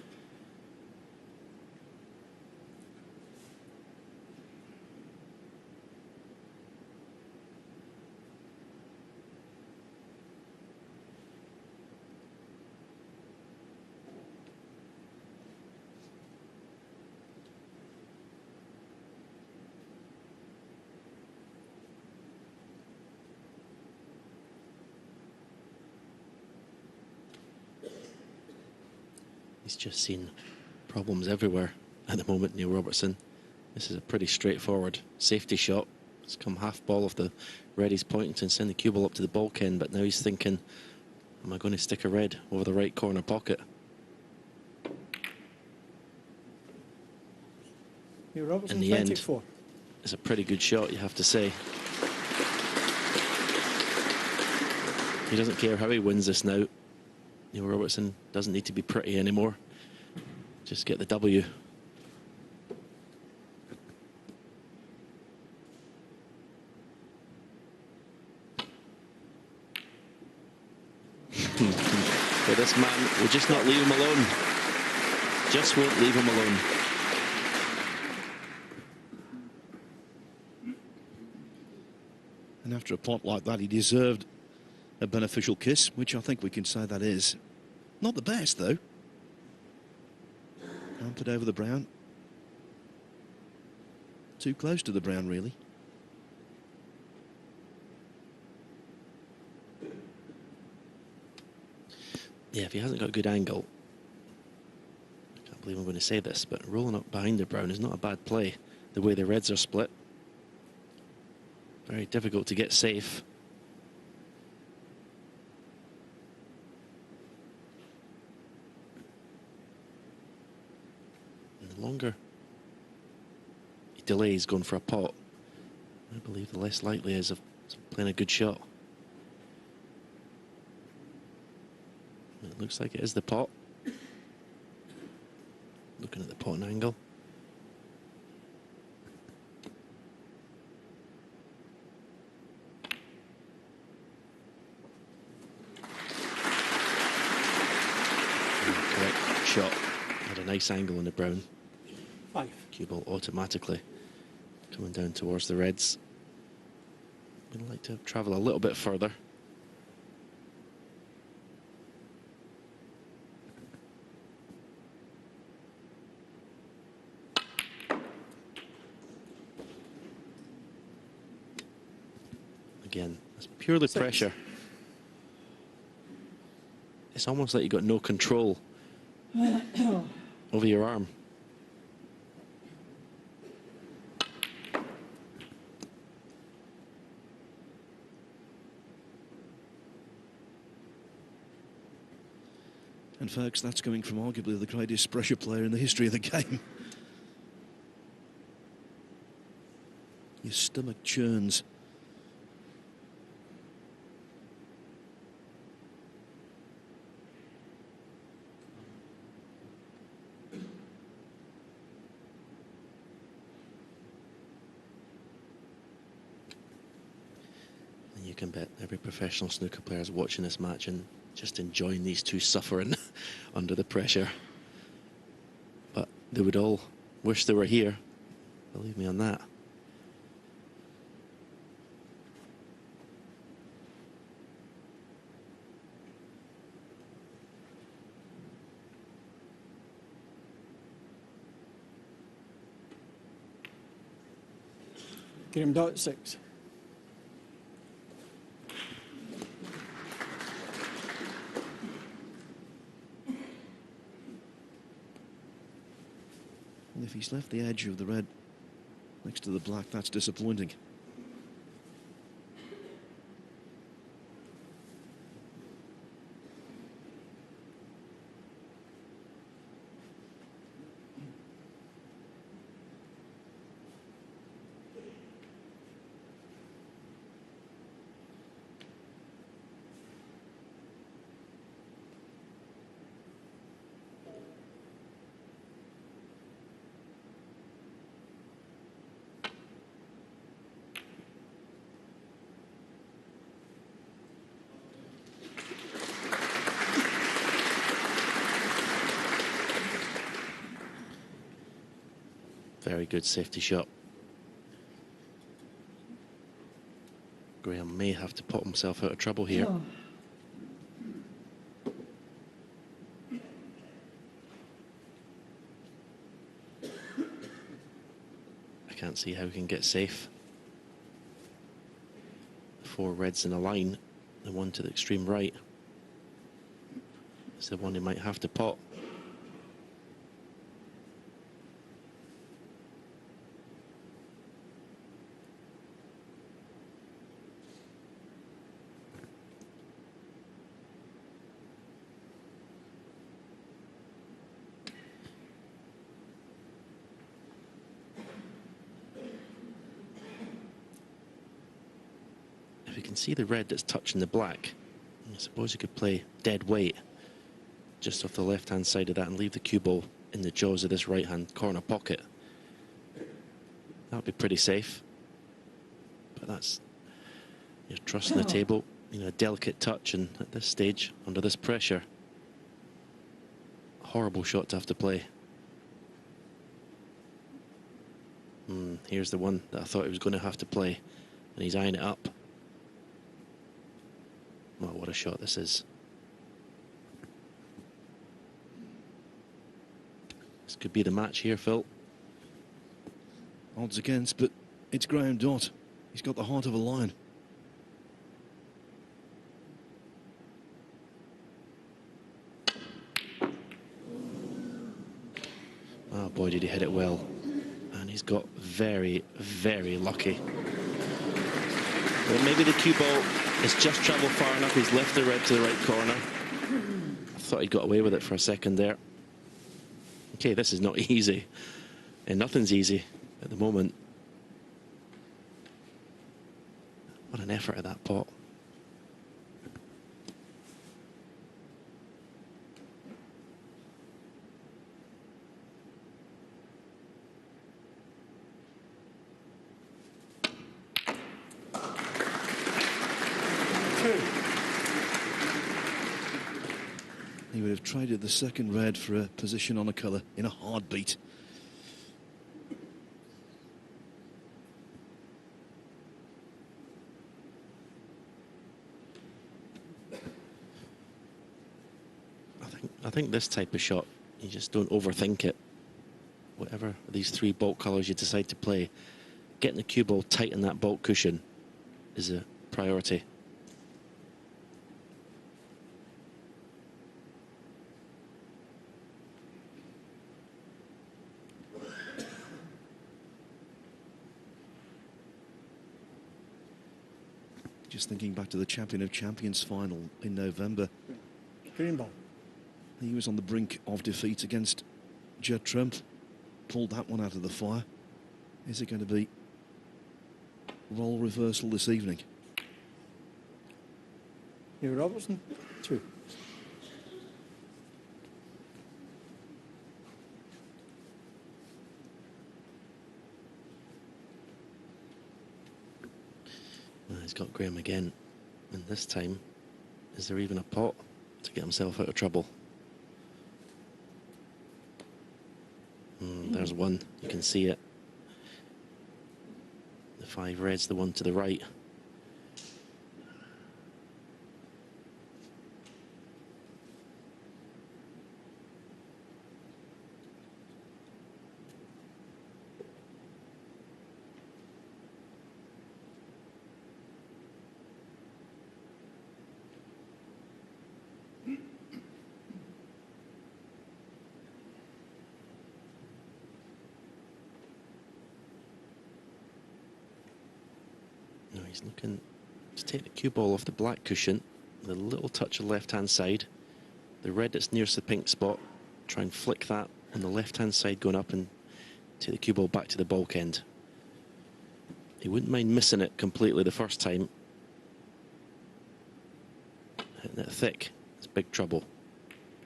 He's just seen problems everywhere at the moment, Neil Robertson. This is a pretty straightforward safety shot. It's come half ball off the red he's pointing to and send the cue ball up to the bulkhead, but now he's thinking, am I going to stick a red over the right corner pocket? Neil Robertson, In the end, 24. it's a pretty good shot, you have to say. He doesn't care how he wins this now. Neil Robertson doesn't need to be pretty anymore. Just get the W. But this man will just not leave him alone. Just won't leave him alone. And after a pot like that, he deserved a beneficial kiss, which I think we can say that is. Not the best, though. Hampered over the brown. Too close to the brown, really. Yeah, if he hasn't got a good angle, I can't believe I'm going to say this, but rolling up behind the brown is not a bad play, the way the reds are split. Very difficult to get safe. And the longer he delays going for a pot, I believe the less likely he is of playing a good shot. It looks like it is the pot. Looking at the pot angle. Correct shot. Had a nice angle on the brown. 5. Cue ball automatically coming down towards the reds. Would like to travel a little bit further. Again, it's purely 6. pressure. It's almost like you got no control over your arm. And folks, that's coming from arguably the greatest pressure player in the history of the game. Your stomach churns. And you can bet every professional snooker player is watching this match and just enjoying these two suffering under the pressure. But they would all wish they were here. Believe me on that. Graeme Dott, 6. And if he's left the edge of the red next to the black, that's disappointing. Very good safety shot. Graeme may have to put himself out of trouble here. Oh. I can't see how he can get safe. 4 reds in a line, the one to the extreme right is the one he might have to pot. If you can see the red that's touching the black, I suppose you could play dead weight just off the left-hand side of that and leave the cue ball in the jaws of this right-hand corner pocket. That would be pretty safe. But that's, you're trusting the table, you know, a delicate touch, and at this stage, under this pressure, horrible shot to have to play. Here's the one that I thought he was going to have to play, and he's eyeing it up. Well, what a shot this is. This could be the match here, Phil. Odds against, but it's Graeme Dott. He's got the heart of a lion. Oh boy, did he hit it well. And he's got very, very lucky. Well, maybe the cue ball has just travelled far enough. He's left the red to the right corner. I thought he got away with it for a second there. Okay, this is not easy. And nothing's easy at the moment. What an effort at that pot. He would have traded the second red for a position on a colour in a heartbeat. I think this type of shot, you just don't overthink it. Whatever these 3 baulk colours you decide to play, getting the cue ball tight in that baulk cushion is a priority. Just thinking back to the Champion of Champions final in November. Green ball. He was on the brink of defeat against Judd Trump. Pulled that one out of the fire. Is it going to be role reversal this evening? Neil Robertson, 2. He's got Graeme again, and this time, is there even a pot to get himself out of trouble? There's one, you can see it. The 5 red's the one to the right. He's looking to take the cue ball off the black cushion with a little touch of left-hand side. The red that's nearest the pink spot, try and flick that on the left-hand side going up and take the cue ball back to the baulk end. He wouldn't mind missing it completely the first time. Hitting it thick, it's big trouble.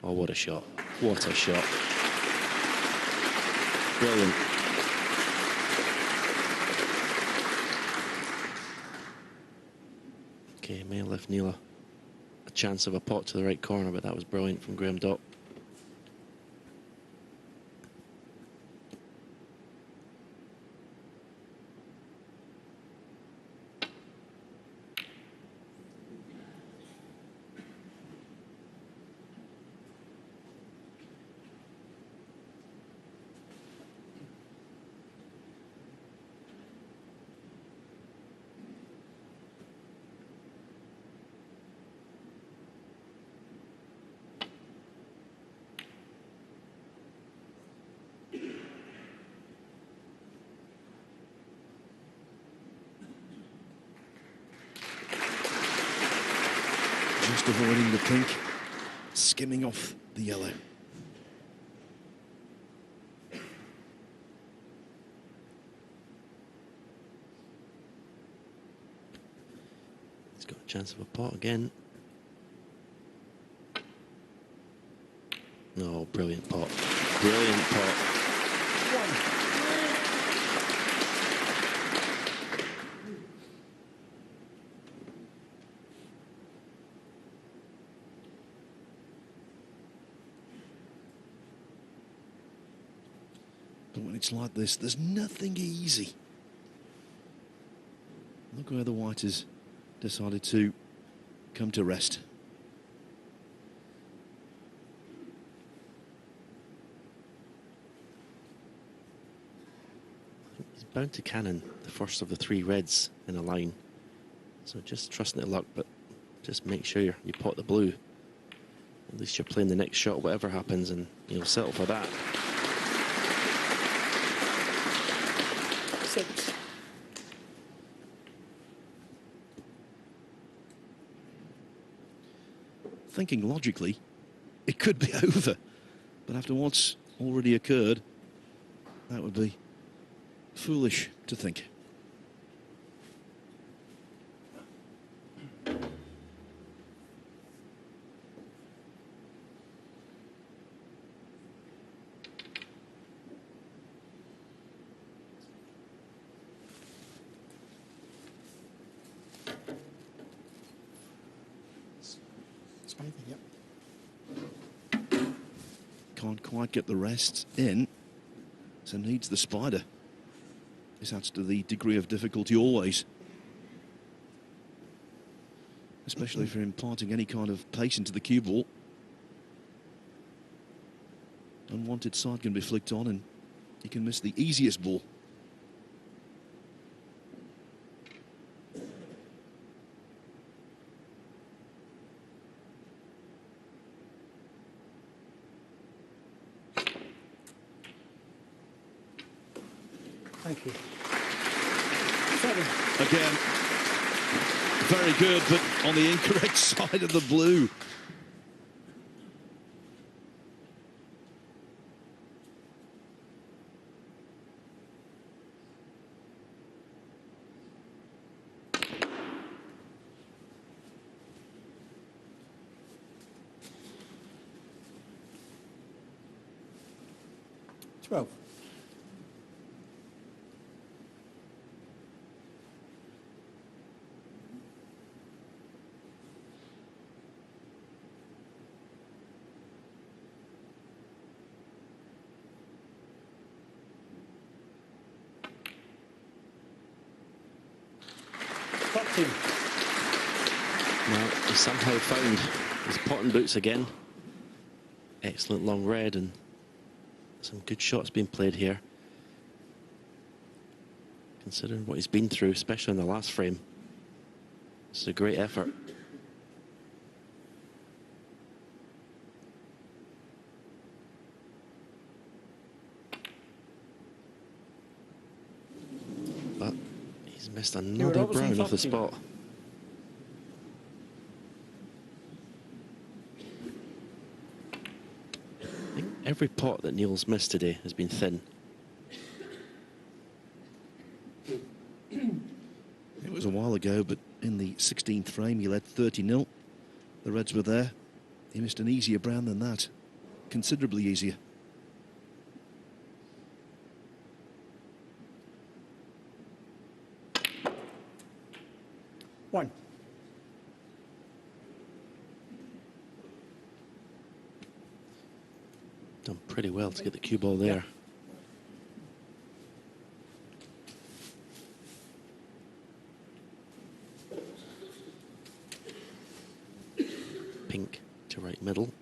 Oh, what a shot. What a shot. Brilliant. Okay, may have left Neil a chance of a pot to the right corner, but that was brilliant from Graeme Dott. Just avoiding the pink, skimming off the yellow. He's got a chance of a pot again. No, brilliant pot. Brilliant pot. But when it's like this, there's nothing easy. Look where the white has decided to come to rest. He's bound to cannon the first of the three reds in a line. So just trusting it luck, but just make sure you pot the blue. At least you're playing the next shot, whatever happens, and you'll settle for that. 6. Thinking logically, it could be over. But after what's already occurred, that would be foolish to think. Can't quite get the rest in, so needs the spider. This adds to the degree of difficulty always, especially if you're imparting any kind of pace into the cue ball. Unwanted side can be flicked on and you can miss the easiest ball. Thank you. 7. Again, very good, but on the incorrect side of the blue. Twelve. Well, he somehow found his potting boots again. Excellent long red and some good shots being played here. Considering what he's been through, especially in the last frame. It's a great effort. But he's missed another brown off the spot. I think every pot that Neil's missed today has been thin. It was a while ago, but in the 16th frame, he led 30-0. The reds were there. He missed an easier brown than that. Considerably easier. One. Done pretty well to get the cue ball there. Pink to right middle.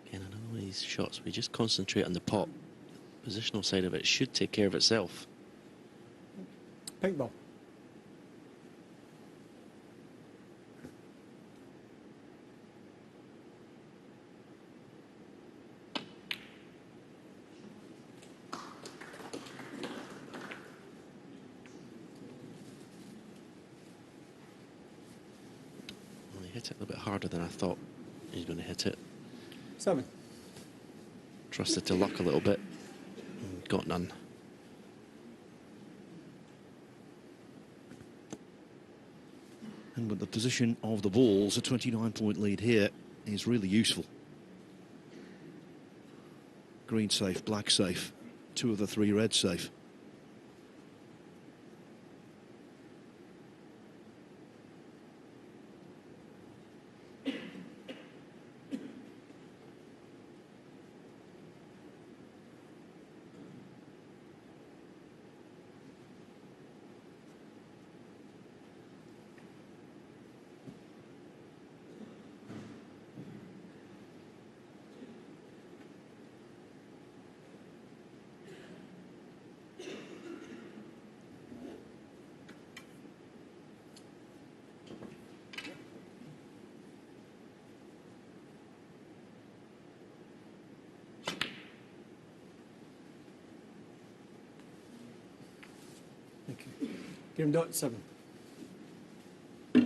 Again, another one of these shots, we just concentrate on the pot. Positional side of it should take care of itself. Pink ball. hit it a little bit harder than I thought he was going to hit it. 7. Trusted to luck a little bit. Got none. And with the position of the balls, a 29-point lead here is really useful. Green safe, black safe, 2 of the 3 red safe. Thank you. Graeme Dott, 7. I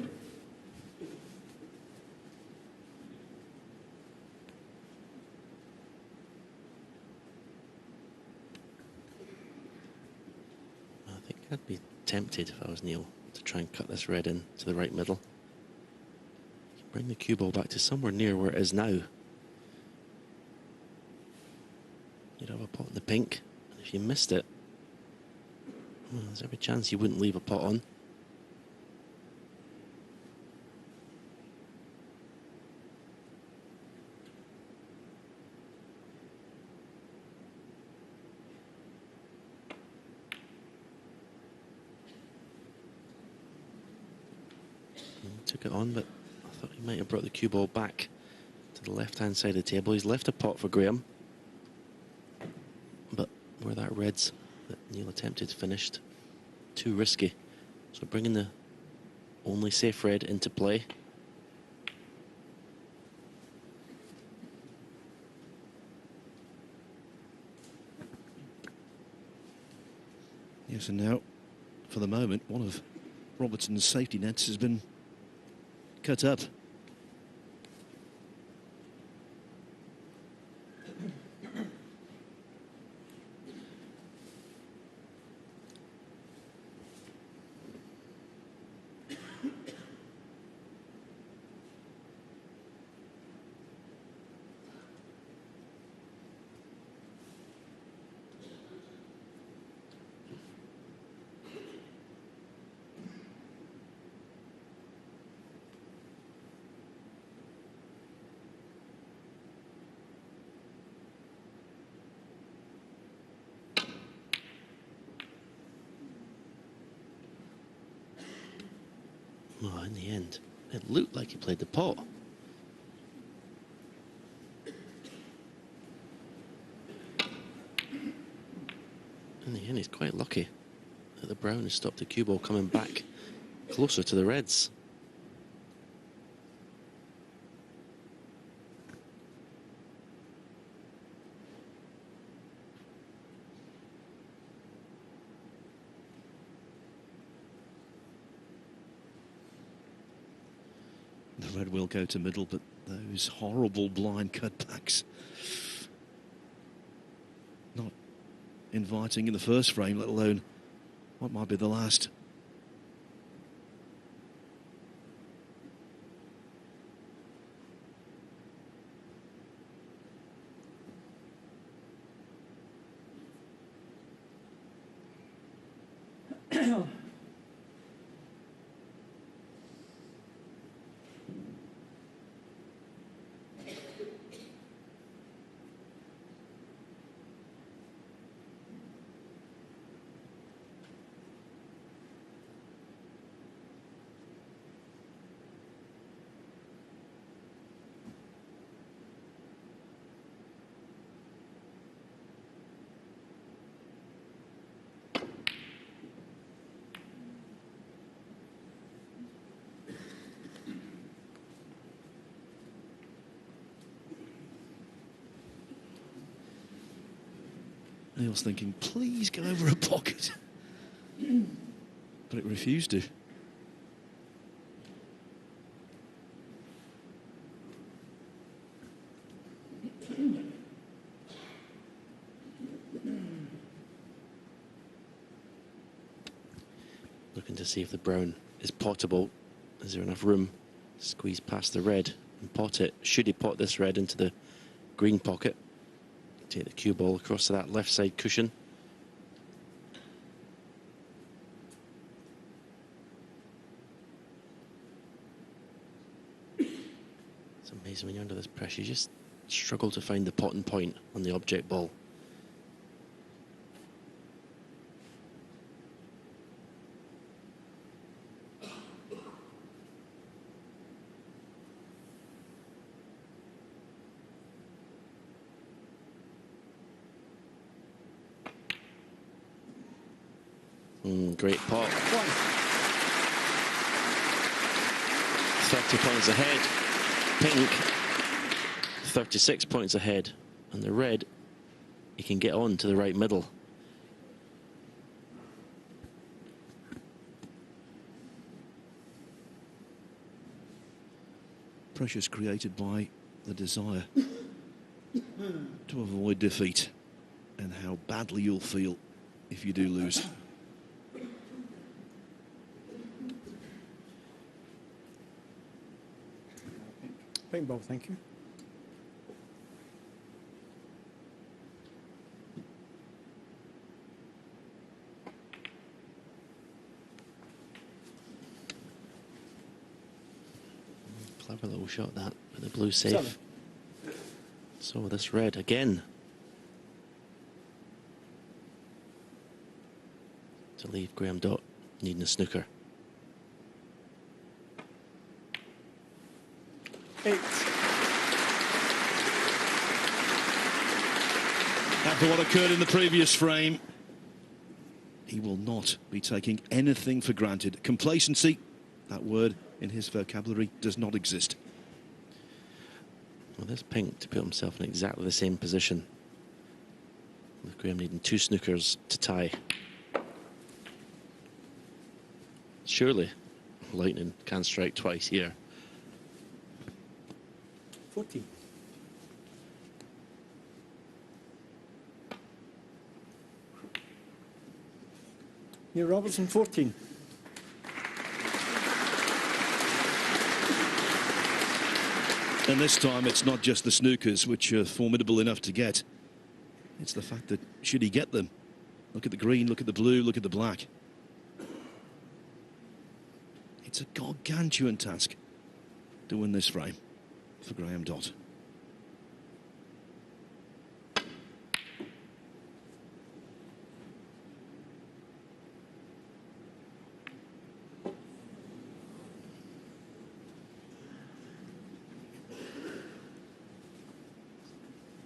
think I'd be tempted, if I was Neil, to try and cut this red in to the right middle. You can bring the cue ball back to somewhere near where it is now. You'd have a pot in the pink, and if you missed it, well, there's every chance you wouldn't leave a pot on. Took it on, but I thought he might have brought the cue ball back to the left-hand side of the table. He's left a pot for Graeme, but where that red's that Neil attempted finished, too risky. So bringing the only safe red into play. Yes, and now, for the moment, one of Robertson's safety nets has been cut up. Well, in the end, it looked like he played the pot. In the end, he's quite lucky that the brown has stopped the cue ball coming back closer to the reds. The red will go to middle, but those horrible blind cutbacks, not inviting in the first frame, let alone what might be the last. Neil's thinking, please go over a pocket. But it refused to. Looking to see if the brown is potable. Is there enough room to squeeze past the red and pot it? Should he pot this red into the green pocket? Take the cue ball across to that left side cushion. It's amazing when you're under this pressure, you just struggle to find the potting point on the object ball. Great pot. 30 points ahead. Pink, 36 points ahead. And the red, he can get on to the right middle. Pressures created by the desire to avoid defeat, and how badly you'll feel if you do lose. Pink ball, thank you. Clever little shot that, with the blue safe. 7. So this red again. To leave Graeme Dott needing a snooker. 8. After what occurred in the previous frame, he will not be taking anything for granted. Complacency, that word in his vocabulary, does not exist. Well, there's Pink to put himself in exactly the same position, with Graeme needing 2 snookers to tie. Surely lightning can strike twice here. 14. Neil Robertson, 14. And this time it's not just the snookers, which are formidable enough to get. It's the fact that should he get them, look at the green, look at the blue, look at the black. It's a gargantuan task to win this frame for Graeme Dott.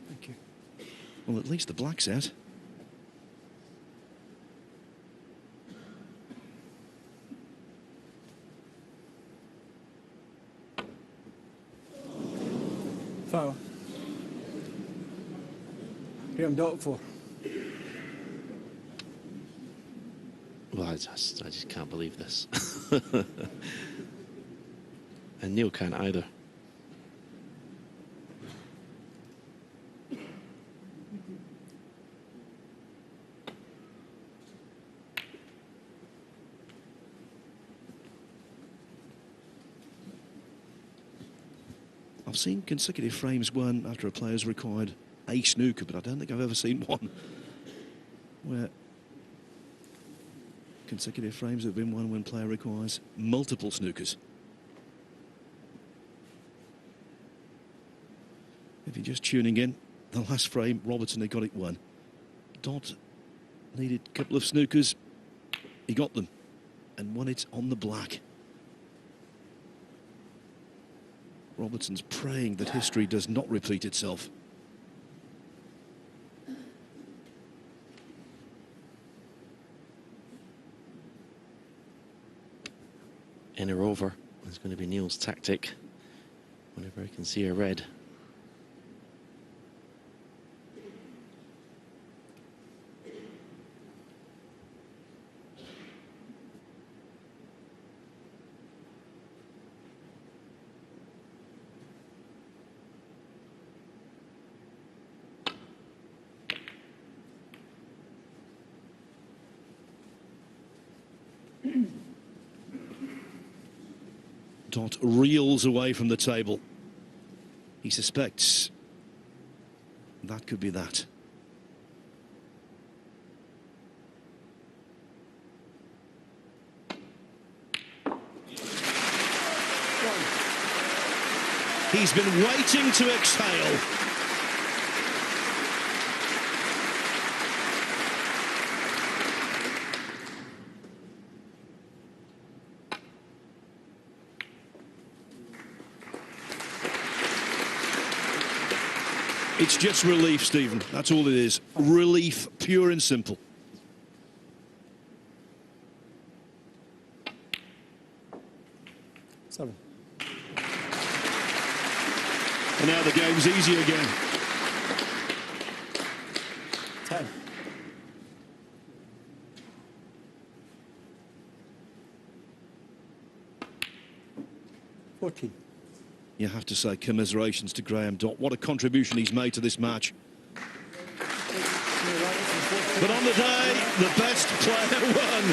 Thank you. Well, at least the black's out. Foul. Graeme Dott, 4. Well, I just can't believe this. And Neil can't either. I've seen consecutive frames won after a player's required a snooker, but I don't think I've ever seen one where consecutive frames have been won when player requires multiple snookers. If you're just tuning in, the last frame, Robertson had got it won. Dott needed a couple of snookers. He got them and won it on the black. Robertson's praying that history does not repeat itself. Inner over is going to be Neil's tactic whenever he can see a red. Dott reels away from the table. He suspects that could be that. He's been waiting to exhale. It's just relief, Stephen. That's all it is. Relief, pure and simple. Seven. And now the game's easy again. 10. $14. You have to say commiserations to Graeme Dott. What a contribution he's made to this match. But on the day, the best player won.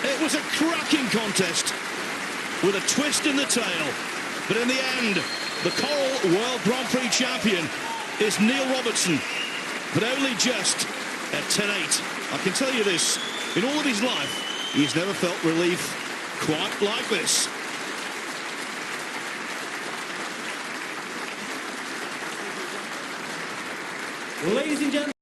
It was a cracking contest with a twist in the tail. But in the end, the Coral World Grand Prix champion is Neil Robertson, but only just at 10-8. I can tell you this, in all of his life, he's never felt relief quite like this. Ladies and gentlemen.